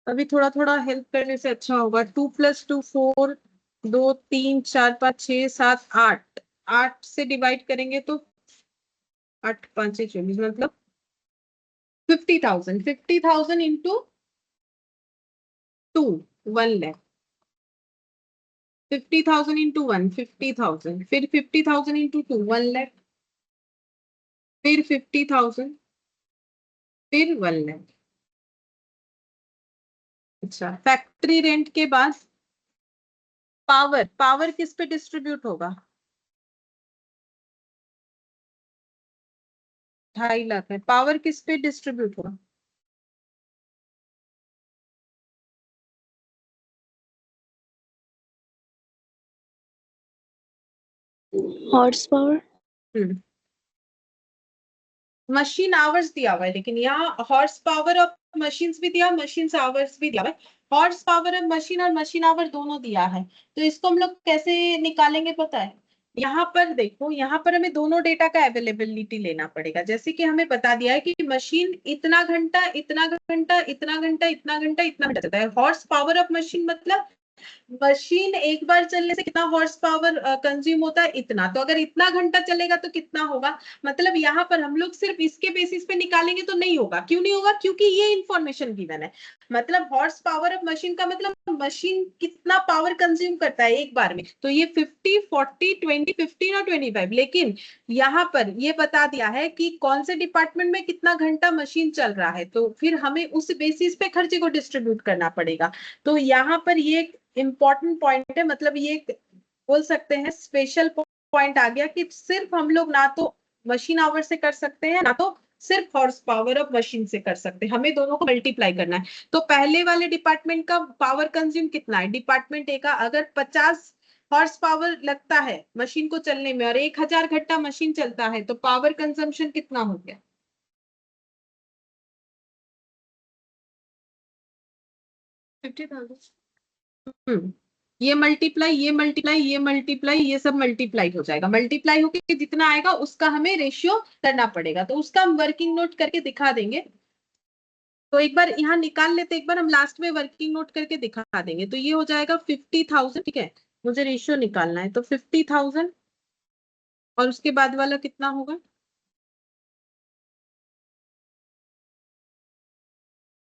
अभी थोड़ा थोड़ा हेल्प करने से अच्छा होगा। 2 + 2 4, 2, 3, 4, 5, 6, 7, 8, 8 से डिवाइड करेंगे तो 8, 5, 24, मतलब 50,000। 50,000 इंटू 2, 1 लाख। 50,000 इंटू 1, 50,000, फिर 50,000 इंटू 2, 1 लाख, फिर 50,000, फिर 1 लाख। अच्छा, फैक्ट्री रेंट के बाद पावर, पावर किस पे डिस्ट्रीब्यूट होगा? 2.5 लाख है। पावर किस पे डिस्ट्रीब्यूट होगा? Horse power. मशीन आवर्स दिया हुआ है, लेकिन यहाँ हॉर्स पावर ऑफ मशीन्स भी दिया, मशीन आवर्स भी दिया हुआ है। हॉर्स पावर ऑफ मशीन और मशीन आवर दोनों दिया है, तो इसको हम लोग कैसे निकालेंगे पता है? यहाँ पर देखो, यहाँ पर हमें दोनों डेटा का अवेलेबिलिटी लेना पड़ेगा। जैसे कि हमें बता दिया है कि मशीन इतना घंटा इतना घंटा इतना घंटा इतना घंटा इतना घंटा चलता है। हॉर्स पावर ऑफ मशीन मतलब मशीन एक बार चलने से कितना हॉर्स पावर कंज्यूम होता है, इतना। तो अगर इतना घंटा चलेगा तो कितना होगा, मतलब यहाँ पर हम लोग सिर्फ इसके बेसिस पे निकालेंगे तो नहीं होगा। क्यों नहीं होगा? क्योंकि ये इंफॉर्मेशन गिवन है। मतलब हॉर्स पावर ऑफ मशीन का मतलब मशीन कितना पावर कंज्यूम करता है एक बार में। तो ये 50, 40, 20, 15 और 25, लेकिन यहाँ पर ये बता दिया है कि कौन से डिपार्टमेंट में कितना घंटा मशीन चल रहा है, तो फिर हमें उस बेसिस पे खर्चे को डिस्ट्रीब्यूट करना पड़ेगा। तो यहाँ पर ये इंपॉर्टेंट पॉइंट है, मतलब ये बोल सकते हैं स्पेशल पॉइंट आ गया कि सिर्फ हम लोग ना तो मशीन आवर से कर सकते हैं, ना तो सिर्फ हॉर्स पावर ऑफ मशीन से कर सकते हैं, हमें दोनों को मल्टीप्लाई करना है। तो पहले वाले डिपार्टमेंट का पावर कंज्यूम कितना है? डिपार्टमेंट ए का अगर 50 हॉर्स पावर लगता है मशीन को चलने में और 1000 घंटा मशीन चलता है, तो पावर कंजम्पशन कितना हो गया? 50,000। ये मल्टीप्लाई, ये मल्टीप्लाई, ये मल्टीप्लाई, ये सब मल्टीप्लाई हो जाएगा। मल्टीप्लाई होके जितना आएगा उसका हमें रेशियो करना पड़ेगा, तो उसका हम वर्किंग नोट करके दिखा देंगे। तो एक बार यहाँ निकाल लेते, एक बार हम लास्ट में वर्किंग नोट करके दिखा देंगे। तो ये हो जाएगा 50,000, ठीक है। मुझे रेशियो निकालना है, तो 50,000 और उसके बाद वाला कितना होगा?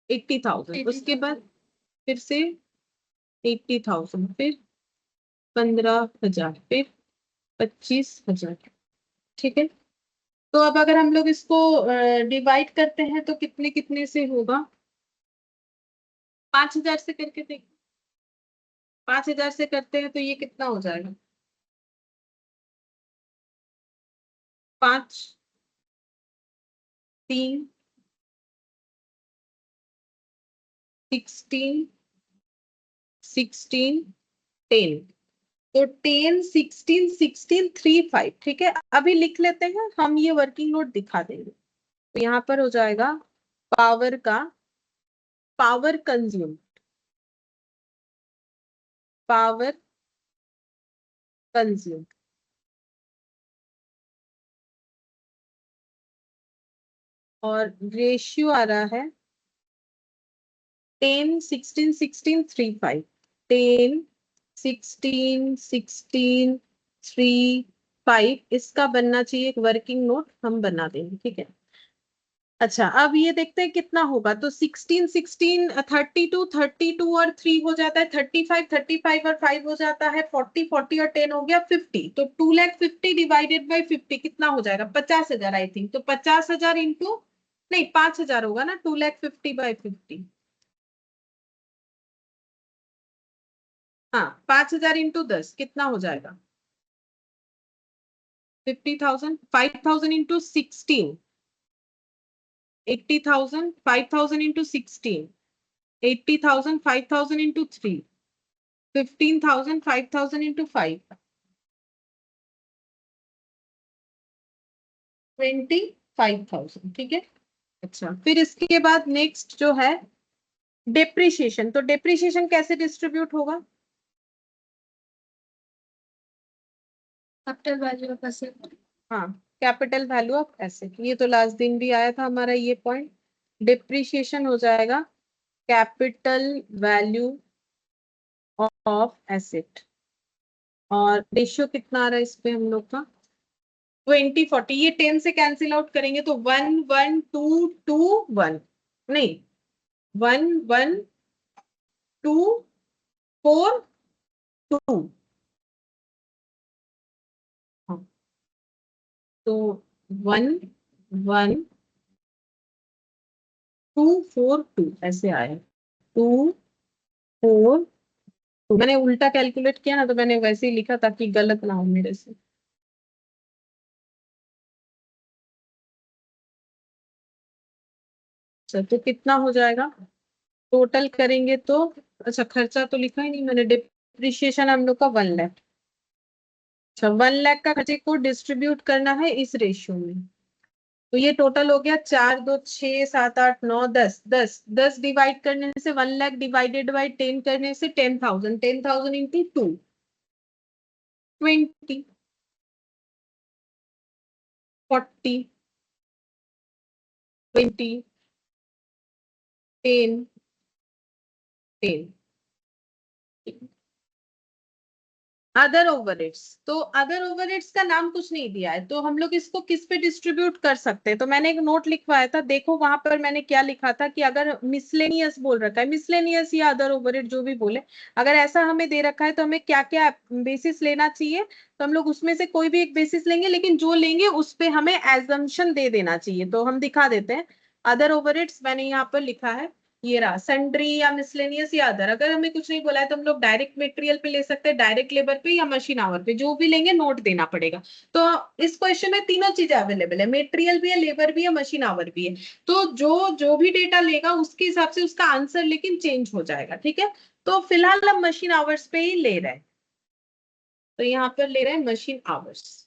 80,000। उसके बाद फिर से 80,000, फिर 15,000, फिर 25,000, ठीक है। तो अब अगर हम लोग इसको डिवाइड करते हैं तो कितने कितने से होगा? 5,000 से करके देखो। 5,000 से करते हैं तो ये कितना हो जाएगा? 5, 3, 16, 16, 10। तो 10, 16, 16, 35, ठीक है। अभी लिख लेते हैं, हम ये वर्किंग नोट दिखा देंगे। तो यहाँ पर हो जाएगा पावर का पावर कंज्यूम, पावर कंज्यूम, और रेशियो आ रहा है 10, 16, 16, 35। 10, 16, 16, 35 इसका बनना चाहिए एक वर्किंग नोट, हम बना देंगे, ठीक है। अच्छा, अब ये देखते हैं कितना होगा। तो 16, 16, 32, 32 और 3 हो जाता है 35, 35 और 5 हो जाता है 40, 40 और 10 हो गया 50। तो 2,50,000 डिवाइडेड बाई 50 कितना हो जाएगा? 50,000 आई थिंक। तो 50,000 इंटू, नहीं 5,000 होगा ना, 2,50,000/50। हाँ, 5,000 इंटू 10 कितना हो जाएगा? 50,000। 5,000 इंटू 16, 80,000। 5,000 इंटू 16, 80,000। 5,000 इंटू 3, 15,000। 5,000 इंटू 5, 25,000, ठीक है। अच्छा, फिर इसके बाद नेक्स्ट जो है डेप्रिसिएशन। तो डेप्रिसिएशन कैसे डिस्ट्रीब्यूट होगा? Capital value of asset. हाँ, कैपिटल वैल्यू ऑफ एसेट। ये तो लास्ट दिन भी आया था हमारा ये पॉइंट। डिप्रिसिएशन हो जाएगा कैपिटल वैल्यू ऑफ एसेट, और रेशियो कितना आ रहा है इस पे हम लोग का? 20, 40। ये 10 से कैंसिल आउट करेंगे तो 1, 1, 2, 2, 1, नहीं 1, 1, 2, 4, 2। हाँ, तो 1, 1, 2, 4, 2 ऐसे आया। 2, 4, 2। मैंने उल्टा कैलकुलेट किया ना, तो मैंने वैसे ही लिखा ताकि गलत ना हो मेरे से। अच्छा तो कितना हो जाएगा टोटल करेंगे तो? अच्छा खर्चा तो लिखा ही नहीं मैंने, डिप्रिशिएशन हम लोग का 1 लाख। अच्छा 1 लाख का खर्चे को डिस्ट्रीब्यूट करना है इस रेशियो में। तो ये टोटल हो गया 4 2 6 7 8 9 10 10 10 डिवाइड करने से 1 लाख डिवाइडेड बाई 10 करने से 10,000 10,000 इंटू 2 20 40 20 10 10। अदर ओवरहेड्स, तो अदर ओवरहेड्स का नाम कुछ नहीं दिया है, तो हम लोग इसको किस पे डिस्ट्रीब्यूट कर सकते हैं? तो मैंने एक नोट लिखवाया था, देखो वहां पर मैंने क्या लिखा था कि अगर मिसलेनियस बोल रखा है, मिसलेनियस या अदर ओवरहेड जो भी बोले, अगर ऐसा हमें दे रखा है तो हमें क्या क्या बेसिस लेना चाहिए? तो हम लोग उसमें से कोई भी एक बेसिस लेंगे, लेकिन जो लेंगे उस पे हमें एजम्पशन दे देना चाहिए। तो हम दिखा देते हैं अदर ओवरहेड्स, मैंने यहाँ पर लिखा है ये रहा, सन्ड्री या मिसलेनियस या अदर। अगर हमें कुछ नहीं बोला है तो हम लोग डायरेक्ट मटेरियल पे ले सकते हैं, डायरेक्ट लेबर पे या मशीन आवर पे, जो भी लेंगे नोट देना पड़ेगा। तो इस क्वेश्चन में तीनों चीजें अवेलेबल है, मटेरियल भी है, लेबर भी है, मशीन आवर भी है। तो जो जो भी डेटा लेगा उसके हिसाब से उसका आंसर लेकिन चेंज हो जाएगा, ठीक है। तो फिलहाल हम मशीन आवर्स पे ही ले रहे हैं, तो यहाँ पर ले रहे हैं मशीन आवर्स।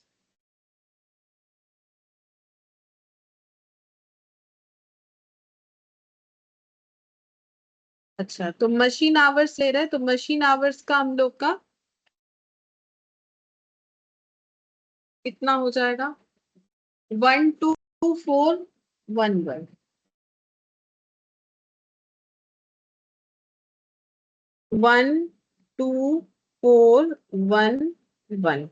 अच्छा तो मशीन आवर्स ले रहे हैं, तो मशीन आवर्स का हम लोग का कितना हो जाएगा? 12411, 12411,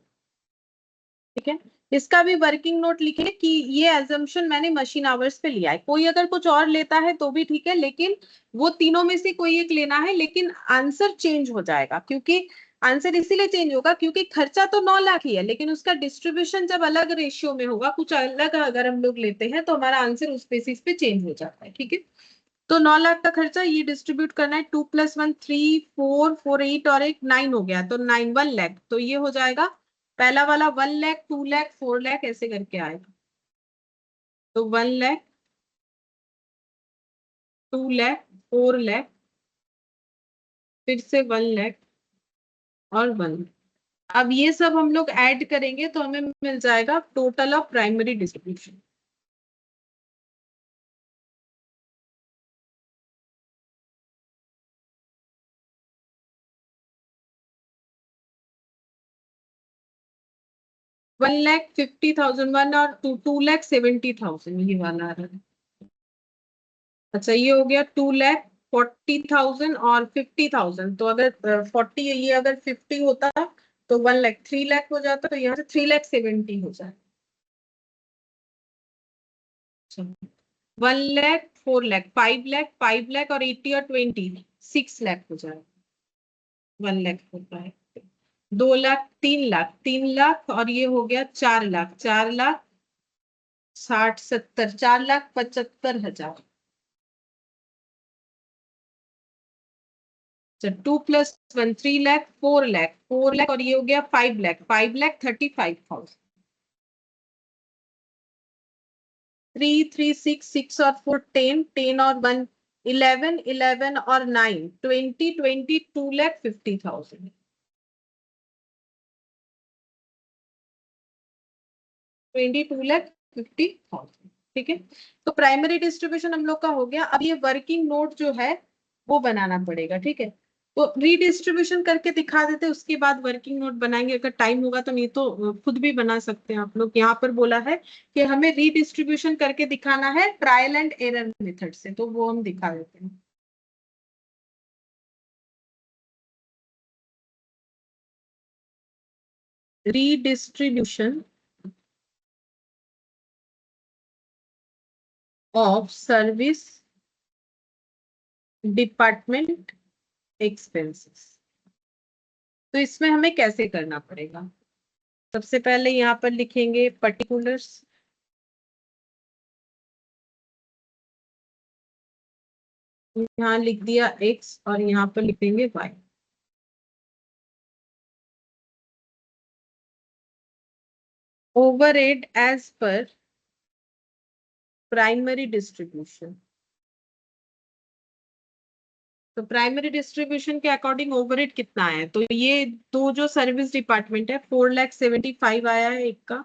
ठीक है। इसका भी वर्किंग नोट लिखे कि ये एजम्पशन मैंने मशीन आवर्स पे लिया है, कोई अगर कुछ और लेता है तो भी ठीक है, लेकिन वो तीनों में से कोई एक लेना है, लेकिन आंसर चेंज हो जाएगा। क्योंकि आंसर इसीलिए चेंज होगा क्योंकि खर्चा तो 9 लाख ही है, लेकिन उसका डिस्ट्रीब्यूशन जब अलग रेशियो में होगा, कुछ अलग अगर हम लोग लेते हैं तो हमारा आंसर उस बेसिस पे चेंज हो जाता है, ठीक है। तो 9 लाख का खर्चा ये डिस्ट्रीब्यूट करना है, 2 + 1 3 4 4 8 और एक 9 हो गया, तो 9 1 लाख। तो ये हो जाएगा पहला वाला 1 लाख 2 लाख 4 लाख ऐसे करके आएगा। तो 1 लाख 2 लाख 4 लाख फिर से 1 लाख और 1। अब ये सब हम लोग ऐड करेंगे तो हमें मिल जाएगा total of primary distribution. One lakh 50,000 one और 2 2,70,000 ये वाला आ रहा है। अच्छा ये हो गया 2,40,000 और 50,000। तो अगर 40 ये अगर 50 होता तो 1 लाख 3 लाख हो जाता, तो यहाँ से 3,70,000 हो जाए। 1 लाख 4 लाख 5 लाख 5 लाख और 80 और 20 6 लाख हो जाए। 1 लाख होता है 2 लाख 3 लाख 3 लाख और ये हो गया 4 लाख 4 लाख 60 70 4,75,000। 2 + 1 3 लाख 4 लाख 4 लाख और ये हो गया 5 लाख 5,35,000। 3 3 6 6 और 4 10 10 और 1 11 11 और 9 20 20 2,50,000। 22,50,000, ठीक है। तो प्राइमरी डिस्ट्रीब्यूशन हम लोग का हो गया। अब ये वर्किंग नोट जो है वो बनाना पड़ेगा, ठीक है। तो रीडिस्ट्रीब्यूशन करके दिखा देते, उसके बाद वर्किंग नोट बनाएंगे अगर टाइम होगा तो, नहीं तो खुद भी बना सकते हैं आप लोग। यहाँ पर बोला है कि हमें रीडिस्ट्रीब्यूशन करके दिखाना है ट्रायल एंड एरर मेथड से, तो वो हम दिखा देते हैं। Redistribution of service department expenses. तो इसमें हमें कैसे करना पड़ेगा? सबसे पहले यहाँ पर लिखेंगे पर्टिकुलर्स, यहाँ लिख दिया x और यहाँ पर लिखेंगे y। Overhead as per primary distribution, तो प्राइमरी डिस्ट्रीब्यूशन के अकॉर्डिंग ओवरहेड कितना है, तो ये दो जो सर्विस डिपार्टमेंट है 4,75,000 आया है एक का,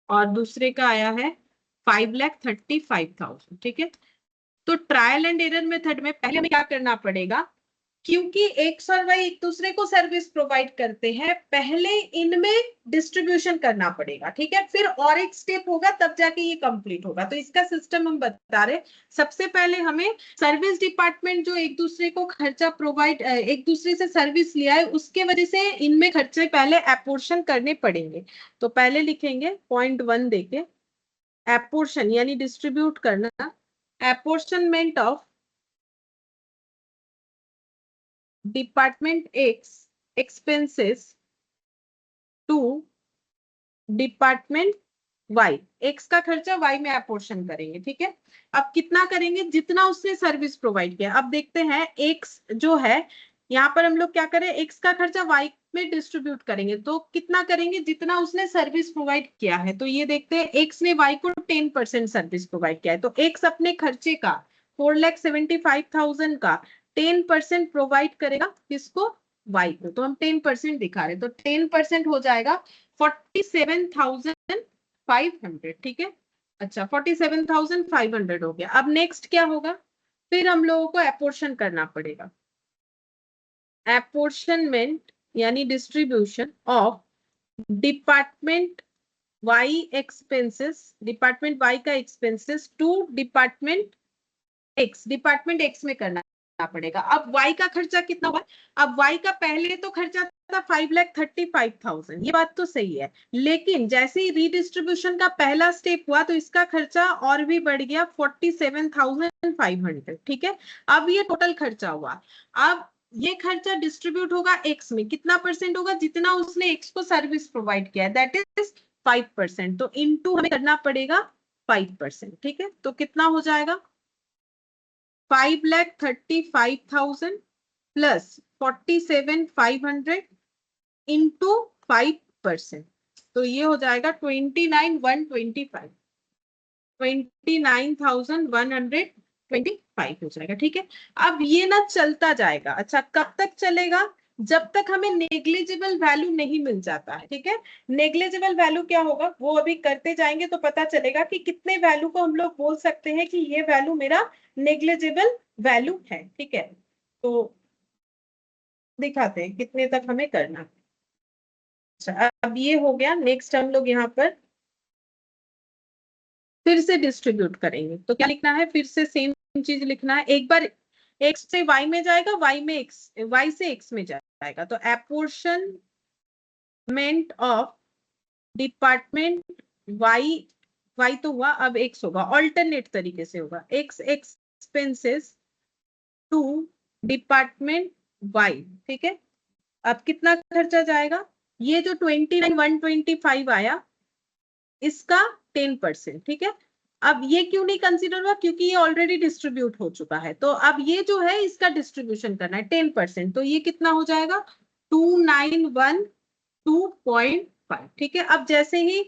और दूसरे का आया है 5,35,000। ठीक है, तो ट्रायल एंड एरर मेथड में पहले हमें क्या करना पड़ेगा, क्योंकि एक्स और वाई एक दूसरे को सर्विस प्रोवाइड करते हैं, पहले इनमें डिस्ट्रीब्यूशन करना पड़ेगा। ठीक है, फिर और एक स्टेप होगा तब जाके ये कंप्लीट होगा। तो इसका सिस्टम हम बता रहे, सबसे पहले हमें सर्विस डिपार्टमेंट जो एक दूसरे को खर्चा प्रोवाइड, एक दूसरे से सर्विस लिया है, उसके वजह से इनमें खर्चे पहले एपोर्शन करने पड़ेंगे। तो पहले लिखेंगे .1 देके, एपोर्शन यानी डिस्ट्रीब्यूट करना, apportionment of department X expenses to department Y. X का खर्चा वाई में अपोर्शन करेंगे। ठीक है, अब कितना करेंगे, जितना उसने सर्विस प्रोवाइड किया। अब देखते हैं एक्स जो है, यहाँ पर हम लोग क्या करें, एक्स का खर्चा वाई में डिस्ट्रीब्यूट करेंगे, तो कितना करेंगे, जितना उसने सर्विस प्रोवाइड किया है। तो ये देखते हैं एक्स ने वाई को 10% सर्विस प्रोवाइड किया है, तो एक्स अपने खर्चे का 4,75,000 का 10% प्रोवाइड करेगा, किसको, वाई को। तो हम 10% दिखा रहे, तो 10% हो जाएगा 47,500। ठीक है, अच्छा 47,500 हो गया। अब नेक्स्ट क्या होगा, फिर हम लोगों को एपोर्शन करना पड़ेगा, एपोर्शनमेंट यानी distribution of department Y expenses, department Y का expenses to department X, department X में करना पड़ेगा। अब वाई का खर्चा कितना हुआ, अब वाई का पहले तो खर्चा था 5,35,000, ये बात तो सही है, लेकिन जैसे ही रीडिस्ट्रीब्यूशन का पहला स्टेप हुआ तो इसका खर्चा और भी बढ़ गया 47,500। ठीक है, अब ये टोटल खर्चा हुआ। अब ये खर्चा डिस्ट्रीब्यूट होगा एक्स में, कितना परसेंट होगा, जितना उसने एक्स को सर्विस प्रोवाइड किया है, दैट इज 5%। तो इनटू हमें करना पड़ेगा 5%। ठीक है, तो कितना हो जाएगा, 5,35,000 प्लस 47,500 इंटू 5%, तो ये हो जाएगा 29,125, 29,125 हो जाएगा। ठीक है, अब ये ना चलता जाएगा। अच्छा, कब तक चलेगा, जब तक हमें नेग्लिजिबल वैल्यू नहीं मिल जाता है। ठीक है, नेग्लिजिबल वैल्यू क्या होगा वो अभी करते जाएंगे तो पता चलेगा कि कितने वैल्यू को हम लोग बोल सकते हैं कि ये वैल्यू मेरा नेग्लिजिबल वैल्यू है। ठीक है, तो दिखाते हैं कितने तक हमें करना है। अच्छा, अब ये हो गया। नेक्स्ट हम लोग यहाँ पर फिर से डिस्ट्रीब्यूट करेंगे, तो क्या लिखना है, फिर से सेम चीज लिखना है। एक बार एक्स से वाई में जाएगा, वाई में एक्स, वाई से एक्स में जाएगा, तो apportionment of department Y, Y तो हुआ, अब एक्स होगा, ऑल्टरनेट तरीके से होगा, X expenses to department Y. ठीक है, अब कितना खर्चा जाएगा, ये जो 29,125 आया इसका 10%। ठीक है, अब ये क्यों नहीं कंसीडर हुआ, क्योंकि ये ऑलरेडी डिस्ट्रीब्यूट हो चुका है। तो अब ये जो है इसका डिस्ट्रीब्यूशन करना है 10%, तो ये कितना हो जाएगा 2,912.5। ठीक है, अब जैसे ही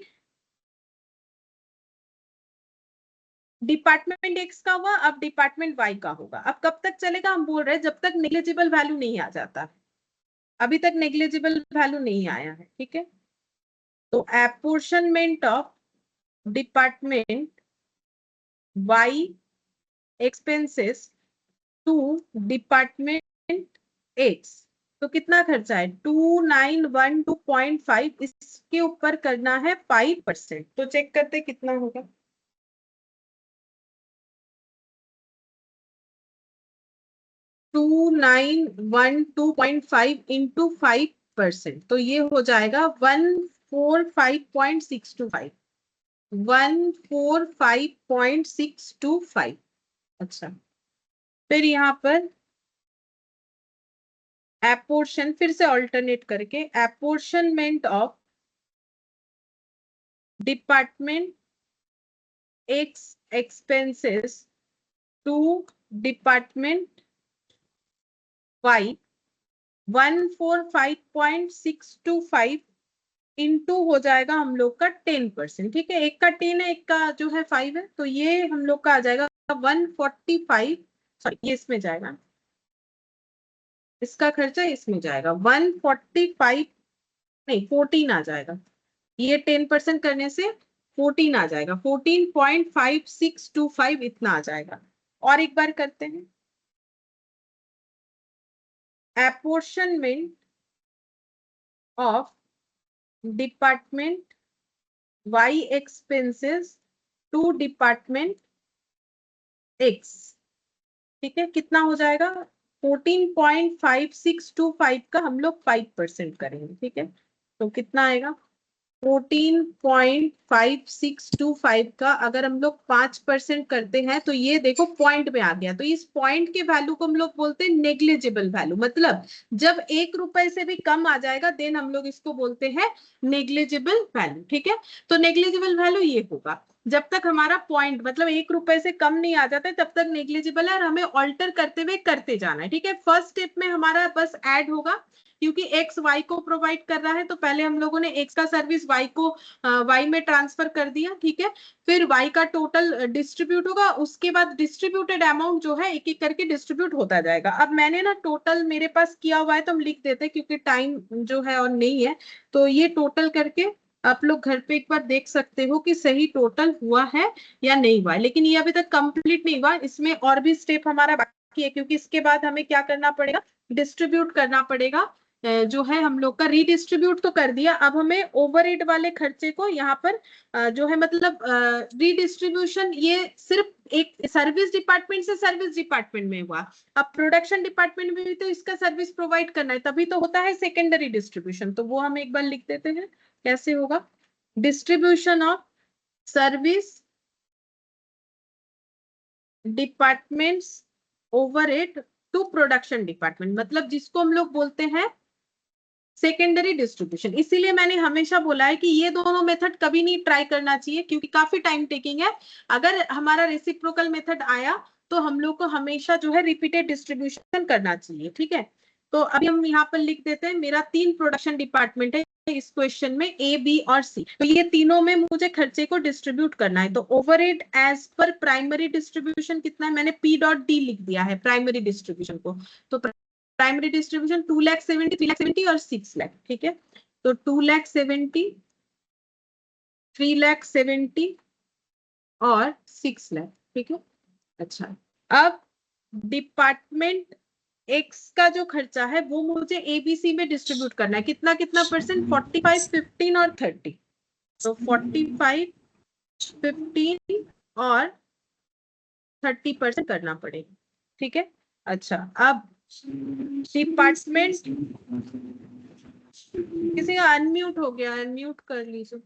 डिपार्टमेंट एक्स का हुआ, अब डिपार्टमेंट वाई का होगा। अब कब तक चलेगा, हम बोल रहे हैं जब तक नेग्लिजिबल वैल्यू नहीं आ जाता, अभी तक नेग्लिजिबल वैल्यू नहीं आया है। ठीक है, तो apportionment of department Y expenses to department X, तो कितना खर्चा है 2,912.5, इसके ऊपर करना है 5%। तो चेक करते कितना होगा, 2,912.5 इंटू 5%, तो ये हो जाएगा 145.625, 145.625। अच्छा, फिर यहाँ पर एपोर्शन, फिर से ऑल्टरनेट करके, apportionment of department X expenses to department Y, 145.625 into हो जाएगा हम लोग का 10%। ठीक है, एक का 10 है, एक का जो है 5 है, तो ये हम लोग का आ जाएगा 145, सॉरी ये इसमें जाएगा इसका खर्चा इसमें जाएगा 145, नहीं 14 आ जाएगा। ये 10% करने से 14 आ जाएगा, 14.5625 इतना आ जाएगा। और एक बार करते हैं, apportionment of department Y expenses to department X। ठीक है, कितना हो जाएगा? 14.5625 का हम लोग 5% करेंगे। ठीक है, तो कितना आएगा? 14.5625 का अगर हम लोग 5% करते हैं तो ये देखो पॉइंट में आ गया। तो इस पॉइंट के वैल्यू को हम लोग बोलते हैं नेग्लिजिबल वैल्यू। मतलब जब 1 रुपए से भी कम आ जाएगा देन हम लोग इसको बोलते हैं नेग्लिजिबल वैल्यू। ठीक है, तो नेग्लिजिबल वैल्यू ये होगा जब तक हमारा पॉइंट मतलब 1 रुपए से कम नहीं आ जाता है तब तक नेग्लिजिबल है, और हमें ऑल्टर करते हुए करते जाना है। ठीक है, फर्स्ट स्टेप में हमारा बस ऐड होगा, क्योंकि एक्स वाई को प्रोवाइड कर रहा है तो पहले हम लोगों ने एक्स का सर्विस वाई को वाई में ट्रांसफर कर दिया। ठीक है, फिर वाई का टोटल डिस्ट्रीब्यूट होगा, उसके बाद डिस्ट्रीब्यूटेड अमाउंट जो है एक एक करके डिस्ट्रीब्यूट होता जाएगा। अब मैंने ना टोटल मेरे पास किया हुआ है तो हम लिख देते हैं क्योंकि टाइम जो है और नहीं है। तो ये टोटल करके आप लोग घर पे एक बार देख सकते हो कि सही टोटल हुआ है या नहीं हुआ है। लेकिन ये अभी तक कंप्लीट नहीं हुआ, इसमें और भी स्टेप हमारा बाकी है, क्योंकि इसके बाद हमें क्या करना पड़ेगा? डिस्ट्रीब्यूट करना पड़ेगा। जो है हम लोग का रीडिस्ट्रीब्यूट तो कर दिया, अब हमें ओवरहेड वाले खर्चे को यहाँ पर जो है मतलब रीडिस्ट्रीब्यूशन ये सिर्फ एक सर्विस डिपार्टमेंट से सर्विस डिपार्टमेंट में हुआ। अब प्रोडक्शन डिपार्टमेंट में भी तो इसका सर्विस प्रोवाइड करना है, तभी तो होता है सेकेंडरी डिस्ट्रीब्यूशन। तो वो हम एक बार लिख देते हैं, कैसे होगा? Distribution of service departments overhead to production department, मतलब जिसको हम लोग बोलते हैं सेकेंडरी डिस्ट्रीब्यूशन। इसीलिए मैंने हमेशा बोला है कि ये दोनों मेथड कभी नहीं ट्राई करना चाहिए क्योंकि काफी टाइम टेकिंग है। अगर हमारा रेसिप्रोकल मेथड आया तो हम लोग को हमेशा जो है रिपीटेड डिस्ट्रीब्यूशन करना चाहिए। ठीक है, तो अभी हम यहाँ पर लिख देते हैं मेरा 3 प्रोडक्शन डिपार्टमेंट है इस क्वेश्चन में, ए बी और सी। तो ये तीनों में मुझे खर्चे को डिस्ट्रीब्यूट करना है। तो overhead as per primary distribution कितना है? मैंने पी डॉट डी लिख दिया है प्राइमरी डिस्ट्रीब्यूशन को। तो प्राइमरी डिस्ट्रीब्यूशन 2,70,000, 3,70,000 और 6,00,000। ठीक है, तो 2,70,000, 3,70,000 और 6,00,000। ठीक है, अच्छा अब डिपार्टमेंट एक्स का जो खर्चा है वो मुझे एबीसी में डिस्ट्रीब्यूट करना है। कितना कितना परसेंट? 45, 15 और 30। तो 45, 15 और 30% करना पड़ेगा। ठीक है, अच्छा अब डिपार्टमेंट, किसी का अनम्यूट हो गया, अनम्यूट कर लीजिए।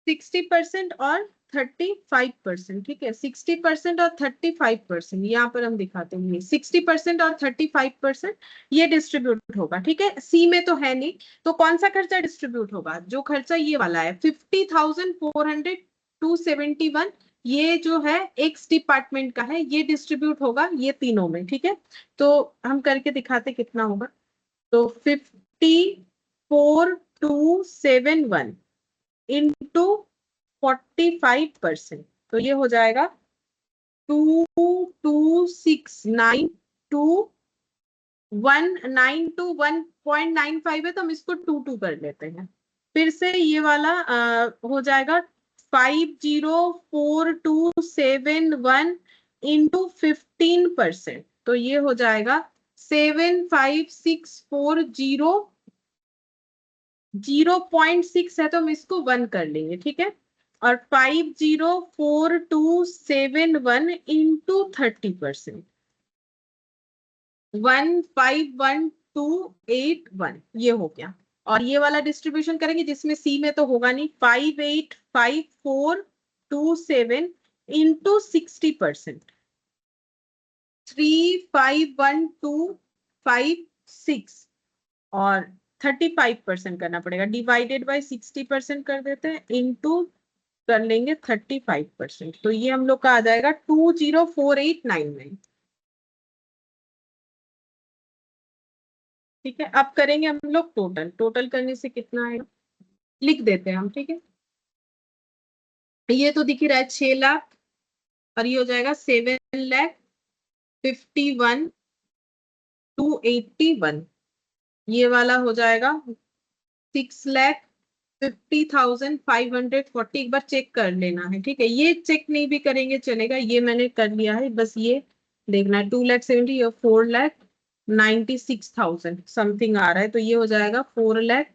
60% और 35%। ठीक है, 60% और 35%, यहाँ पर हम दिखाते हैं 60% और 35% ये डिस्ट्रीब्यूट होगा। ठीक है, सी में तो है नहीं, तो कौन सा खर्चा डिस्ट्रीब्यूट होगा? जो खर्चा ये वाला है 50,400 271, ये जो है एक्स डिपार्टमेंट का है, ये डिस्ट्रीब्यूट होगा ये तीनों में। ठीक है, तो हम करके दिखाते कितना होगा। तो 54,271 इंटू 45%, तो ये हो जाएगा 192 है, तो हम इसको 22 कर लेते हैं। फिर से ये वाला हो जाएगा 50,4271 इंटू 15%, तो ये हो जाएगा 75640। 0.6 है तो हम इसको 1 कर लेंगे। ठीक है, और 50,4271 इंटू 30%, 151281, ये हो गया। और ये वाला डिस्ट्रीब्यूशन करेंगे जिसमें सी में तो होगा नहीं, 585427 इंटू 60%, 351,256 और 35% करना पड़ेगा, डिवाइडेड बाय 60% कर देते हैं, इंटू कर लेंगे 35%। तो ये हम लोग का आ जाएगा 204899। ठीक है, अब करेंगे हम लोग टोटल। टोटल करने से कितना आएगा लिख देते हैं हम, ठीक है। ये तो दिख ही रहा है 6 लाख, और ये हो जाएगा 7,51,281। ये वाला हो जाएगा 6,50,540। एक बार चेक कर लेना है, ठीक है। ये चेक नहीं भी करेंगे चलेगा, ये मैंने कर लिया है, बस ये देखना है। 2,70,000 और 4,96,000 समथिंग आ रहा है, तो ये हो जाएगा 4,00,000।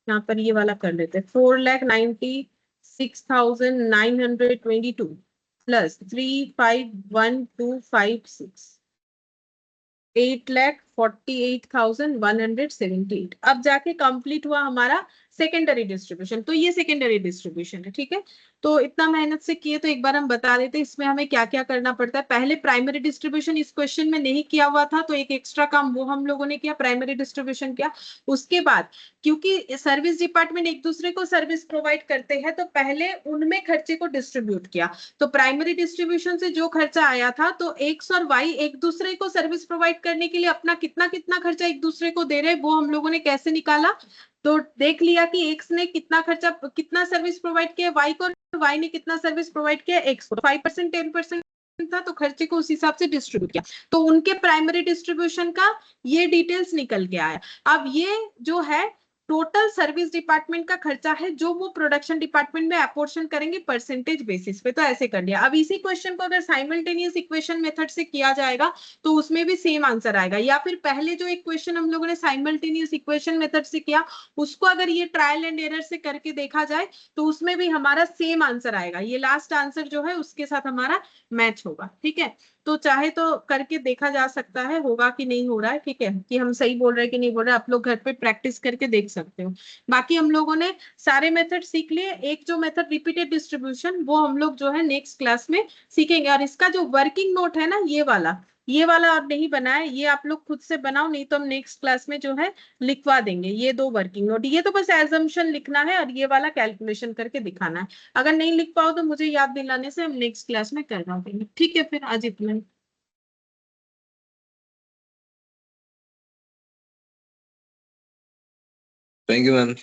यहाँ पर ये वाला कर लेते हैं, 4,96,922 प्लस 351,256, 8,48,178। अब जाके कंप्लीट हुआ हमारा सेकेंडरी डिस्ट्रीब्यूशन। तो ये सेकेंडरी डिस्ट्रीब्यूशन है, ठीक है। तो इतना मेहनत से किए तो एक बार हम बता देते हैं इसमें हमें क्या क्या करना पड़ता है। पहले प्राइमरी डिस्ट्रीब्यूशन इस क्वेश्चन में नहीं किया हुआ था, तो एक एक्स्ट्रा काम वो हम लोगों ने किया, प्राइमरी डिस्ट्रीब्यूशन किया। उसके बाद क्योंकि सर्विस डिपार्टमेंट एक दूसरे को सर्विस प्रोवाइड करते हैं, तो पहले उनमें खर्चे को डिस्ट्रीब्यूट किया। तो प्राइमरी डिस्ट्रीब्यूशन से जो खर्चा आया था, तो एक्स और वाई एक दूसरे को सर्विस प्रोवाइड करने के लिए अपना कितना कितना खर्चा एक दूसरे को दे रहे, वो हम लोगों ने कैसे निकाला। तो देख लिया कि एक्स ने कितना खर्चा, कितना सर्विस प्रोवाइड किया वाई को, वाई ने कितना सर्विस प्रोवाइड किया एक्स को। 5%, 10% था, तो खर्चे को उस हिसाब से डिस्ट्रीब्यूट किया। तो उनके प्राइमरी डिस्ट्रीब्यूशन का ये डिटेल्स निकल के आया। अब ये जो है टोटल सर्विस डिपार्टमेंट का खर्चा है, जो वो प्रोडक्शन डिपार्टमेंट में अपोर्शन करेंगे परसेंटेज बेसिस पे। तो ऐसे कर लिया। अब इसी क्वेश्चन को अगर साइमल्टेनियस इक्वेशन मेथड से किया जाएगा तो उसमें भी सेम आंसर आएगा, या फिर पहले जो एक क्वेश्चन हम लोगों ने साइमल्टेनियस इक्वेशन मेथड से किया, उसको अगर ये ट्रायल एंड एरर से करके देखा जाए तो उसमें भी हमारा सेम आंसर आएगा। ये लास्ट आंसर जो है उसके साथ हमारा मैच होगा, ठीक है। तो चाहे तो करके देखा जा सकता है होगा कि नहीं हो रहा है, ठीक है, कि हम सही बोल रहे हैं कि नहीं बोल रहे हैं। आप लोग घर पे प्रैक्टिस करके देख सकते हो। बाकी हम लोगों ने सारे मेथड सीख लिए। एक जो मेथड रिपीटेड डिस्ट्रीब्यूशन, वो हम लोग जो है नेक्स्ट क्लास में सीखेंगे। और इसका जो वर्किंग नोट है ना, ये वाला और नहीं बना है, ये आप लोग खुद से बनाओ, नहीं तो हम नेक्स्ट क्लास में जो है लिखवा देंगे ये 2 वर्किंग नोट। ये तो बस एजम्पशन लिखना है और ये वाला कैलकुलेशन करके दिखाना है। अगर नहीं लिख पाओ तो मुझे याद दिलाने से हम नेक्स्ट क्लास में करवा देंगे, ठीक है। फिर आज इतना ही। Thank you ma'am.